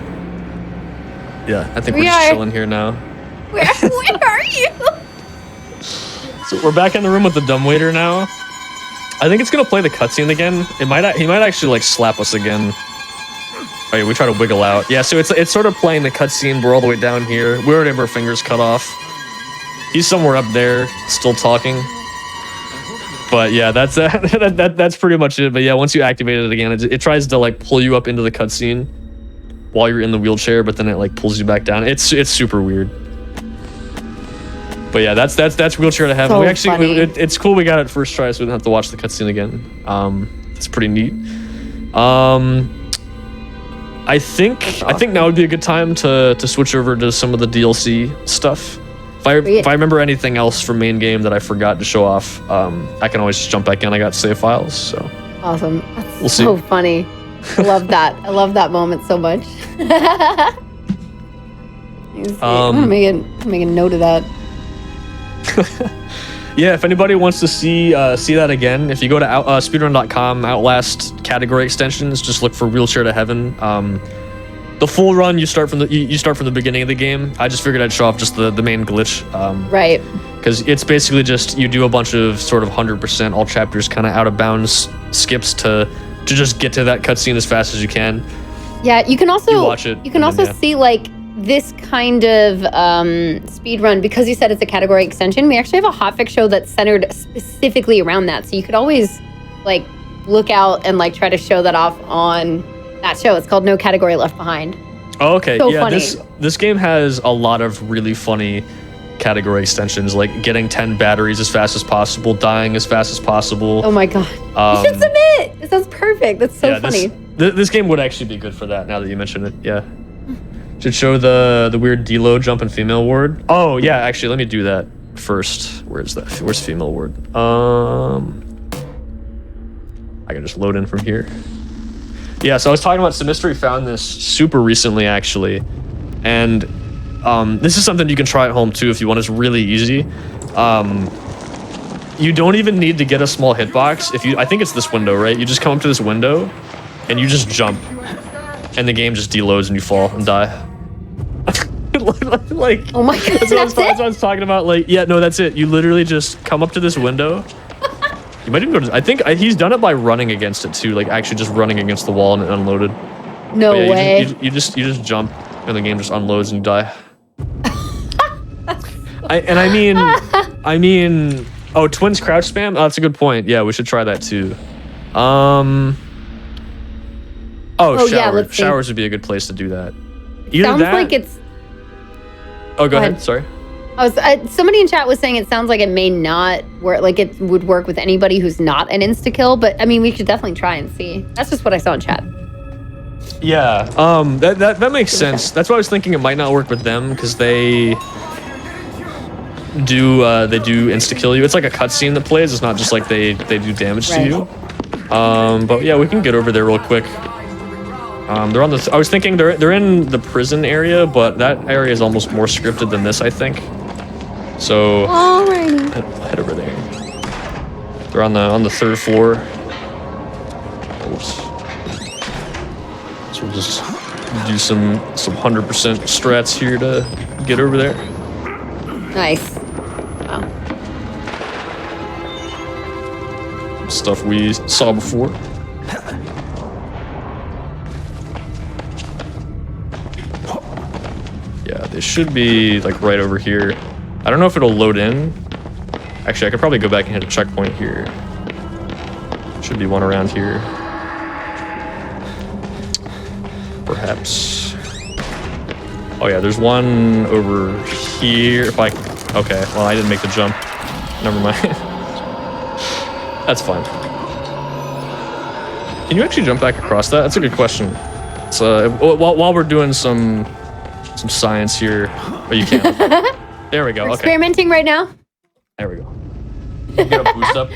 Yeah, I think we're just chilling here now. Where are you? So we're back in the room with the dumbwaiter now. I think it's gonna play the cutscene again. He might actually like slap us again. Oh yeah, we try to wiggle out. Yeah, so it's sort of playing the cutscene. We're all the way down here. We already have our fingers cut off. He's somewhere up there, still talking. But yeah, that's pretty much it. But yeah, once you activate it again, it tries to like pull you up into the cutscene while you're in the wheelchair, but then it like pulls you back down. It's super weird. But yeah, that's wheelchair to heaven. So we actually funny. it's cool we got it first try, so we don't have to watch the cutscene again. It's pretty neat. I think now would be a good time to switch over to some of the DLC stuff. If I remember anything else from main game that I forgot to show off, I can always just jump back in. I got save files, so Awesome. That's We'll so see. funny. I love that. I love that moment so much. I'm gonna make a note of that. yeah, if anybody wants to see that again, if you go to speedrun.com, Outlast category extensions, just look for Wheelchair to Heaven. The full run, you start from the beginning of the game. I just figured I'd show off just the main glitch. Right. Because it's basically just you do a bunch of sort of 100% all chapters kind of out of bounds skips to just get to that cutscene as fast as you can. Yeah, you can also You watch it, You can and also then, yeah. see like this kind of speed run, because you said it's a category extension. We actually have a hotfix show that's centered specifically around that, so you could always like look out and like try to show that off on that show. It's called No Category Left Behind. Oh, okay. So yeah, funny. this game has a lot of really funny category extensions, like getting 10 batteries as fast as possible, dying as fast as possible. Oh my god! You should submit. It sounds perfect. That's so yeah, funny. This game would actually be good for that. Now that you mention it, yeah. Should show the weird deload jump in female ward. Oh yeah, actually, let me do that first. Where's that? Where's female ward? I can just load in from here. Yeah, so I was talking about Semistry found this super recently, actually, and this is something you can try at home too if you want. It's really easy. You don't even need to get a small hitbox. I think it's this window, right? You just come up to this window, and you just jump, and the game just deloads and you fall and die. Like, Oh my god! that's what I was talking about. Like, yeah, no, that's it. You literally just come up to this window. You might even go to. I think he's done it by running against it too, like actually just running against the wall and it unloaded. No But yeah, way. You just jump and the game just unloads and you die. I mean, oh, twins crouch spam. Oh, that's a good point. Yeah, we should try that too. Oh, Shower. yeah, let's see. Showers would be a good place to do that. Either Sounds that. like it's. Oh, go ahead. ahead. Sorry. Somebody in chat was saying it sounds like it may not work, like it would work with anybody who's not an insta kill, but I mean we should definitely try and see. That's just what I saw in chat. Yeah. That makes sense. That's why I was thinking it might not work with them because they do insta kill you. It's like a cutscene that plays. It's not just like they do damage to Right. you. But yeah, we can get over there real quick. They're on the. I was thinking they're in the prison area, but that area is almost more scripted than this, I think. So Alrighty. head over there. They're on the third floor. Oops. So we'll just do some 100% strats here to get over there. Nice. Wow. Stuff we saw before. Yeah, they should be like right over here. I don't know if it'll load in. Actually, I could probably go back and hit a checkpoint here. Should be one around here. Perhaps. Oh yeah, there's one over here. If I, okay, well I didn't make the jump. Never mind. That's fine. Can you actually jump back across that? That's a good question. So while we're doing some science here, oh you can. There we go. We're Okay. experimenting right now. There we go. Get a boost up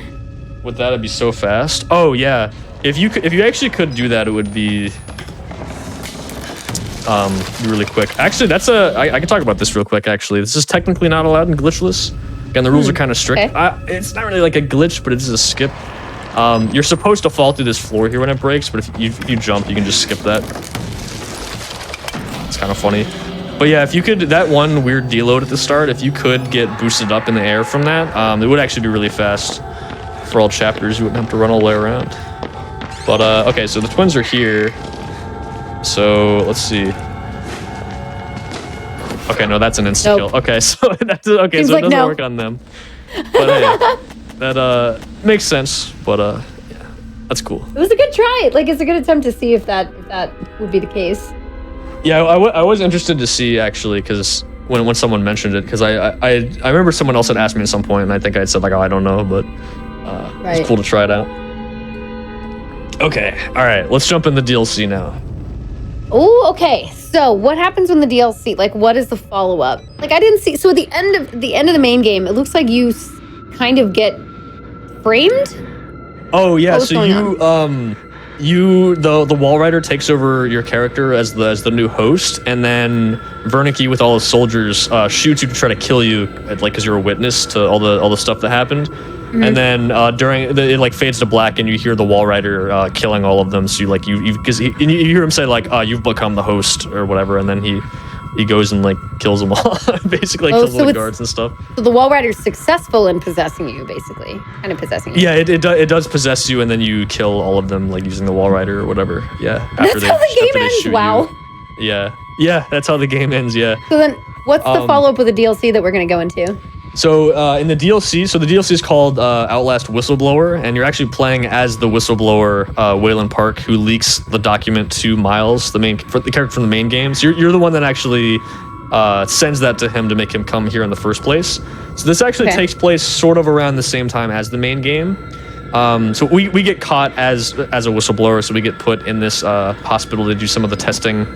with that. It'd be so fast. Oh yeah. If you actually could do that, it would be really quick. Actually, I can talk about this real quick. Actually, this is technically not allowed in glitchless. Again, the rules are kind of strict. Okay. It's not really like a glitch, but it's a skip. You're supposed to fall through this floor here when it breaks, but if you jump, you can just skip that. It's kind of funny. But yeah, if you could, that one weird deload at the start, if you could get boosted up in the air from that, it would actually be really fast for all chapters. You wouldn't have to run all the way around. But okay, so the twins are here. So let's see. Okay, no, that's an insta kill. Okay, so that's okay. Seems so it like doesn't no. work on them. But hey, that makes sense. But yeah, that's cool. It was a good try. Like, it's a good attempt to see if that would be the case. Yeah, I was interested to see actually, because when someone mentioned it, because I remember someone else had asked me at some point, and I think I said like, oh, I don't know, but Right. it's cool to try it out. Okay, all right, let's jump in the DLC now. Oh, okay. So what happens when the DLC? Like, what is the follow up? Like, I didn't see. So at the end of the main game, it looks like you kind of get framed. Oh yeah, What was so going the wall rider takes over your character as the new host, and then Wernicke with all his soldiers shoots you to try to kill you, like because you're a witness to all the stuff that happened. And then it like fades to black, and you hear the wall rider killing all of them. So you hear him say like, you've become the host or whatever, and then he goes and like kills them all, basically kills all the guards and stuff. So the wall rider's successful in possessing you, basically, kind of possessing you. Yeah, it does possess you, and then you kill all of them like using the wall rider or whatever. Yeah, That's how the game ends. Wow. Yeah, that's how the game ends. Yeah. So then, what's the follow up with the DLC that we're gonna go into? So in the DLC, the DLC is called Outlast Whistleblower, and you're actually playing as the whistleblower Wayland Park, who leaks the document to Miles, the character from the main game. So you're the one that actually sends that to him to make him come here in the first place. So this actually takes place sort of around the same time as the main game. So we get caught as a whistleblower, so we get put in this hospital to do some of the testing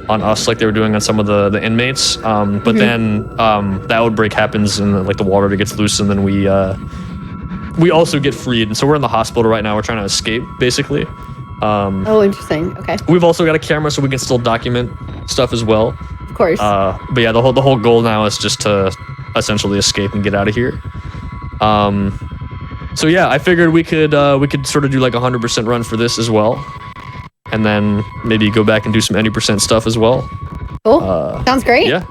on us, like they were doing on some of the inmates. But then the outbreak happens, and like the wall rider gets loose, and then we also get freed. And so we're in the hospital right now. We're trying to escape, basically. Oh, interesting. Okay. We've also got a camera, so we can still document stuff as well. Of course. But yeah, the whole goal now is just to essentially escape and get out of here. So yeah, I figured we could sort of do like a 100% run for this as well. And then maybe go back and do some 80% stuff as well. Cool. Sounds great. Yeah.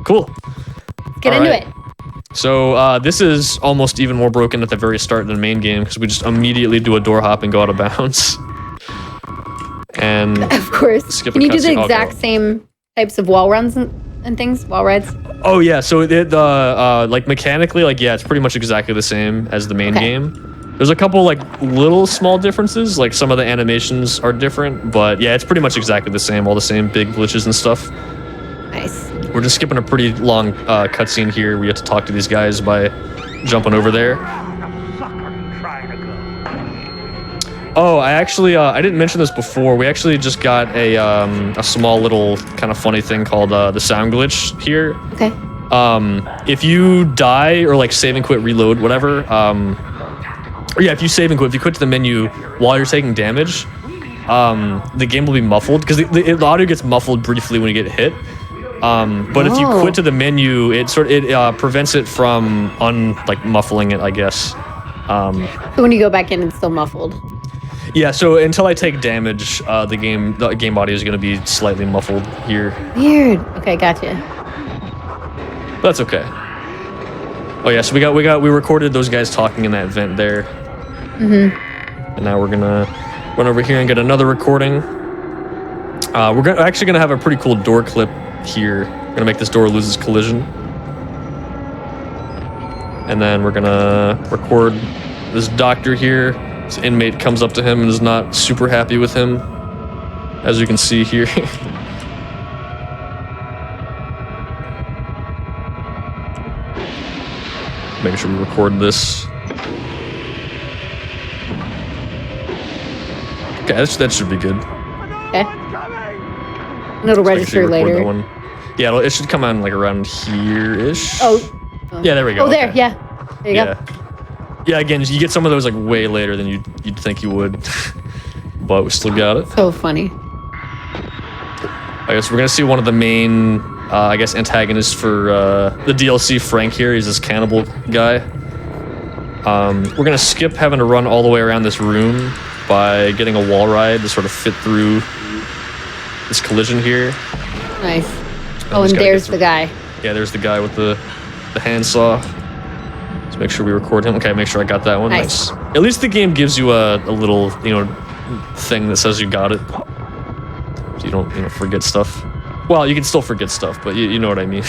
Cool. Let's get into it. So this is almost even more broken at the very start of the main game, because we just immediately do a door hop and go out of bounds. And of course. skip Can a you do the cutscene. exact same types of wall runs and things? Wall rides? Oh yeah, so like mechanically, like yeah, it's pretty much exactly the same as the main game. There's a couple like little small differences, like some of the animations are different, but yeah, it's pretty much exactly the same, all the same big glitches and stuff. Nice. We're just skipping a pretty long cutscene here. We have to talk to these guys by jumping over there. Oh, I actually I didn't mention this before. We actually just got a small little kind of funny thing called the sound glitch here. Okay. If you die or like save and quit, reload, whatever. Or yeah, if you save and quit, if you quit to the menu while you're taking damage, the game will be muffled, because the audio gets muffled briefly when you get hit. But if you quit to the menu, it prevents it from muffling it, I guess. So when you go back in, it's still muffled. Yeah, so until I take damage, the game audio is going to be slightly muffled here. Weird. Okay, gotcha. But that's okay. Oh yeah, so we recorded those guys talking in that vent there. And now we're gonna run over here and get another recording. We're actually gonna have a pretty cool door clip here. We're gonna make this door lose its collision. And then we're gonna record this doctor here. This inmate comes up to him and is not super happy with him, as you can see here. Make sure we record this. Okay, that should be good. Okay. And it'll register later. Yeah, it should come on like around here-ish. Oh. Yeah, there we go. Oh, there, okay. yeah. There you go. Yeah, again, you get some of those like way later than you'd think you would. But we still got it. So funny. I guess we're gonna see one of the main, I guess, antagonists for the DLC, Frank here. He's this cannibal guy. We're gonna skip having to run all the way around this room by getting a wall ride to sort of fit through this collision here. Nice. Oh, and there's the guy. Yeah, there's the guy with the handsaw. Let's make sure we record him. Okay, make sure I got that one. Nice. At least the game gives you a little, thing that says you got it. So you don't, forget stuff. Well, you can still forget stuff, but you know what I mean.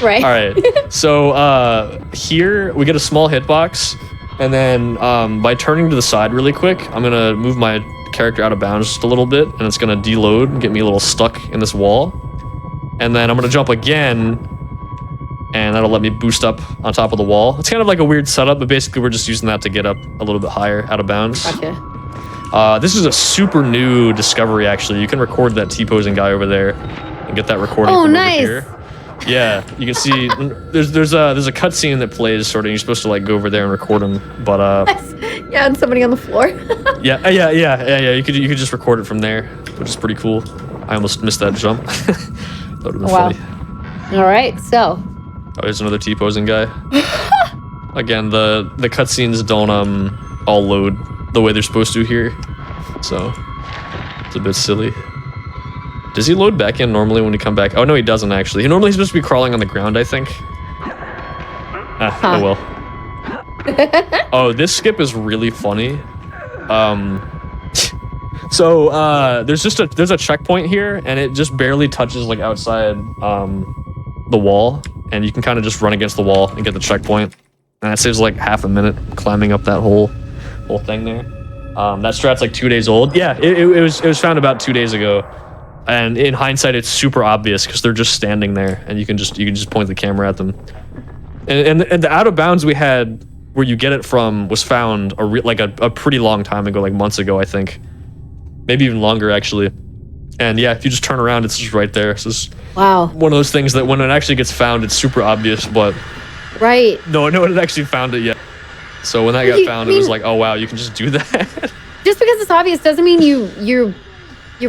Right. All right. So here we get a small hitbox, and then by turning to the side really quick, I'm gonna move my character out of bounds just a little bit, and it's gonna deload and get me a little stuck in this wall. And then I'm gonna jump again, and that'll let me boost up on top of the wall. It's kind of like a weird setup, but basically we're just using that to get up a little bit higher out of bounds. Gotcha. This is a super new discovery, actually. You can record that T-posing guy over there and get that recording from nice. over here. Yeah, you can see there's a cutscene that plays sort of. You're supposed to like go over there and record him, but Yeah, and somebody on the floor. yeah. You could just record it from there, which is pretty cool. I almost missed that jump. That would have been funny. All right, so. Oh, here's another T-posing guy. Again, the cutscenes don't all load the way they're supposed to here, so it's a bit silly. Does he load back in normally when we come back? Oh no, he doesn't actually. He's supposed to be crawling on the ground, I think. Oh well. Oh, this skip is really funny. So there's a checkpoint here, and it just barely touches like outside the wall, and you can kind of just run against the wall and get the checkpoint, and that saves like half a minute climbing up that whole thing there. That strat's like 2 days old. Yeah, it was found about 2 days ago, and in hindsight, it's super obvious because they're just standing there, and you can just point the camera at them. And the out of bounds we had where you get it from was found a pretty long time ago, like months ago, I think. Maybe even longer, actually. And yeah, if you just turn around, it's just right there. So it's Wow. one of those things that when it actually gets found, it's super obvious, but Right. no one had actually found it yet. So when that got found, it was like, oh wow, you can just do that. Just because it's obvious doesn't mean your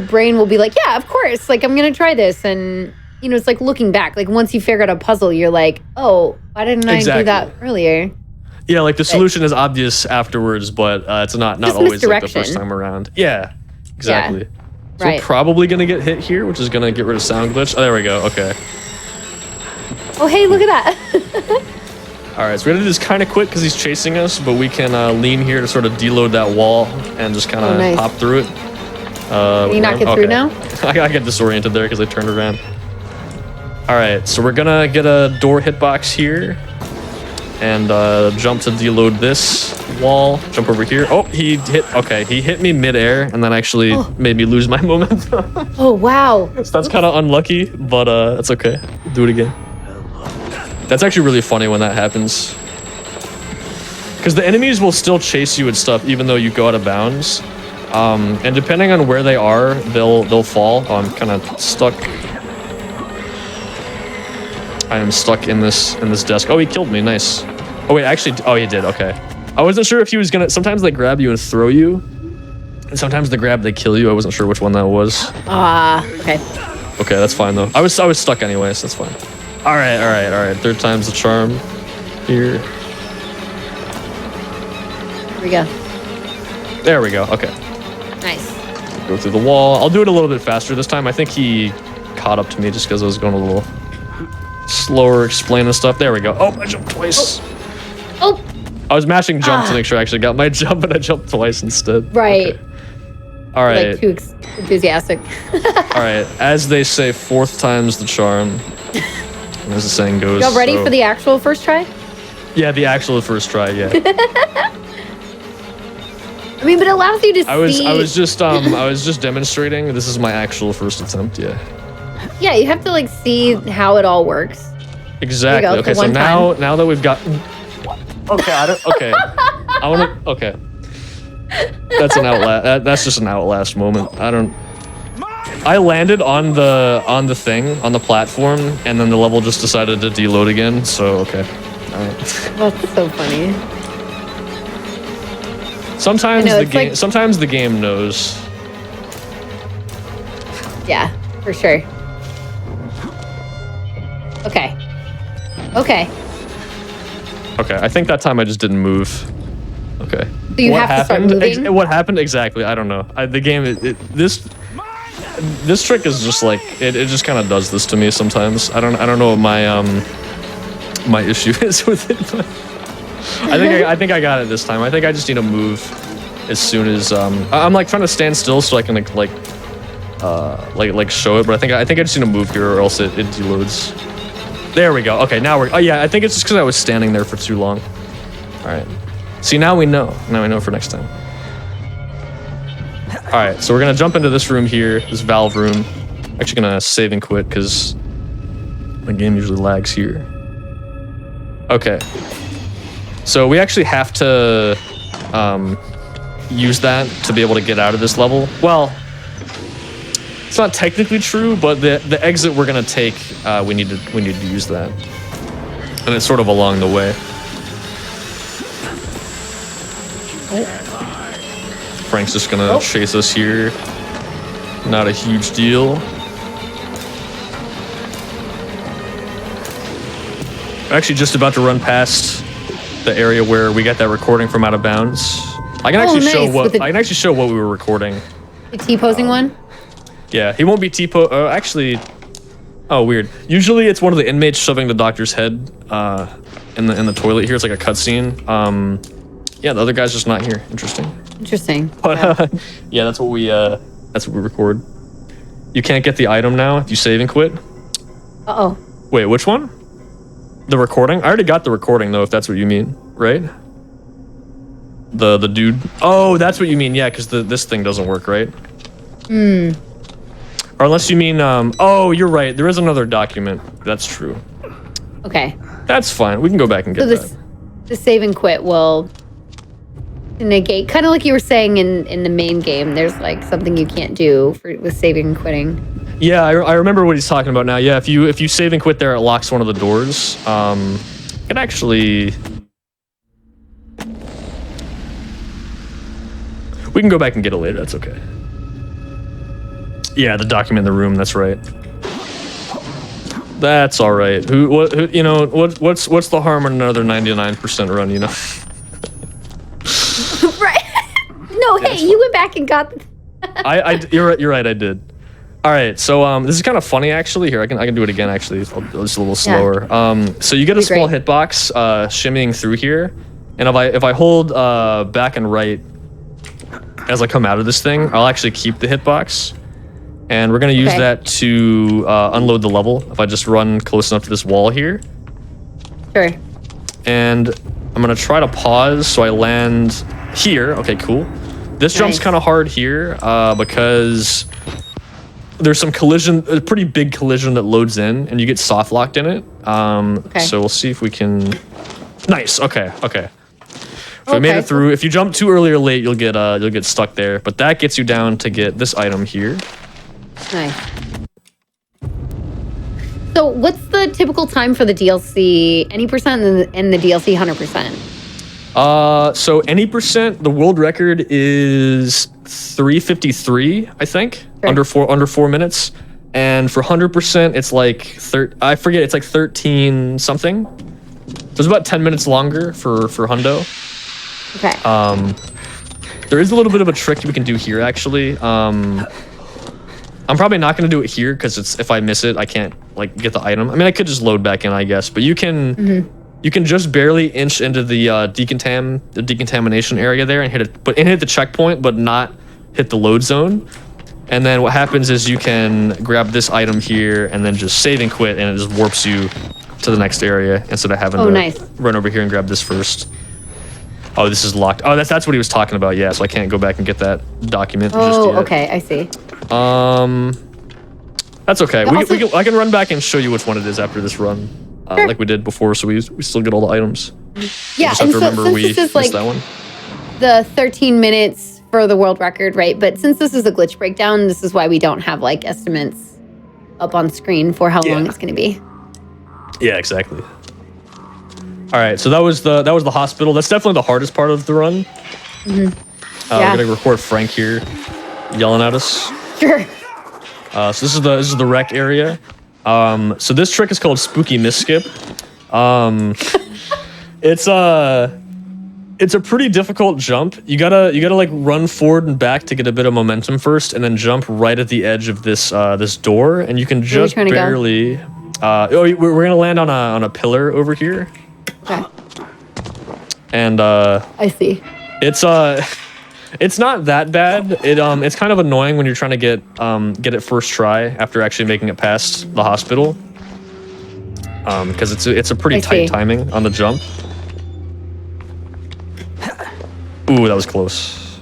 brain will be like, yeah, of course. Like, I'm going to try this. And, it's like looking back. Like, once you figure out a puzzle, you're like, oh, why didn't I do that earlier? Yeah, like the solution is obvious afterwards, but it's not always like the first time around. Yeah, exactly. Yeah. So Right. we're probably going to get hit here, which is going to get rid of sound glitch. Oh, there we go. Okay. Oh, hey, look at that. All right, so we're going to do this kind of quick because he's chasing us, but we can lean here to sort of deload that wall and just kind of pop through it. Can you not get through now? I get disoriented there because I turned around. All right, so we're going to get a door hitbox here and jump to deload this wall. Jump over here. Oh, he hit me midair and that actually made me lose my momentum. Oh, wow. So that's kind of unlucky, but that's okay. Do it again. That's actually really funny when that happens. Because the enemies will still chase you and stuff even though you go out of bounds. And depending on where they are, they'll fall. Oh, I'm kind of stuck. I am stuck in this desk. Oh, he killed me. Nice. Oh wait, actually, he did. Okay. I wasn't sure if he was gonna. Sometimes they grab you and throw you, and sometimes they kill you. I wasn't sure which one that was. Okay. Okay, that's fine though. I was stuck anyways. That's fine. All right. Third time's the charm. Here. Here we go. There we go. Okay. Nice. Go through the wall. I'll do it a little bit faster this time. I think he caught up to me just because I was going a little slower explaining stuff. There we go. Oh, I jumped twice. Oh. I was mashing jump to make sure I actually got my jump, and I jumped twice instead. Right. Okay. All right. Like too enthusiastic. All right. As they say, fourth time's the charm. As the saying goes. Y'all ready for the actual first try? Yeah, the actual first try. Yeah. I mean, but it allows you to see. I was just demonstrating. This is my actual first attempt. Yeah. Yeah, you have to like see how it all works. Exactly. Okay, so now that we've got. Okay, okay. I want to. Okay. That's an Outlast. That's just an Outlast moment. I landed on the thing on the platform, and then the level just decided to deload again. So okay. All right. That's so funny. Sometimes the game knows. Yeah, for sure. Okay. Okay, I think that time I just didn't move. Okay. So you have to start moving? What happened exactly? I don't know. The game, this trick is just like it just kind of does this to me sometimes. I don't know what my issue is with it. But I think I got it this time. I think I just need to move as soon as I'm like trying to stand still so I can like show it. But I think I just need to move here or else it deloads. There we go. Okay, now we're. Oh yeah, I think it's just because I was standing there for too long. All right. See, now we know. Now we know for next time. All right, so we're gonna jump into this room here, this valve room. Actually, gonna save and quit because the game usually lags here. Okay. So we actually have to use that to be able to get out of this level. Well, it's not technically true, but the exit we're gonna take, we need to use that, and it's sort of along the way. Frank's just gonna chase us here. Not a huge deal. I'm actually just about to run past the area where we got that recording from Out of Bounds. I can actually show what we were recording. The T-posing one? Yeah, he won't be T-po. Actually, oh weird. Usually it's one of the inmates shoving the doctor's head in the toilet here. It's like a cutscene. Yeah, the other guy's just not here. Interesting. But yeah, that's what we record. You can't get the item now if you save and quit. Uh-oh. Wait, which one? The recording? I already got the recording though, if that's what you mean, right? The dude. Oh, that's what you mean. Yeah, because this thing doesn't work, right? Hmm. Or unless you mean, oh, you're right. There is another document. That's true. Okay. That's fine. We can go back and get that. The save and quit will negate, kind of like you were saying in the main game. There's like something you can't do with saving and quitting. Yeah, I remember what he's talking about now. Yeah, if you save and quit there, it locks one of the doors. It actually. We can go back and get it later. That's okay. Yeah, the document in the room. That's right. That's all right. What's the harm in another 99% run? You know. Right. No, hey, you went back and got. You're right. I did. All right. So this is kind of funny actually. Here, I can do it again. Actually, just a little slower. Yeah. So you get a small hitbox shimmying through here, and if I hold back and right as I come out of this thing, I'll actually keep the hitbox. And we're gonna use that to unload the level. If I just run close enough to this wall here. Sure. And I'm gonna try to pause so I land here. Okay, cool. This jump's kind of hard here because there's some collision, a pretty big collision that loads in, and you get soft locked in it. So we'll see if we can. Nice. Okay. So we made it through. If you jump too early or late, you'll get stuck there. But that gets you down to get this item here. Nice. So what's the typical time for the DLC? Any percent and the DLC 100%? So any percent, the world record is 3:53, I think, sure. under 4 minutes, and for 100%, it's like I forget, it's like 13 something. So it's about 10 minutes longer for hundo. Okay. There is a little bit of a trick we can do here actually. I'm probably not going to do it here because if I miss it, I can't like get the item. I mean, I could just load back in, I guess, but you can just barely inch into the decontamination area there and hit the checkpoint, but not hit the load zone. And then what happens is you can grab this item here and then just save and quit, and it just warps you to the next area instead of having to run over here and grab this first. Oh, this is locked. Oh, that's what he was talking about. Yeah, so I can't go back and get that document just yet. Okay, I see. That's okay. I can run back and show you which one it is after this run, like we did before. So we still get all the items. Yeah, just have to remember we missed like that one. The 13 minutes for the world record, right? But since this is a glitch breakdown, this is why we don't have like estimates up on screen for how long it's going to be. Yeah, exactly. All right, so that was the hospital. That's definitely the hardest part of the run. We're gonna record Frank here, yelling at us. Sure. So this is the rec area. So this trick is called Spooky Misskip. It's a pretty difficult jump. You gotta like run forward and back to get a bit of momentum first, and then jump right at the edge of this this door, and you can just barely. We're gonna land on a pillar over here. Okay. And I see. It's not that bad. It's kind of annoying when you're trying to get it first try after actually making it past the hospital. Because it's a pretty tight timing on the jump. Ooh, that was close.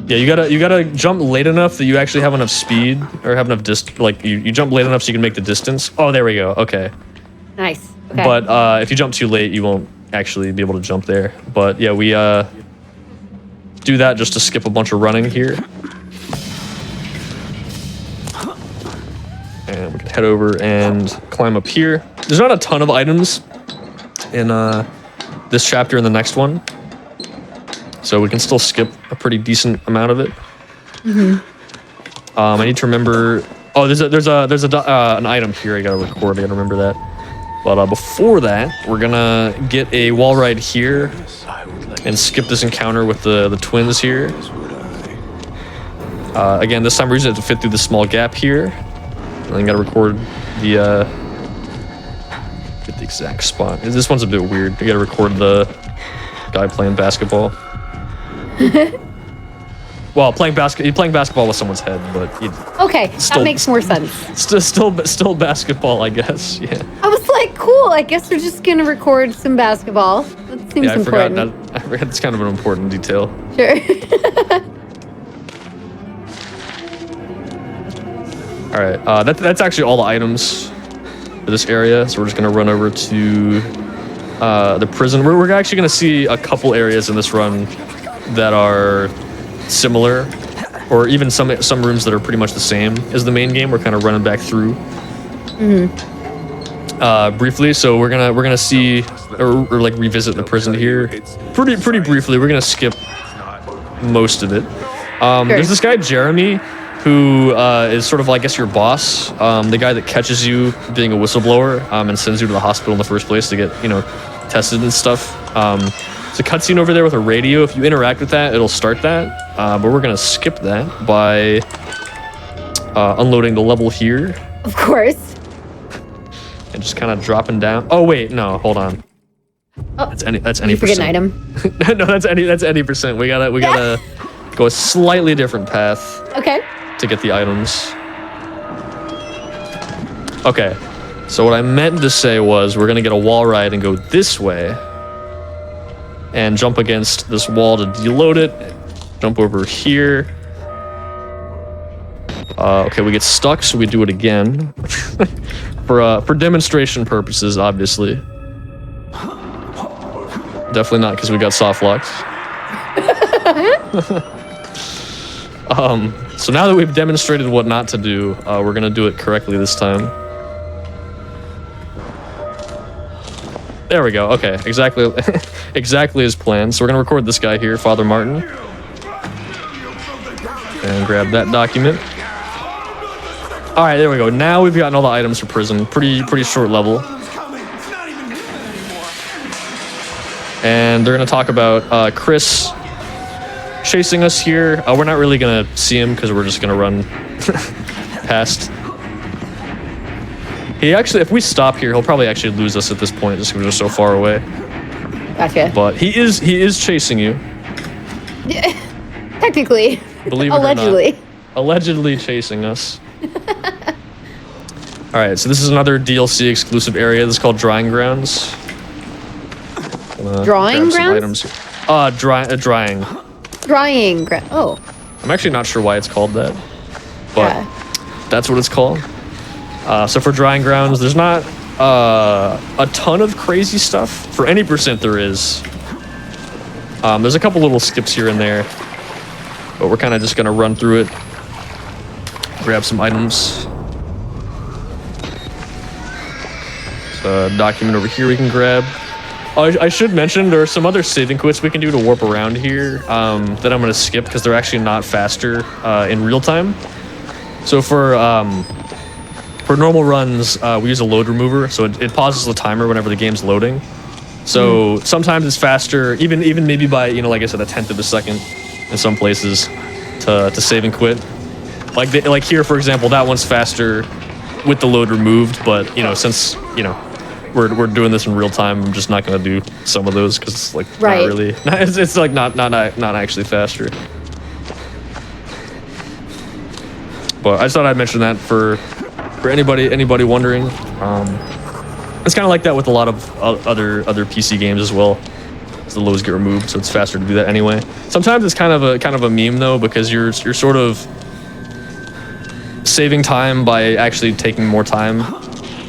Yeah, you gotta jump late enough that you actually have enough speed or have enough like you jump late enough so you can make the distance. Oh, there we go. Okay. Nice. Okay. But if you jump too late, you won't actually be able to jump there. But yeah, we do that just to skip a bunch of running here. And we can head over and climb up here. There's not a ton of items in this chapter and the next one, so we can still skip a pretty decent amount of it. I need to remember. Oh, there's an item here I gotta record. I gotta remember that. But before that, we're gonna get a wall ride here and skip this encounter with the twins here. Again, this time we're using it to fit through the small gap here. And then gotta record the get the exact spot. This one's a bit weird. You gotta record the guy playing basketball. Well, you're playing basketball with someone's head, but okay, that makes more sense. Still basketball, I guess. Yeah. I was like, cool. I guess we're just gonna record some basketball. That seems important. I forgot it's kind of an important detail. Sure. All right, that's actually all the items for this area. So we're just gonna run over to the prison. We're actually gonna see a couple areas in this run that are similar, or even some rooms that are pretty much the same as the main game. We're kind of running back through briefly. So we're gonna see or like revisit the prison here pretty briefly. We're gonna skip most of it. There's this guy Jeremy, who is sort of, I guess, your boss, the guy that catches you being a whistleblower and sends you to the hospital in the first place to get, tested and stuff. There's a cutscene over there with a radio. If you interact with that, it'll start that. But we're going to skip that by unloading the level here. Of course. And just kind of dropping down. Oh, wait, no, hold on. Oh, that's any you forget an percent. item. No, that's any percent. We gotta go a slightly different path. Okay. To get the items. Okay, so what I meant to say was we're gonna get a wall ride and go this way and jump against this wall to deload it. Jump over here. Okay, we get stuck, so we do it again for demonstration purposes, obviously. Definitely not because we got soft locked. So now that we've demonstrated what not to do, we're gonna do it correctly this time. There we go. Okay, exactly as planned. So we're gonna record this guy here, Father Martin, and grab that document. All right, there we go. Now we've gotten all the items for prison. Pretty short level. And they're gonna talk about Chris chasing us here. We're not really gonna see him because we're just gonna run past. He actually, if we stop here, he'll probably actually lose us at this point just because we're so far away. Gotcha. But he is chasing you. Technically. Believe it allegedly. or not. Allegedly chasing us. All right, so this is another DLC exclusive area. This is called Drying Grounds. Drawing grounds? Drying. Drying ground. Oh. I'm actually not sure why it's called that, but that's what it's called. So for Drying Grounds, there's not a ton of crazy stuff. For any percent there is. There's a couple little skips here and there, but we're kind of just gonna run through it, grab some items. There's a document over here we can grab. I should mention there are some other saving quits we can do to warp around here that I'm going to skip because they're actually not faster in real time. So for normal runs, we use a load remover, so it pauses the timer whenever the game's loading. So sometimes it's faster, even maybe by, you know, like I said, a tenth of a second in some places to save and quit. Like here, for example, that one's faster with the load removed, but, you know, since, you know, we're doing this in real time, I'm just not going to do some of those because it's like not really, it's like not actually faster. But I just thought I'd mention that for anybody wondering. It's kind of like that with a lot of other PC games as well. The loads get removed, so it's faster to do that anyway. Sometimes it's kind of a meme though, because you're sort of saving time by actually taking more time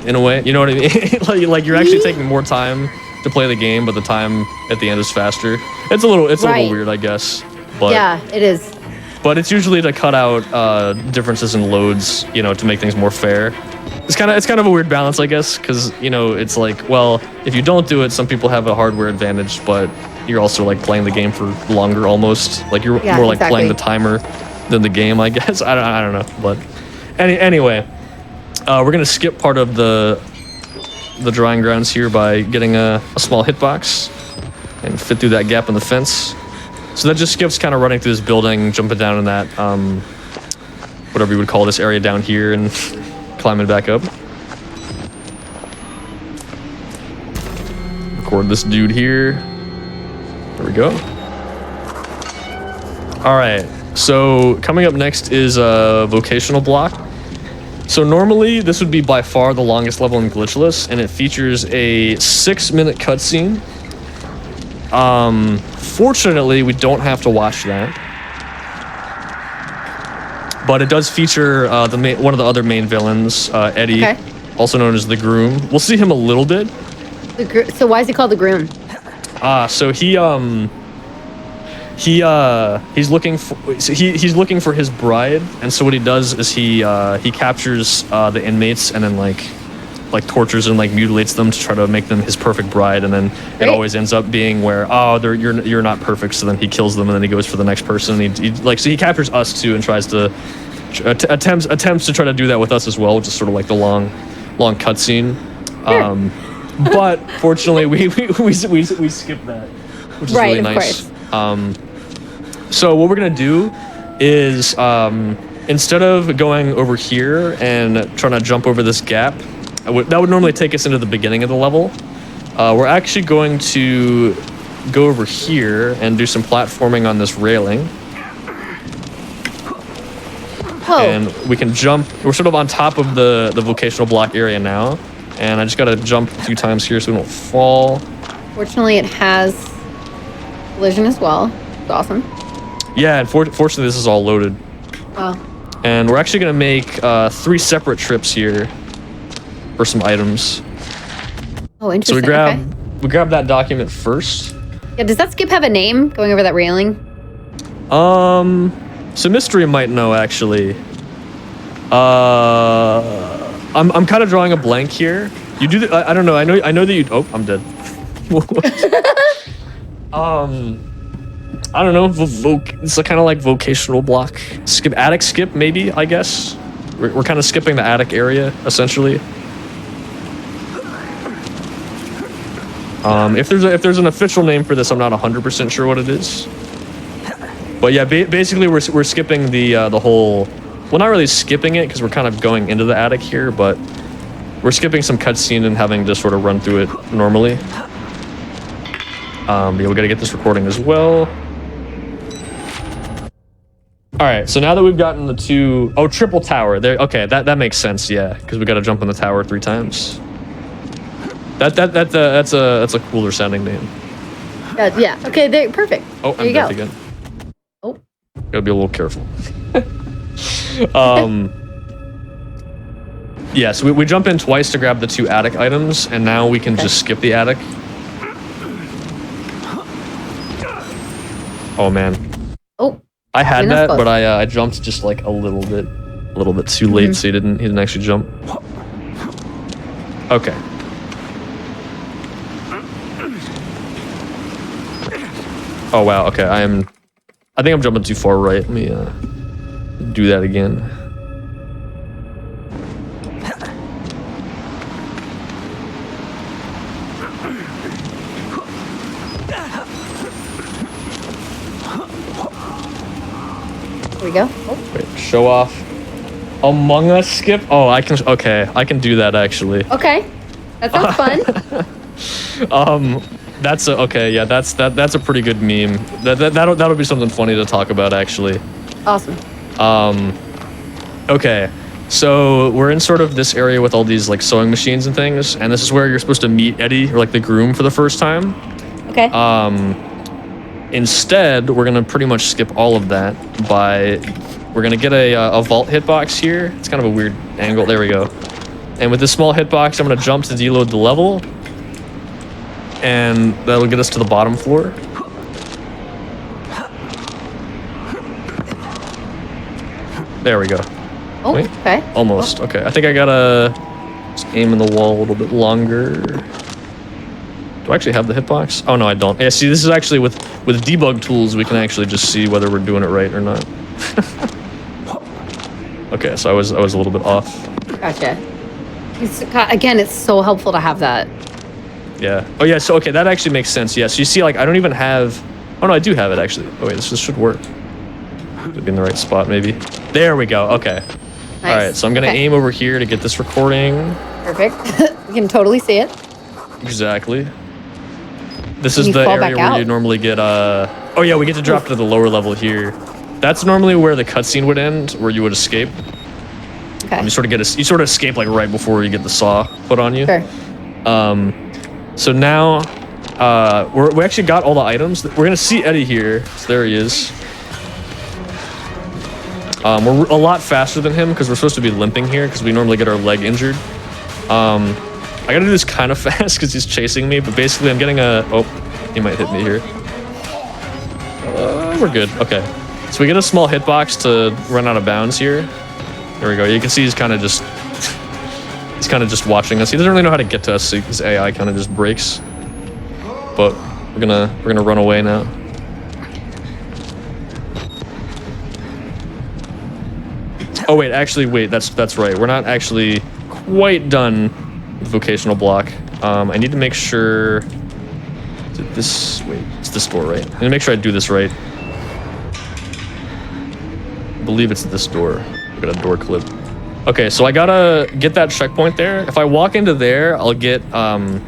in a way. You know what I mean? like you're actually taking more time to play the game, but the time at the end is faster. It's a little weird, I guess. But yeah, it is. But it's usually to cut out differences in loads, you know, to make things more fair. It's kind of a weird balance, I guess, because, you know, it's like, well, if you don't do it, some people have a hardware advantage, but you're also like playing the game for longer almost. Like you're more like playing the timer than the game, I guess. I don't know, but anyway, we're gonna skip part of the drying grounds here by getting a small hitbox and fit through that gap in the fence. So that just skips kind of running through this building, jumping down in that whatever you would call this area down here, and climbing back up. Record this dude here. There we go. All right, so coming up next is a vocational block. So normally this would be by far the longest level in Glitchless, and it features a 6-minute cutscene. Fortunately, we don't have to watch that. But it does feature one of the other main villains, Eddie, also known as the Groom. We'll see him a little bit. So why is he called the Groom? So he's looking for his bride, and so what he does is he captures the inmates and then like tortures and like mutilates them to try to make them his perfect bride, and then it always ends up being where you're not perfect, so then he kills them and then he goes for the next person. And he captures us too and tries to attempts to try to do that with us as well, which is sort of like the long cutscene. But fortunately we skip that, which is really nice. So what we're gonna do is instead of going over here and trying to jump over this gap, that would normally take us into the beginning of the level. We're actually going to go over here and do some platforming on this railing. Oh. And we can jump. We're sort of on top of the vocational block area now. And I just gotta jump a few times here so we don't fall. Fortunately, it has collision as well. It's awesome. Yeah, and fortunately this is all loaded. Oh. And we're actually gonna make 3 separate trips here for some items. Oh, interesting. So we grab that document first. Yeah, does that skip have a name going over that railing? So Mystery might know actually. I'm kind of drawing a blank here. You do I don't know. I know that you. Oh, I'm dead. I don't know. It's kind of like vocational block. Attic skip maybe. I guess we're kind of skipping the attic area essentially. If there's an official name for this, I'm not 100% sure what it is. But yeah, basically we're skipping the whole. Well, not really skipping it because we're kind of going into the attic here, but we're skipping some cutscene and having to sort of run through it normally. Yeah, we gotta get this recording as well. All right, so now that we've gotten the 2, triple tower there. Okay, that makes sense. Yeah, because we gotta jump on the tower 3 times. That's a cooler sounding name. Yeah. Okay. Perfect. Oh, there I'm dead again. Oh. Gotta be a little careful. Yeah, so we jump in twice to grab the 2 attic items, and now we can just skip the attic. Oh man. Oh. I had that, but I jumped just like a little bit too late, so he didn't actually jump. Okay. Oh wow. Okay, I think I'm jumping too far right. Let me do that again. go. Oh. Wait, show off. Among Us skip? Oh, I can, okay. I can do that actually. Okay. That sounds fun. That's a, okay, yeah, that's a pretty good meme. That'll be something funny to talk about actually. Awesome. Okay. So we're in sort of this area with all these like sewing machines and things, and this is where you're supposed to meet Eddie, or like the groom, for the first time. Okay. Instead, we're gonna pretty much skip all of that by, we're gonna get a vault hitbox here. It's kind of a weird angle. There we go. And with this small hitbox, I'm gonna jump to deload the level, and that'll get us to the bottom floor. There we go. Oh, Wait, okay. almost. Okay, I think I gotta just aim in the wall a little bit longer. Do I actually have the hitbox? Oh no, I don't. Yeah, see, this is actually with debug tools, we can actually just see whether we're doing it right or not. Okay, so I was a little bit off. Gotcha. Again, it's so helpful to have that. Yeah. Oh yeah. So okay, that actually makes sense. Yeah. So you see, like, I don't even have. Oh no, I do have it actually. Oh wait, this should work. Should be in the right spot, maybe. There we go. Okay. Nice. All right. So I'm gonna aim over here to get this recording. Perfect. You can totally see it. Exactly. This is the area where you normally get. Oh yeah, we get to drop to the lower level here. That's normally where the cutscene would end, where you would escape. Okay. You sort of escape like right before you get the saw put on you. Sure. So now, we actually got all the items. We're gonna see Eddie here. So there he is. We're a lot faster than him because we're supposed to be limping here because we normally get our leg injured. I gotta do this kind of fast because he's chasing me, but basically I'm getting a... Oh, he might hit me here. We're good. Okay. So we get a small hitbox to run out of bounds here. There we go. You can see he's kind of just... He's kind of just watching us. He doesn't really know how to get to us, so his AI kind of just breaks. But we're gonna run away now. Oh wait, actually wait, that's right. We're not actually quite done with vocational block. I need to make sure. Is it this? Wait, it's this door, right? I need to make sure I do this right. I believe it's this door. We got a door clip. Okay, so I gotta get that checkpoint there. If I walk into there, I'll get a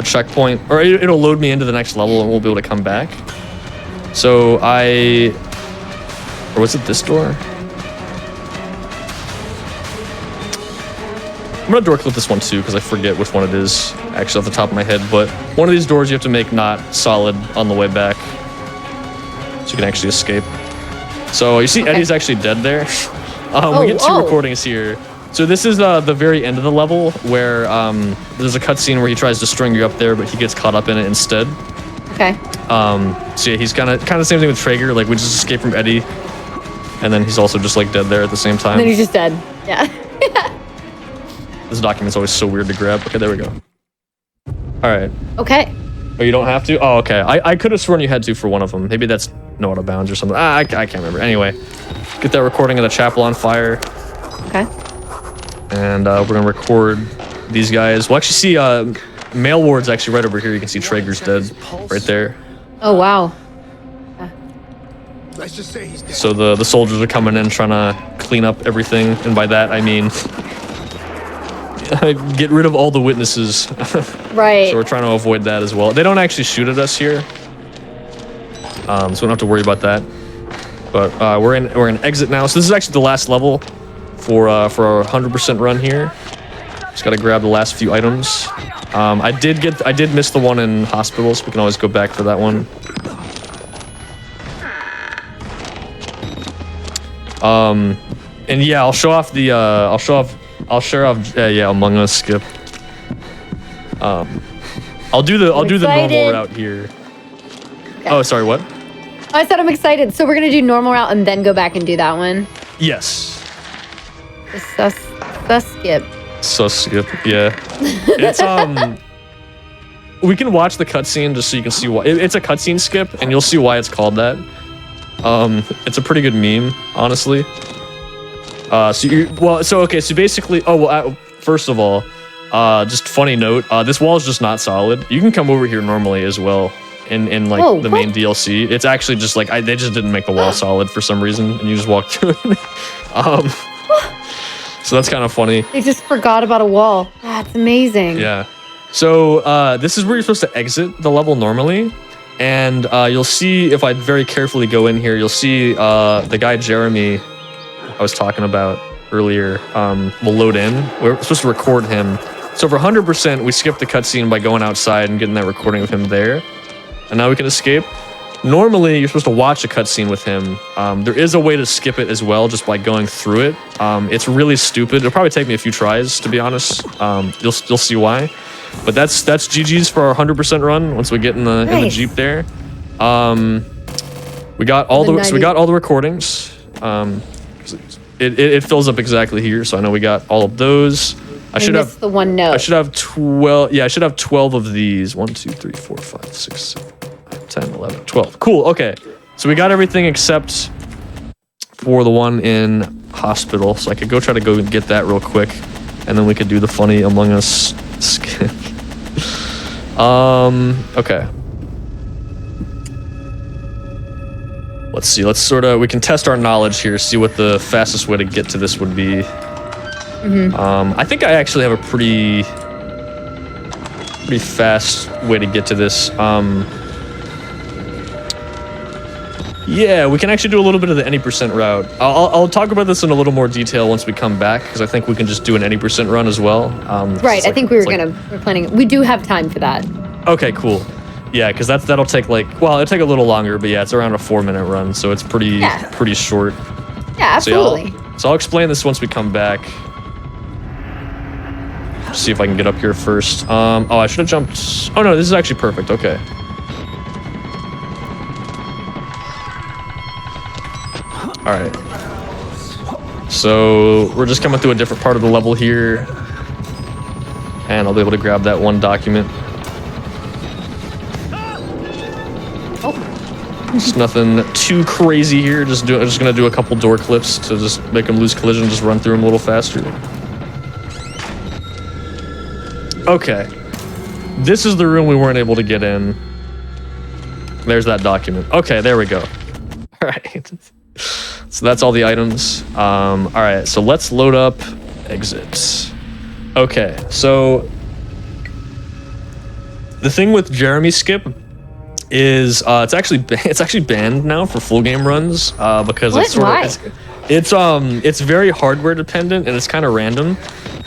checkpoint, or it'll load me into the next level and we'll be able to come back. So or was it this door? I'm gonna door clip this one too, because I forget which one it is actually off the top of my head, but one of these doors you have to make not solid on the way back, so you can actually escape. So you see Eddie's actually dead there. We get two recordings here. So this is the very end of the level where there's a cutscene where he tries to string you up there, but he gets caught up in it instead. Okay. So yeah, he's kind of the same thing with Traeger. Like, we just escape from Eddie, and then he's also just like dead there at the same time. And then he's just dead. Yeah. This document's always so weird to grab. Okay, there we go. All right. Okay. Oh, you don't have to? Oh, okay. I could have sworn you had to for one of them. Maybe that's no out of bounds or something. I can't remember. Anyway, get that recording of the chapel on fire. Okay. And we're gonna record these guys. We'll actually see Mail Ward's actually right over here. You can see Traeger's dead right there. Oh, wow. Let's just say he's dead. So the soldiers are coming in trying to clean up everything, and by that I mean get rid of all the witnesses. Right. So we're trying to avoid that as well. They don't actually shoot at us here, so we don't have to worry about that. But we're in exit now. So this is actually the last level for our 100% run here. Just got to grab the last few items. I did miss the one in hospital, so we can always go back for that one. And yeah, I'll show off the Among Us skip. I'll do the normal route here. Okay. Oh, sorry, what? I said I'm excited. So we're gonna do normal route and then go back and do that one. Yes. The skip. Skip, yeah. It's we can watch the cutscene just so you can see why it's a cutscene skip, and you'll see why it's called that. It's a pretty good meme, honestly. So basically, first of all, just funny note, this wall is just not solid. You can come over here normally as well in like Oh, the what? main DLC. It's actually just like they just didn't make the wall solid for some reason, and you just walk through it. So that's kind of funny. They just forgot about a wall. That's amazing. Yeah. So this is where you're supposed to exit the level normally. And you'll see, if I very carefully go in here, you'll see the guy Jeremy I was talking about earlier will load in. We're supposed to record him. So for 100%, we skipped the cutscene by going outside and getting that recording of him there. And now we can escape. Normally, you're supposed to watch a cutscene with him. There is a way to skip it as well, just by going through it. It's really stupid. It'll probably take me a few tries, to be honest. You'll see why. But that's GG's for our 100% run. Once we get in the Jeep there, we got all the recordings. It fills up exactly here, so I know we got all of those. I should have the one note. I should have 12. Yeah, I should have 12 of these. 1, 2, 3, 4, 5, 6, 7, 8, 10, 11, 12. Cool. Okay, so we got everything except for the one in hospital. So I could try to go and get that real quick, and then we could do the funny Among Us skip. Okay. Let's see. We can test our knowledge here, see what the fastest way to get to this would be. I think I actually have a pretty fast way to get to this. Yeah, we can actually do a little bit of the any percent route. I'll talk about this in a little more detail once we come back, because I think we can just do an any percent run as well. Right, I think we're planning. We do have time for that. Okay, cool. Yeah, because that'll take it'll take a little longer, but yeah, it's around a 4-minute run, so it's pretty short. Yeah, absolutely. So I'll explain this once we come back. See if I can get up here first. Oh, I should have jumped. Oh no, this is actually perfect. Okay. All right. So we're just coming through a different part of the level here, and I'll be able to grab that one document. Just nothing too crazy here. Just gonna do a couple door clips to just make them lose collision. Just run through them a little faster. Okay. This is the room we weren't able to get in. There's that document. Okay, there we go. All right. So that's all the items. All right. So let's load up exits. Okay. So the thing with Jeremy Skip is it's actually banned now for full game runs because it's very hardware dependent and it's kind of random.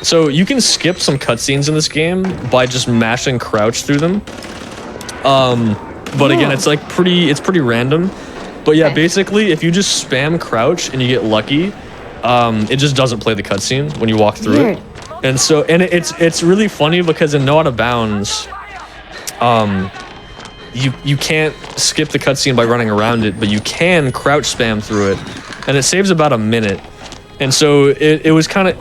So you can skip some cutscenes in this game by just mashing crouch through them. But again, it's pretty random. But yeah, basically, if you just spam crouch and you get lucky, it just doesn't play the cutscene when you walk through it. And so, it's really funny because in No Out of Bounds, you can't skip the cutscene by running around it, but you can crouch spam through it, and it saves about a minute. And so it was kind of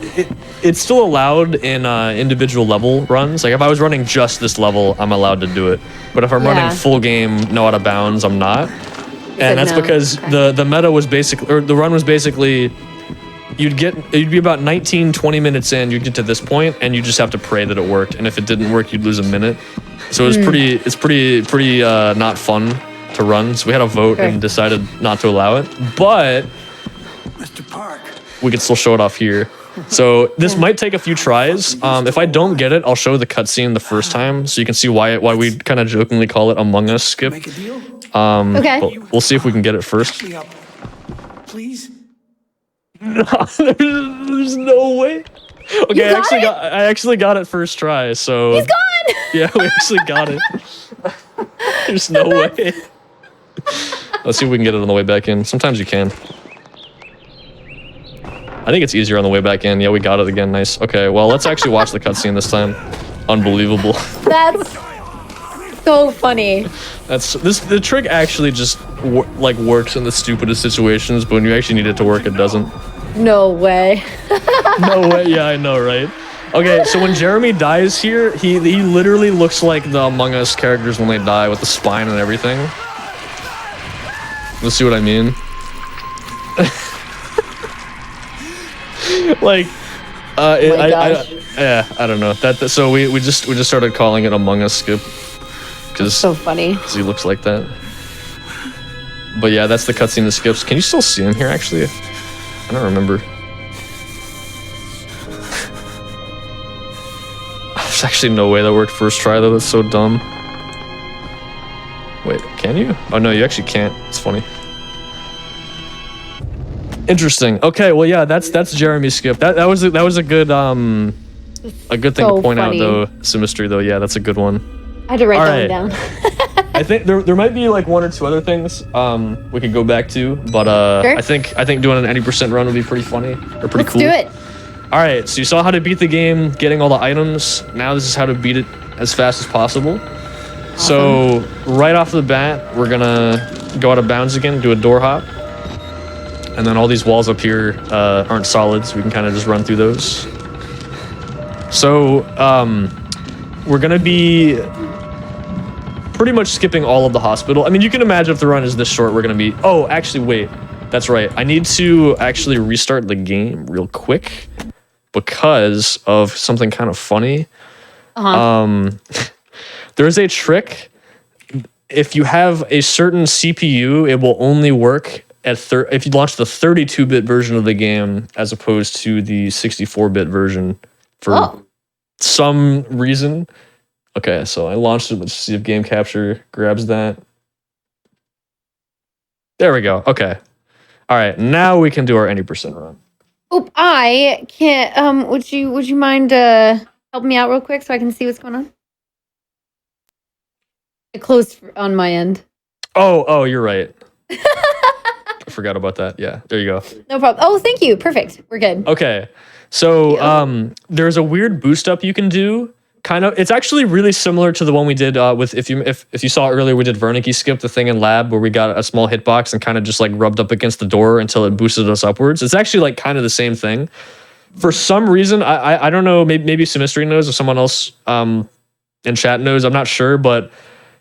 it's still allowed in individual level runs. Like if I was running just this level, I'm allowed to do it. But if I'm running full game No Out of Bounds, I'm not. And that's because the meta was the run was basically you'd be about 19-20 minutes in, you'd get to this point, and you just have to pray that it worked. And if it didn't work, you'd lose a minute. So it was pretty not fun to run. So we had a vote and decided not to allow it. But Mr. Park. we could still show it off here. So this might take a few tries. If I don't get it, I'll show the cutscene the first time, so you can see why we kind of jokingly call it Among Us skip. Make a deal? Okay. We'll see if we can get it first. Please? No, there's no way. Okay, I actually got it first try. So He's gone. Yeah, we actually got it. There's no way. Let's see if we can get it on the way back in. Sometimes you can. I think it's easier on the way back in. Yeah, we got it again. Nice. Okay, well, let's actually watch the cutscene this time. Unbelievable. That's so funny. The trick actually just works in the stupidest situations, but when you actually need it to work, it doesn't. No way. No way. Yeah, I know, right? Okay, so when Jeremy dies here, he literally looks like the Among Us characters when they die with the spine and everything. You'll see what I mean? Like, I don't know. So we just started calling it Among Us skip because So funny. he looks like that. But yeah, that's the cutscene that skips. Can you still see him here, actually? I don't remember. There's actually no way that worked first try, though. That's so dumb. Wait, can you? Oh, no, you actually can't. It's funny. Interesting. Okay, well, yeah, that's Jeremy's skip. That was a good thing So to point funny. out, though. Symmetry, though. Yeah, that's a good one. I had to write All that right. one down. I think there might be like one or two other things we could go back to, but Sure. I think doing an 80% run would be pretty funny or pretty Let's cool. do it. All right, so you saw how to beat the game, getting all the items. Now this is how to beat it as fast as possible. So right off the bat, we're gonna go out of bounds again, do a door hop, and then all these walls up here aren't solid, so we can kind of just run through those. So we're gonna be pretty much skipping all of the hospital. I mean, you can imagine if the run is this short, we're gonna be... Oh, actually, wait. That's right. I need to actually restart the game real quick because of something kind of funny. There's a trick. If you have a certain CPU, it will only work at if you launch the 32-bit version of the game as opposed to the 64-bit version for some reason. Okay, so I launched it. Let's see if game capture grabs that. There we go. Okay. All right, now we can do our 80% run. Oop, I can't. Would you mind helping me out real quick so I can see what's going on? It closed on my end. Oh, you're right. I forgot about that. Yeah, there you go. No problem. Oh, thank you. Perfect. We're good. Okay, so there's a weird boost up you can do. Kind of, it's actually really similar to the one we did with if you saw earlier, we did Wernicke skip, the thing in lab where we got a small hitbox and kind of just like rubbed up against the door until it boosted us upwards. It's actually like kind of the same thing. For some reason, I don't know, maybe Semistry knows or someone else in chat knows, I'm not sure, but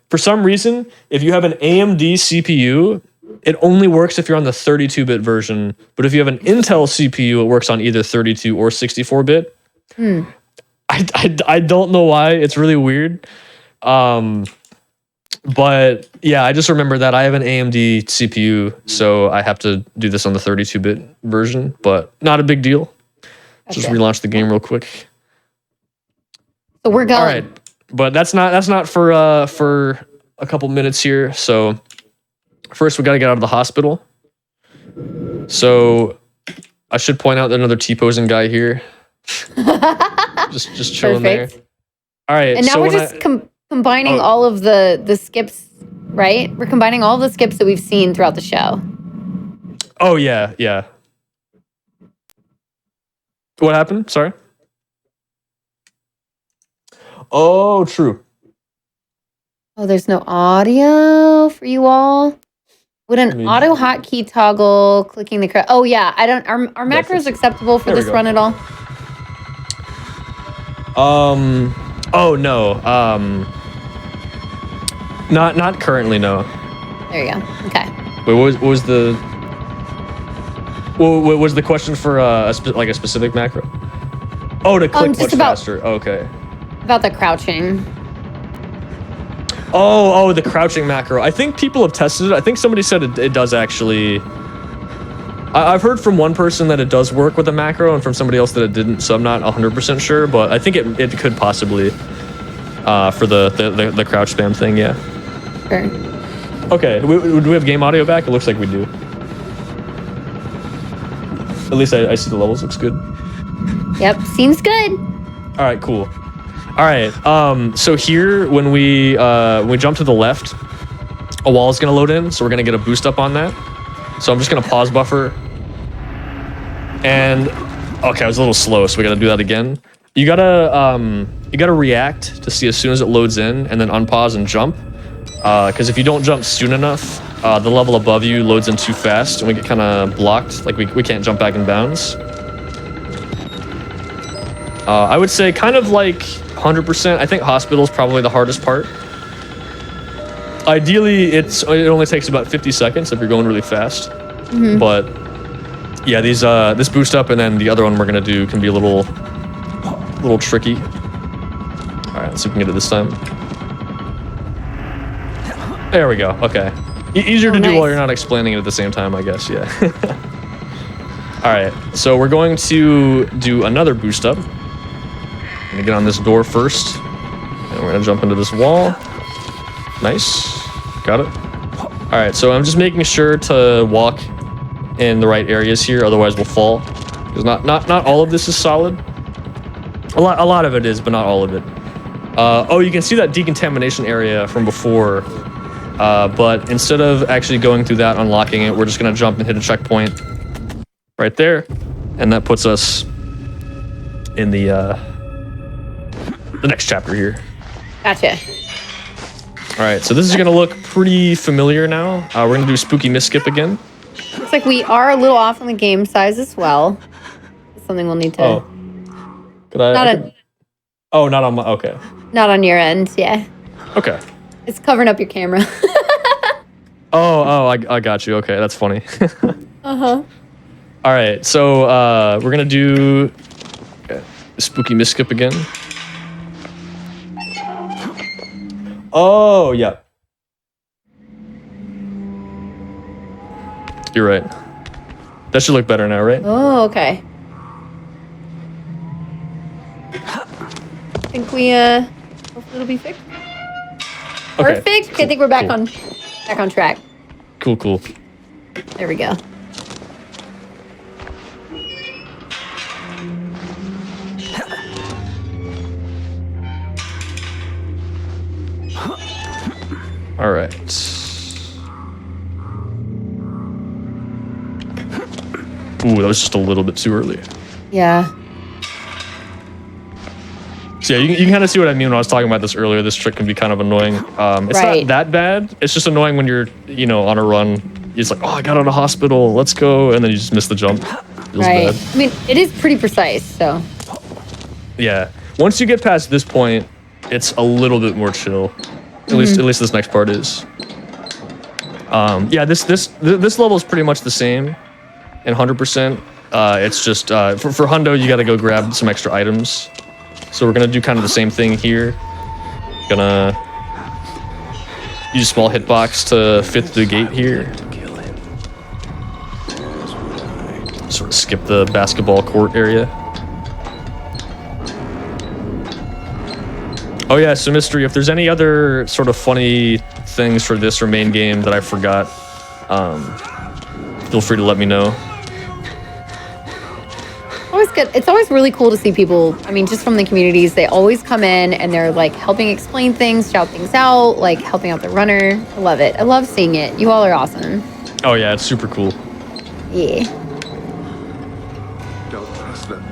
for some reason, if you have an AMD CPU, it only works if you're on the 32-bit version, but if you have an Intel CPU, it works on either 32 or 64-bit. I don't know why. It's really weird. But yeah, I just remember that I have an AMD CPU, so I have to do this on the 32-bit version, but not a big deal. Just relaunch the game real quick. So we're going. All right, but that's not for a couple minutes here. So first, we got to get out of the hospital. So I should point out that another T-posing guy here. just chilling there. All right, And now so we're just combining all of the skips, right? We're combining all the skips that we've seen throughout the show. Oh yeah. What happened? Sorry. Oh, true. Oh, there's no audio for you all. Would an auto hotkey toggle clicking the Oh yeah, I don't. Are macros acceptable for this run at all? Oh no. Not currently. No. There you go. Okay. Wait, what was the? What was the question for a specific macro? Oh, to click much faster. Okay. About the crouching. Oh, the crouching macro. I think people have tested it. I think somebody said it does actually. I've heard from one person that it does work with a macro, and from somebody else that it didn't. So I'm not 100% sure, but I think it could possibly for the crouch spam thing. Yeah. Sure. Okay. Do we have game audio back? It looks like we do. At least I see the levels. Looks good. Yep. Seems good. All right. Cool. All right. So here, when we jump to the left, a wall is gonna load in, so we're gonna get a boost up on that. So I'm just gonna pause buffer. And okay, I was a little slow, so we gotta do that again. You gotta react to see as soon as it loads in, and then unpause and jump. Because if you don't jump soon enough, the level above you loads in too fast, and we get kind of blocked. Like we can't jump back in bounds. I would say kind of like 100%. I think hospital is probably the hardest part. Ideally, it only takes about 50 seconds if you're going really fast. But yeah, this boost up and then the other one we're gonna do can be a little tricky. All right, let's see if we can get it this time. There we go. Okay. Easier to do nice. while you're not explaining it at the same time, I guess. Yeah. All right. So we're going to do another boost up. I'm gonna get on this door first, and we're gonna jump into this wall. Nice. Got it. All right. So I'm just making sure to walk in the right areas here, otherwise we'll fall. Because not all of this is solid. A lot of it is, but not all of it. Oh, you can see that decontamination area from before. But instead of actually going through that, unlocking it, we're just gonna jump and hit a checkpoint right there, and that puts us in the next chapter here. Gotcha. All right, so this is gonna look pretty familiar now. We're gonna do spooky misskip again. Looks like we are a little off on the game size as well. That's something we'll need to. Oh, could I? Not I could, oh, not on my. Okay. Not on your end, yeah. Okay. It's covering up your camera. I got you. Okay, that's funny. Uh-huh. All right, so we're gonna do spooky misskip again. Oh yeah, you're right. That should look better now, right? Oh, okay. I think we hopefully it'll be fixed. Okay, Perfect. Okay, I think we're back cool. on track. Cool. There we go. All right. Ooh, that was just a little bit too early. Yeah. So yeah, you can kind of see what I mean when I was talking about this earlier. This trick can be kind of annoying. It's Right. not that bad. It's just annoying when you're, on a run. It's like, oh, I got out of hospital. Let's go. And then you just miss the jump. Feels Right. bad. I mean, it is pretty precise, so. Yeah. Once you get past this point, it's a little bit more chill. At least this next part is. Yeah, this level is pretty much the same in 100%. It's just for Hundo, you got to go grab some extra items. So we're gonna do kind of the same thing here. Gonna use small hitbox to fit through the gate here. Sort of skip the basketball court area. Oh yeah, so Mystery, if there's any other sort of funny things for this or main game that I forgot, feel free to let me know. Always good. It's always really cool to see people, I mean, just from the communities, they always come in and they're like helping explain things, shout things out, like helping out the runner. I love it. I love seeing it. You all are awesome. Oh yeah, it's super cool. Yeah. Don't trust them.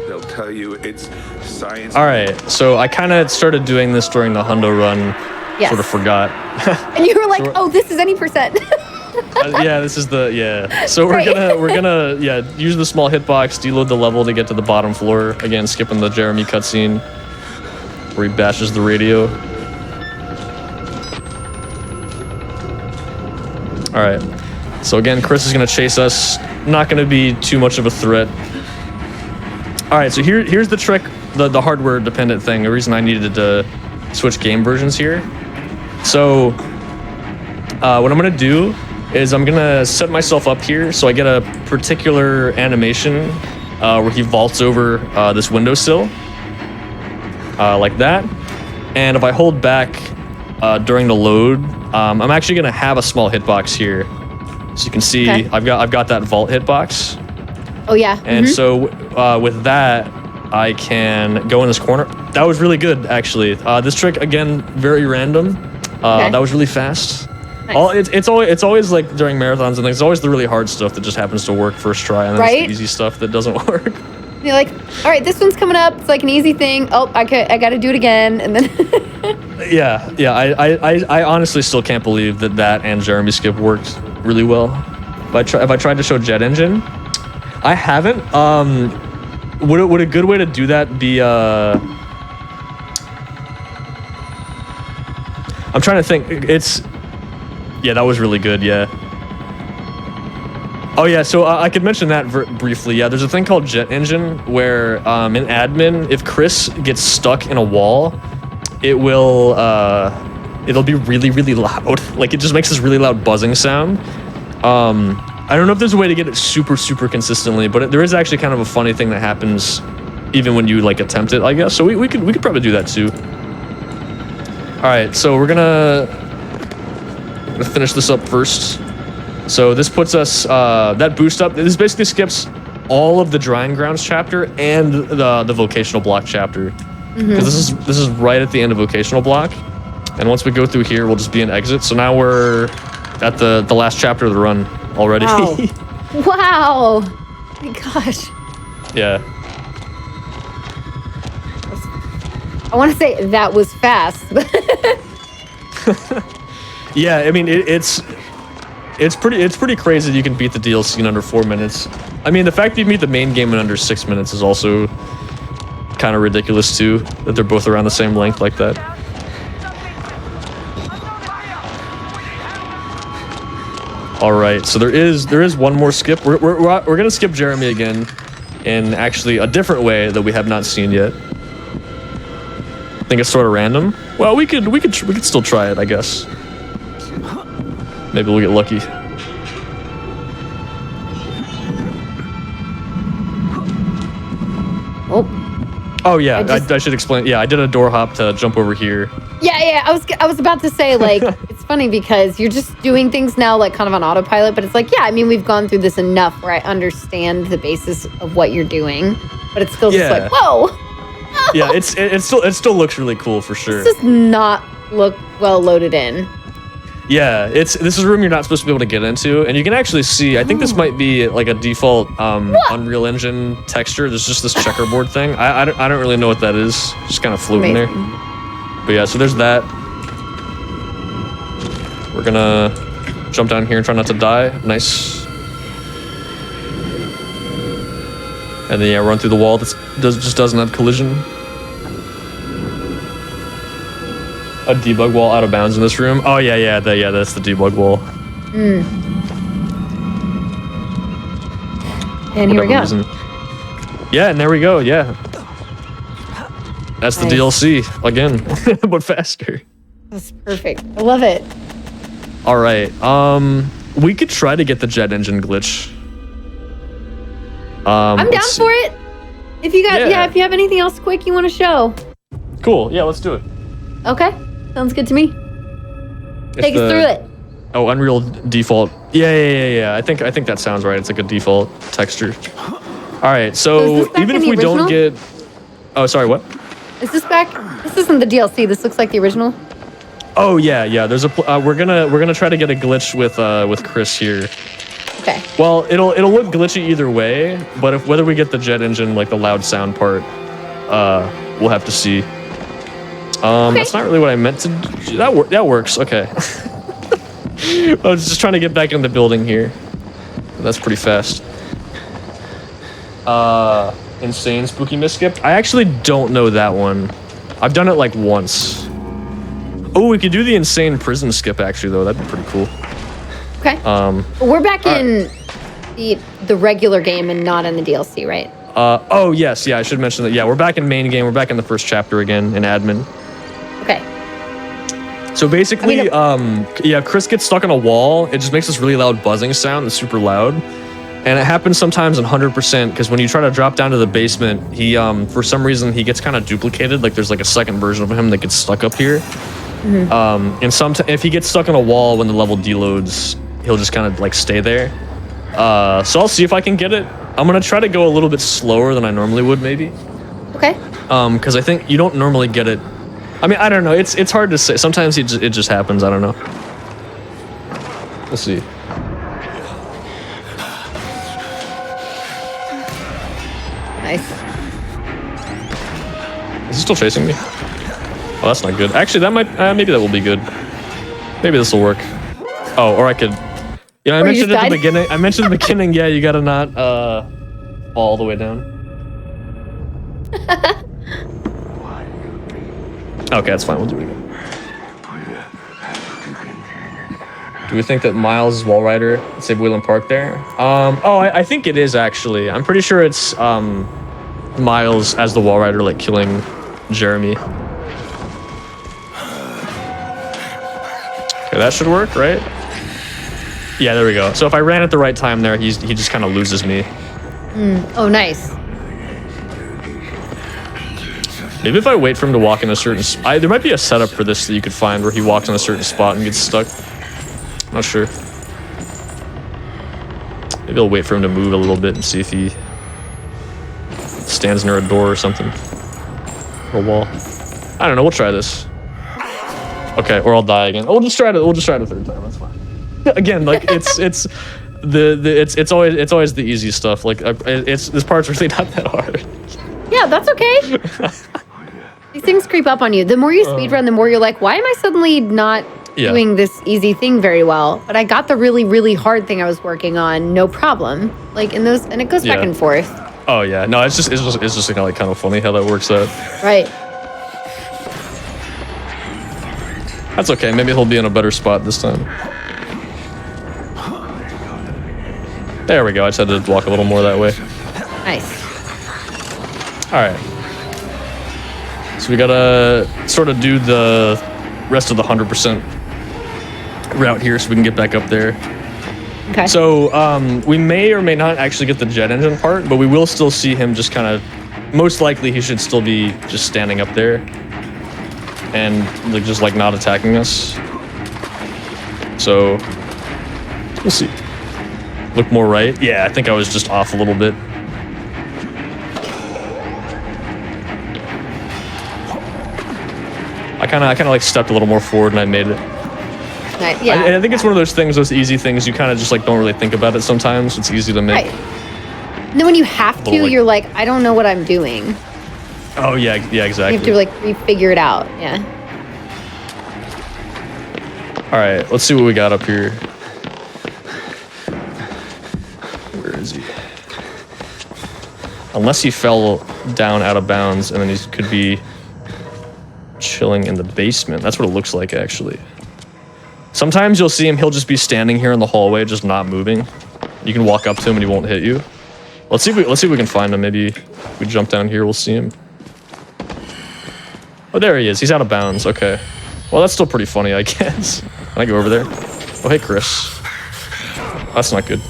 They'll tell you it's science. All right, so I kind of started doing this during the Hundo run. Yes. Sort of forgot. And you were like, oh, this is any percent. Yeah, this is So we're Right. gonna use the small hitbox, deload the level to get to the bottom floor. Again, skipping the Jeremy cutscene where he bashes the radio. All right. So again, Chris is gonna chase us. Not gonna be too much of a threat. All right. So here's the trick, the hardware dependent thing. The reason I needed to switch game versions here. So what I'm gonna do is I'm gonna set myself up here so I get a particular animation where he vaults over this windowsill like that. And if I hold back during the load, I'm actually gonna have a small hitbox here. So you can see Okay. I've got that vault hitbox. Oh, yeah. And so with that, I can go in this corner. That was really good, actually. This trick, again, very random. Okay. That was really fast. Nice. It's always like during marathons and things. It's always the really hard stuff that just happens to work first try, and then it's Right? the easy stuff that doesn't work. And you're like, all right, this one's coming up. It's like an easy thing. Oh, I got to do it again. And then. Yeah. I honestly still can't believe that and Jeremy skip worked really well. If I tried to show Jet Engine, I haven't. Would a good way to do that be? I'm trying to think. Yeah, that was really good. Yeah. Oh yeah, so I could mention that briefly. Yeah, there's a thing called Jet Engine where in admin, if Chris gets stuck in a wall, it will it'll be really, really loud. Like, it just makes this really loud buzzing sound. I don't know if there's a way to get it super, super consistently, but there is actually kind of a funny thing that happens even when you like attempt it, I guess. So we could probably do that too. All right, so we're gonna finish this up first. So this puts us that boost up. This basically skips all of the drying grounds chapter and the vocational block chapter, because this is right at the end of vocational block. And once we go through here, we'll just be in exit. So now we're at the last chapter of the run already. Wow. Wow. My gosh. Yeah. I want to say that was fast. Yeah, I mean it's pretty crazy that you can beat the DLC in under 4 minutes. I mean, the fact that you beat the main game in under 6 minutes is also kind of ridiculous too, that they're both around the same length like that. All right, so there is one more skip. We're gonna skip Jeremy again, in actually a different way that we have not seen yet. I think it's sort of random. Well, we could still try it, I guess. Maybe we'll get lucky. Oh yeah, I should explain. Yeah, I did a door hop to jump over here. Yeah. I was about to say, like, it's funny because you're just doing things now like kind of on autopilot, but it's like, yeah, I mean, we've gone through this enough where I understand the basis of what you're doing, but it's still just like, whoa. Yeah, it still looks really cool for sure. This does not look well loaded in. Yeah, this is a room you're not supposed to be able to get into, and you can actually see. I think this might be like a default Unreal Engine texture. There's just this checkerboard thing. I don't really know what that is. Just kind of floating there. But yeah, so there's that. We're gonna jump down here and try not to die. Nice. And then yeah, run through the wall that just doesn't have collision. A debug wall out of bounds in this room. Oh yeah, that's the debug wall. And here we go. Yeah, and there we go. Yeah, that's the DLC again, but faster. That's perfect. I love it. All right. We could try to get the jet engine glitch. I'm down for it. If you got, if you have anything else quick you want to show. Cool. Yeah, let's do it. Okay. Sounds good to me. Take us through it. Oh, Unreal default. Yeah. I think that sounds right. It's like a default texture. All right. So even if we don't get, oh, sorry, what? Is this back? This isn't the DLC. This looks like the original. Oh yeah. There's a. We're gonna try to get a glitch with Chris here. Okay. Well, it'll look glitchy either way, but whether we get the jet engine, like the loud sound part, we'll have to see. Okay. That's not really what I meant to do. That works. Okay. I was just trying to get back in the building here. That's pretty fast. Insane spooky misskip. I actually don't know that one. I've done it like once. Oh, we could do the insane prison skip actually though. That'd be pretty cool. Okay. We're back in the regular game and not in the DLC, right? Oh yes, yeah. I should mention that. Yeah, we're back in main game. We're back in the first chapter again in admin. Okay. So basically, Chris gets stuck on a wall. It just makes this really loud buzzing sound that's super loud. And it happens sometimes in 100% because when you try to drop down to the basement, he, for some reason, he gets kind of duplicated. Like there's like a second version of him that gets stuck up here. And if he gets stuck on a wall when the level deloads, he'll just kind of like stay there. So I'll see if I can get it. I'm going to try to go a little bit slower than I normally would maybe. Okay. Because I think you don't normally get it. I mean, I don't know. It's hard to say. Sometimes it just happens. I don't know. Let's see. Nice. Is he still chasing me? Oh, that's not good. Actually, that might. Maybe that will be good. Maybe this will work. Oh, or I could. Yeah, I mentioned at the beginning. I mentioned at the beginning. Yeah, you gotta not fall all the way down. Okay, that's fine. We'll do it again. Do we think that Miles is Wall Rider at Save Wheelan Park there? I think it is actually. I'm pretty sure it's Miles as the Wall Rider, like killing Jeremy. Okay, that should work, right? Yeah, there we go. So if I ran at the right time there, he just kind of loses me. Oh, nice. Maybe if I wait for him to walk in a certain spot. There might be a setup for this that you could find where he walks in a certain spot and gets stuck. Not sure. Maybe I'll wait for him to move a little bit and see if he stands near a door or something. Or a wall. I don't know, we'll try this. Okay, or I'll die again. We'll just try it a third time, that's fine. Again, like it's always the easy stuff. Like this part's really not that hard. Yeah, that's okay. These things creep up on you. The more you speedrun, the more you're like, why am I suddenly not doing this easy thing very well? But I got the really, really hard thing I was working on, no problem. Like in those, and it goes back and forth. Oh yeah, no, it's just kind of funny how that works out. Right. That's okay. Maybe he'll be in a better spot this time. There we go. I just had to walk a little more that way. Nice. All right. So we gotta sort of do the rest of the 100% route here so we can get back up there. Okay. So we may or may not actually get the jet engine part, but we will still see him just kind of, most likely he should still be just standing up there and like just like not attacking us. So we'll see. Look more right. Yeah, I think I was just off a little bit. I kind of like stepped a little more forward and I made it. Right. Yeah. I think it's one of those things, those easy things, you kind of just like don't really think about it sometimes. It's easy to make. Right. And then when you have to, you're like, I don't know what I'm doing. Oh yeah, exactly. You have to like figure it out. Yeah. All right, let's see what we got up here. Where is he? Unless he fell down out of bounds, and then he could be chilling in the basement. That's what it looks like, actually. Sometimes you'll see him, he'll just be standing here in the hallway, just not moving. You can walk up to him and he won't hit you. Let's see if we can find him. Maybe if we jump down here, we'll see him. Oh, there he is. He's out of bounds. Okay. Well, that's still pretty funny, I guess. Can I go over there? Oh, hey, Chris. That's not good.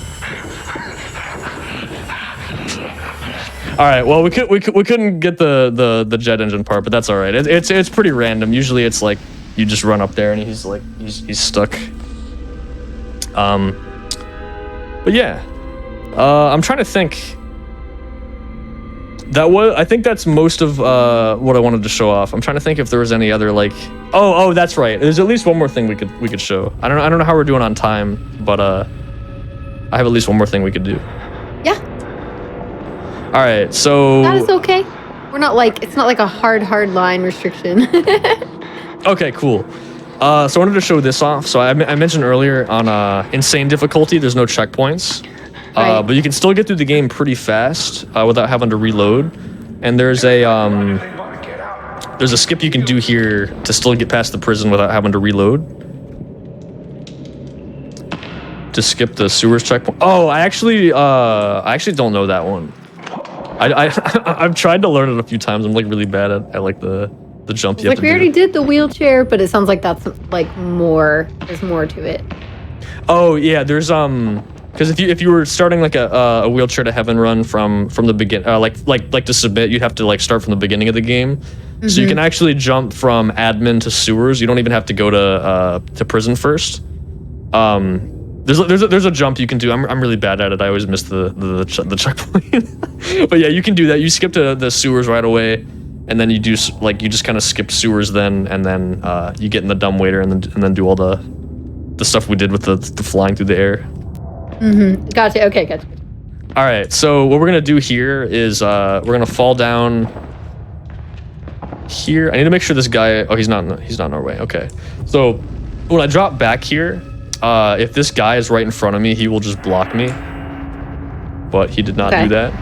All right. Well, we couldn't get the jet engine part, but that's all right. It's pretty random. Usually, it's like you just run up there and he's stuck. But yeah, I'm trying to think. I think that's most of what I wanted to show off. I'm trying to think if there was any other like. Oh, that's right. There's at least one more thing we could show. I don't know how we're doing on time, but I have at least one more thing we could do. Yeah. All right, so that is okay. We're not like, it's not like a hard line restriction. Okay, cool. So I wanted to show this off. So I mentioned earlier on insane difficulty, there's no checkpoints. Right. But you can still get through the game pretty fast without having to reload. And there's a skip you can do here to still get past the prison without having to reload. To skip the sewers checkpoint. Oh, I actually don't know that one. I've tried to learn it a few times. I'm like really bad at like the jump you have like to we do. already did the wheelchair, but it sounds like that's like more. There's more to it. Oh yeah, there's because if you were starting like a wheelchair to heaven run from the begin like to submit, you'd have to like start from the beginning of the game. Mm-hmm. So you can actually jump from admin to sewers. You don't even have to go to prison first. There's a jump you can do. I'm really bad at it. I always miss the checkpoint. But yeah, you can do that. You skip to the sewers right away, and then you do like you just kind of skip sewers then, and then you get in the dumbwaiter and then do all the stuff we did with the flying through the air. Mm-hmm. Gotcha. Okay, gotcha. All right. So what we're gonna do here is we're gonna fall down here. I need to make sure this guy. Oh, he's not in our way. Okay. So when I drop back here. If this guy is right in front of me, he will just block me. But he did not do that.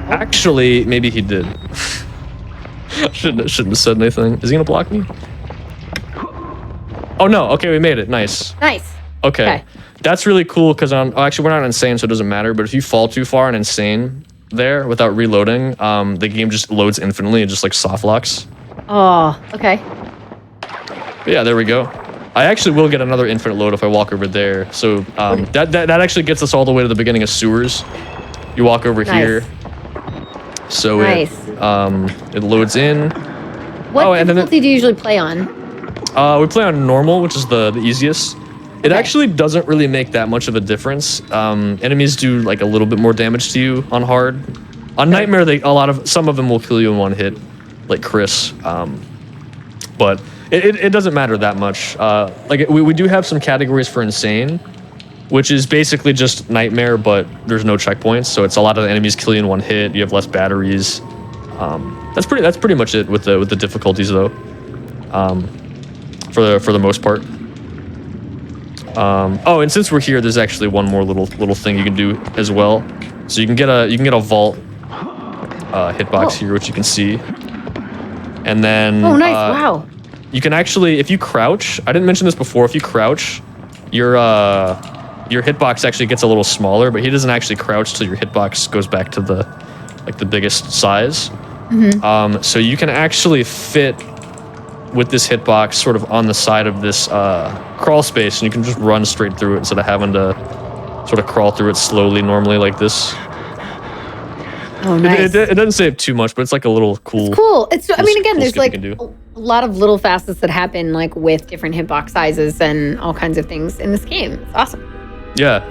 Actually, maybe he did. Shouldn't have said anything. Is he gonna block me? Oh no, okay, we made it. Nice. Nice. Okay. That's really cool because actually we're not insane, so it doesn't matter, but if you fall too far and insane there without reloading, the game just loads infinitely and just like soft locks. Oh, okay. But yeah, there we go. I actually will get another infinite load if I walk over there. So that actually gets us all the way to the beginning of sewers. You walk over here. So it loads in. What difficulty do you usually play on? We play on normal, which is the easiest. It actually doesn't really make that much of a difference. Enemies do like a little bit more damage to you on hard. On Nightmare, some of them will kill you in one hit, like Chris. But it doesn't matter that much. We do have some categories for Insane, which is basically just Nightmare, but there's no checkpoints. So it's a lot of the enemies kill you in one hit. You have less batteries. That's pretty much it with the difficulties though. For the most part. And since we're here, there's actually one more little thing you can do as well. So you can get a vault hitbox here, which you can see. And then nice. Wow. You can actually, if you crouch, I didn't mention this before, if you crouch, your hitbox actually gets a little smaller, but he doesn't actually crouch till your hitbox goes back to the biggest size. So you can actually fit with this hitbox sort of on the side of this crawl space, and you can just run straight through it instead of having to sort of crawl through it slowly normally like this. Oh, nice. It doesn't save too much, but it's like a little cool. It's cool. Again, there's like a lot of little facets that happen like with different hitbox sizes and all kinds of things in this game. It's awesome. Yeah.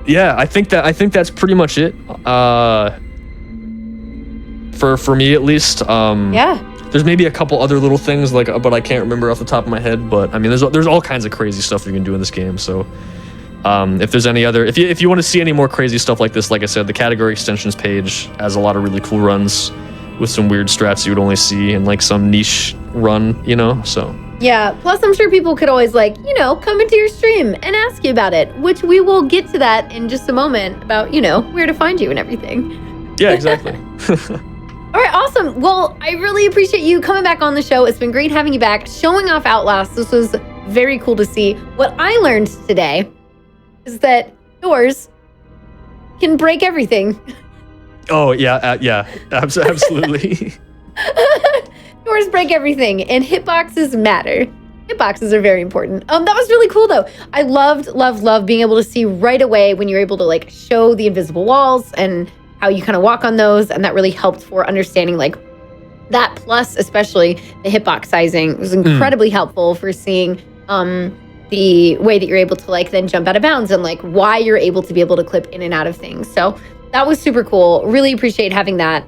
Yeah, I think that's pretty much it. For me at least. There's maybe a couple other little things but I can't remember off the top of my head. But I mean, there's all kinds of crazy stuff you can do in this game. So, if there's any other, if you want to see any more crazy stuff like this, like I said, the category extensions page has a lot of really cool runs with some weird strats you would only see in like some niche run, So. Yeah. Plus, I'm sure people could always come into your stream and ask you about it, which we will get to that in just a moment about where to find you and everything. Yeah, exactly. All right, awesome. Well, I really appreciate you coming back on the show. It's been great having you back, showing off Outlast. This was very cool to see. What I learned today is that doors can break everything. Oh, yeah, absolutely. Doors break everything, and hitboxes matter. Hitboxes are very important. That was really cool, though. I loved being able to see right away when you're able to show the invisible walls and how you kind of walk on those, and that really helped for understanding that. Plus, especially the hitbox sizing was incredibly helpful for seeing the way that you're able to then jump out of bounds and why you're able to be able to clip in and out of things. So that was super cool. Really appreciate having that.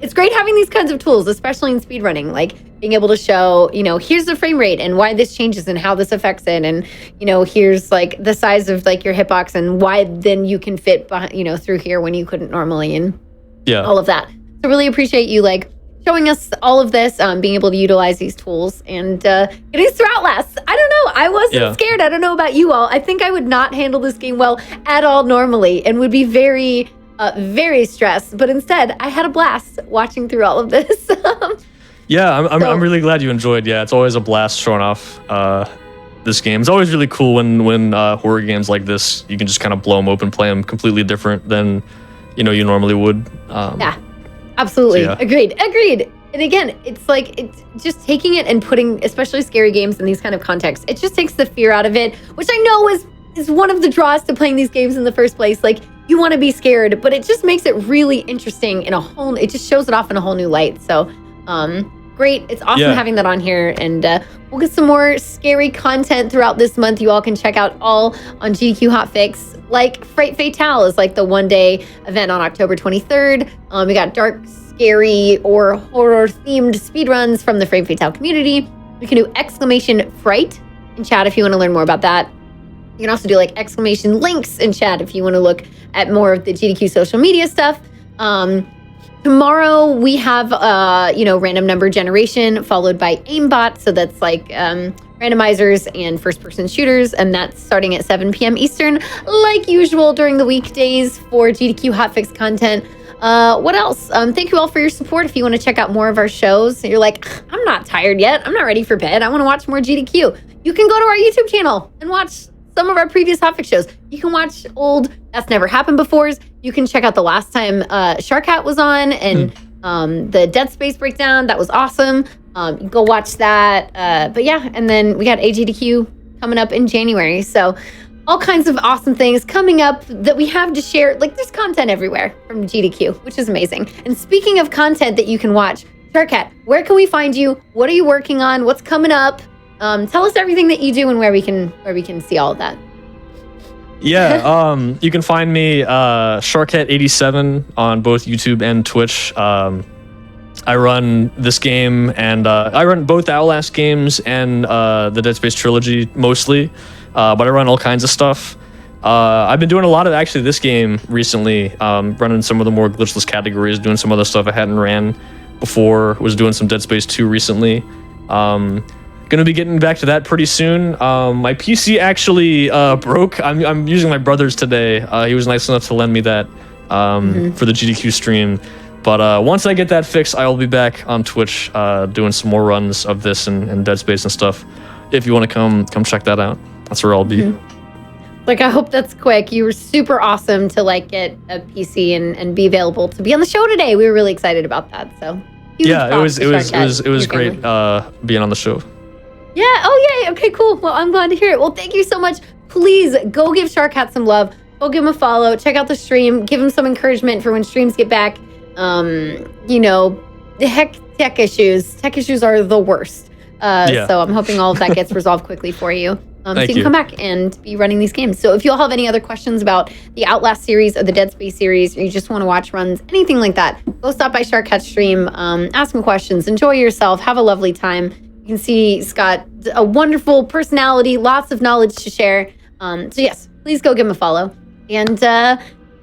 It's great having these kinds of tools, especially in speedrunning, being able to show, here's the frame rate and why this changes and how this affects it. And, here's the size of your hitbox and why then you can fit, through here when you couldn't normally, and all of that. So really appreciate you showing us all of this, being able to utilize these tools and getting us through Outlast. I don't know. I wasn't scared. I don't know about you all. I think I would not handle this game well at all normally and would be very, very stressed. But instead, I had a blast watching through all of this. Yeah, I'm really glad you enjoyed. Yeah, it's always a blast showing off this game. It's always really cool when horror games like this, you can just kind of blow them open, play them completely different than you normally would. Yeah, absolutely. So, Agreed. And again, it's it's just taking it and putting, especially scary games in these kind of contexts, it just takes the fear out of it, which I know is one of the draws to playing these games in the first place. You want to be scared, but it just makes it really interesting it just shows it off in a whole new light. So, great. It's awesome having that on here. And we'll get some more scary content throughout this month. You all can check out all on GDQ Hotfix. Fright Fatale is the one-day event on October 23rd. We got dark, scary, or horror-themed speedruns from the Fright Fatale community. You can do exclamation fright in chat if you want to learn more about that. You can also do exclamation links in chat if you want to look at more of the GDQ social media stuff. Tomorrow we have random number generation followed by aimbot. So that's randomizers and first-person shooters, and that's starting at 7 p.m. Eastern, like usual during the weekdays for GDQ Hotfix content. What else? Thank you all for your support. If you want to check out more of our shows, you're I'm not tired yet. I'm not ready for bed. I want to watch more GDQ. You can go to our YouTube channel and watch some of our previous Hotfix shows. You can watch old That's Never Happened Befores. You can check out the last time Shark Hat was on and the Dead Space breakdown. That was awesome. You can go watch that. But yeah, and then we got AGDQ coming up in January. So all kinds of awesome things coming up that we have to share. Like there's content everywhere from GDQ, which is amazing. And speaking of content that you can watch, Sharkat, where can we find you? What are you working on? What's coming up? Tell us everything that you do and where we can see all of that. Yeah, you can find me Sharkat87 on both YouTube and Twitch. I run this game, and I run both Outlast games and the Dead Space trilogy mostly, but I run all kinds of stuff. I've been doing a lot of actually this game recently, running some of the more glitchless categories, doing some other stuff I hadn't ran before. Was doing some Dead Space 2 recently. Gonna be getting back to that pretty soon. My PC actually broke. I'm using my brother's today. He was nice enough to lend me that for the GDQ stream. But once I get that fixed, I will be back on Twitch doing some more runs of this and Dead Space and stuff. If you want to come check that out, that's where I'll be. Like, I hope that's quick. You were super awesome to like get a PC and be available to be on the show today. We were really excited about that. So yeah, it was great being on the show. Yeah. Oh, yay. Okay, cool. Well, I'm glad to hear it. Well, thank you so much. Please go give Sharkat some love. Go give him a follow. Check out the stream. Give him some encouragement for when streams get back. You know, tech issues. Tech issues are the worst. So I'm hoping all of that gets resolved quickly for you. So you can come back and be running these games. So if you all have any other questions about the Outlast series or the Dead Space series, or you just want to watch runs, anything like that, go stop by Sharkat's stream, ask him questions, enjoy yourself, have a lovely time. You can see he's got a wonderful personality, lots of knowledge to share. So yes, please go give him a follow. And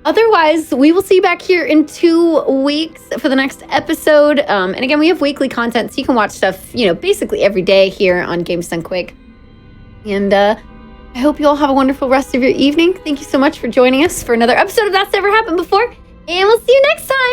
otherwise, we will see you back here in 2 weeks for the next episode. And again, we have weekly content, so you can watch stuff, you know, basically every day here on Games Done Quick. And I hope you all have a wonderful rest of your evening. Thank you so much for joining us for another episode of That's Never Happened Before. And we'll see you next time.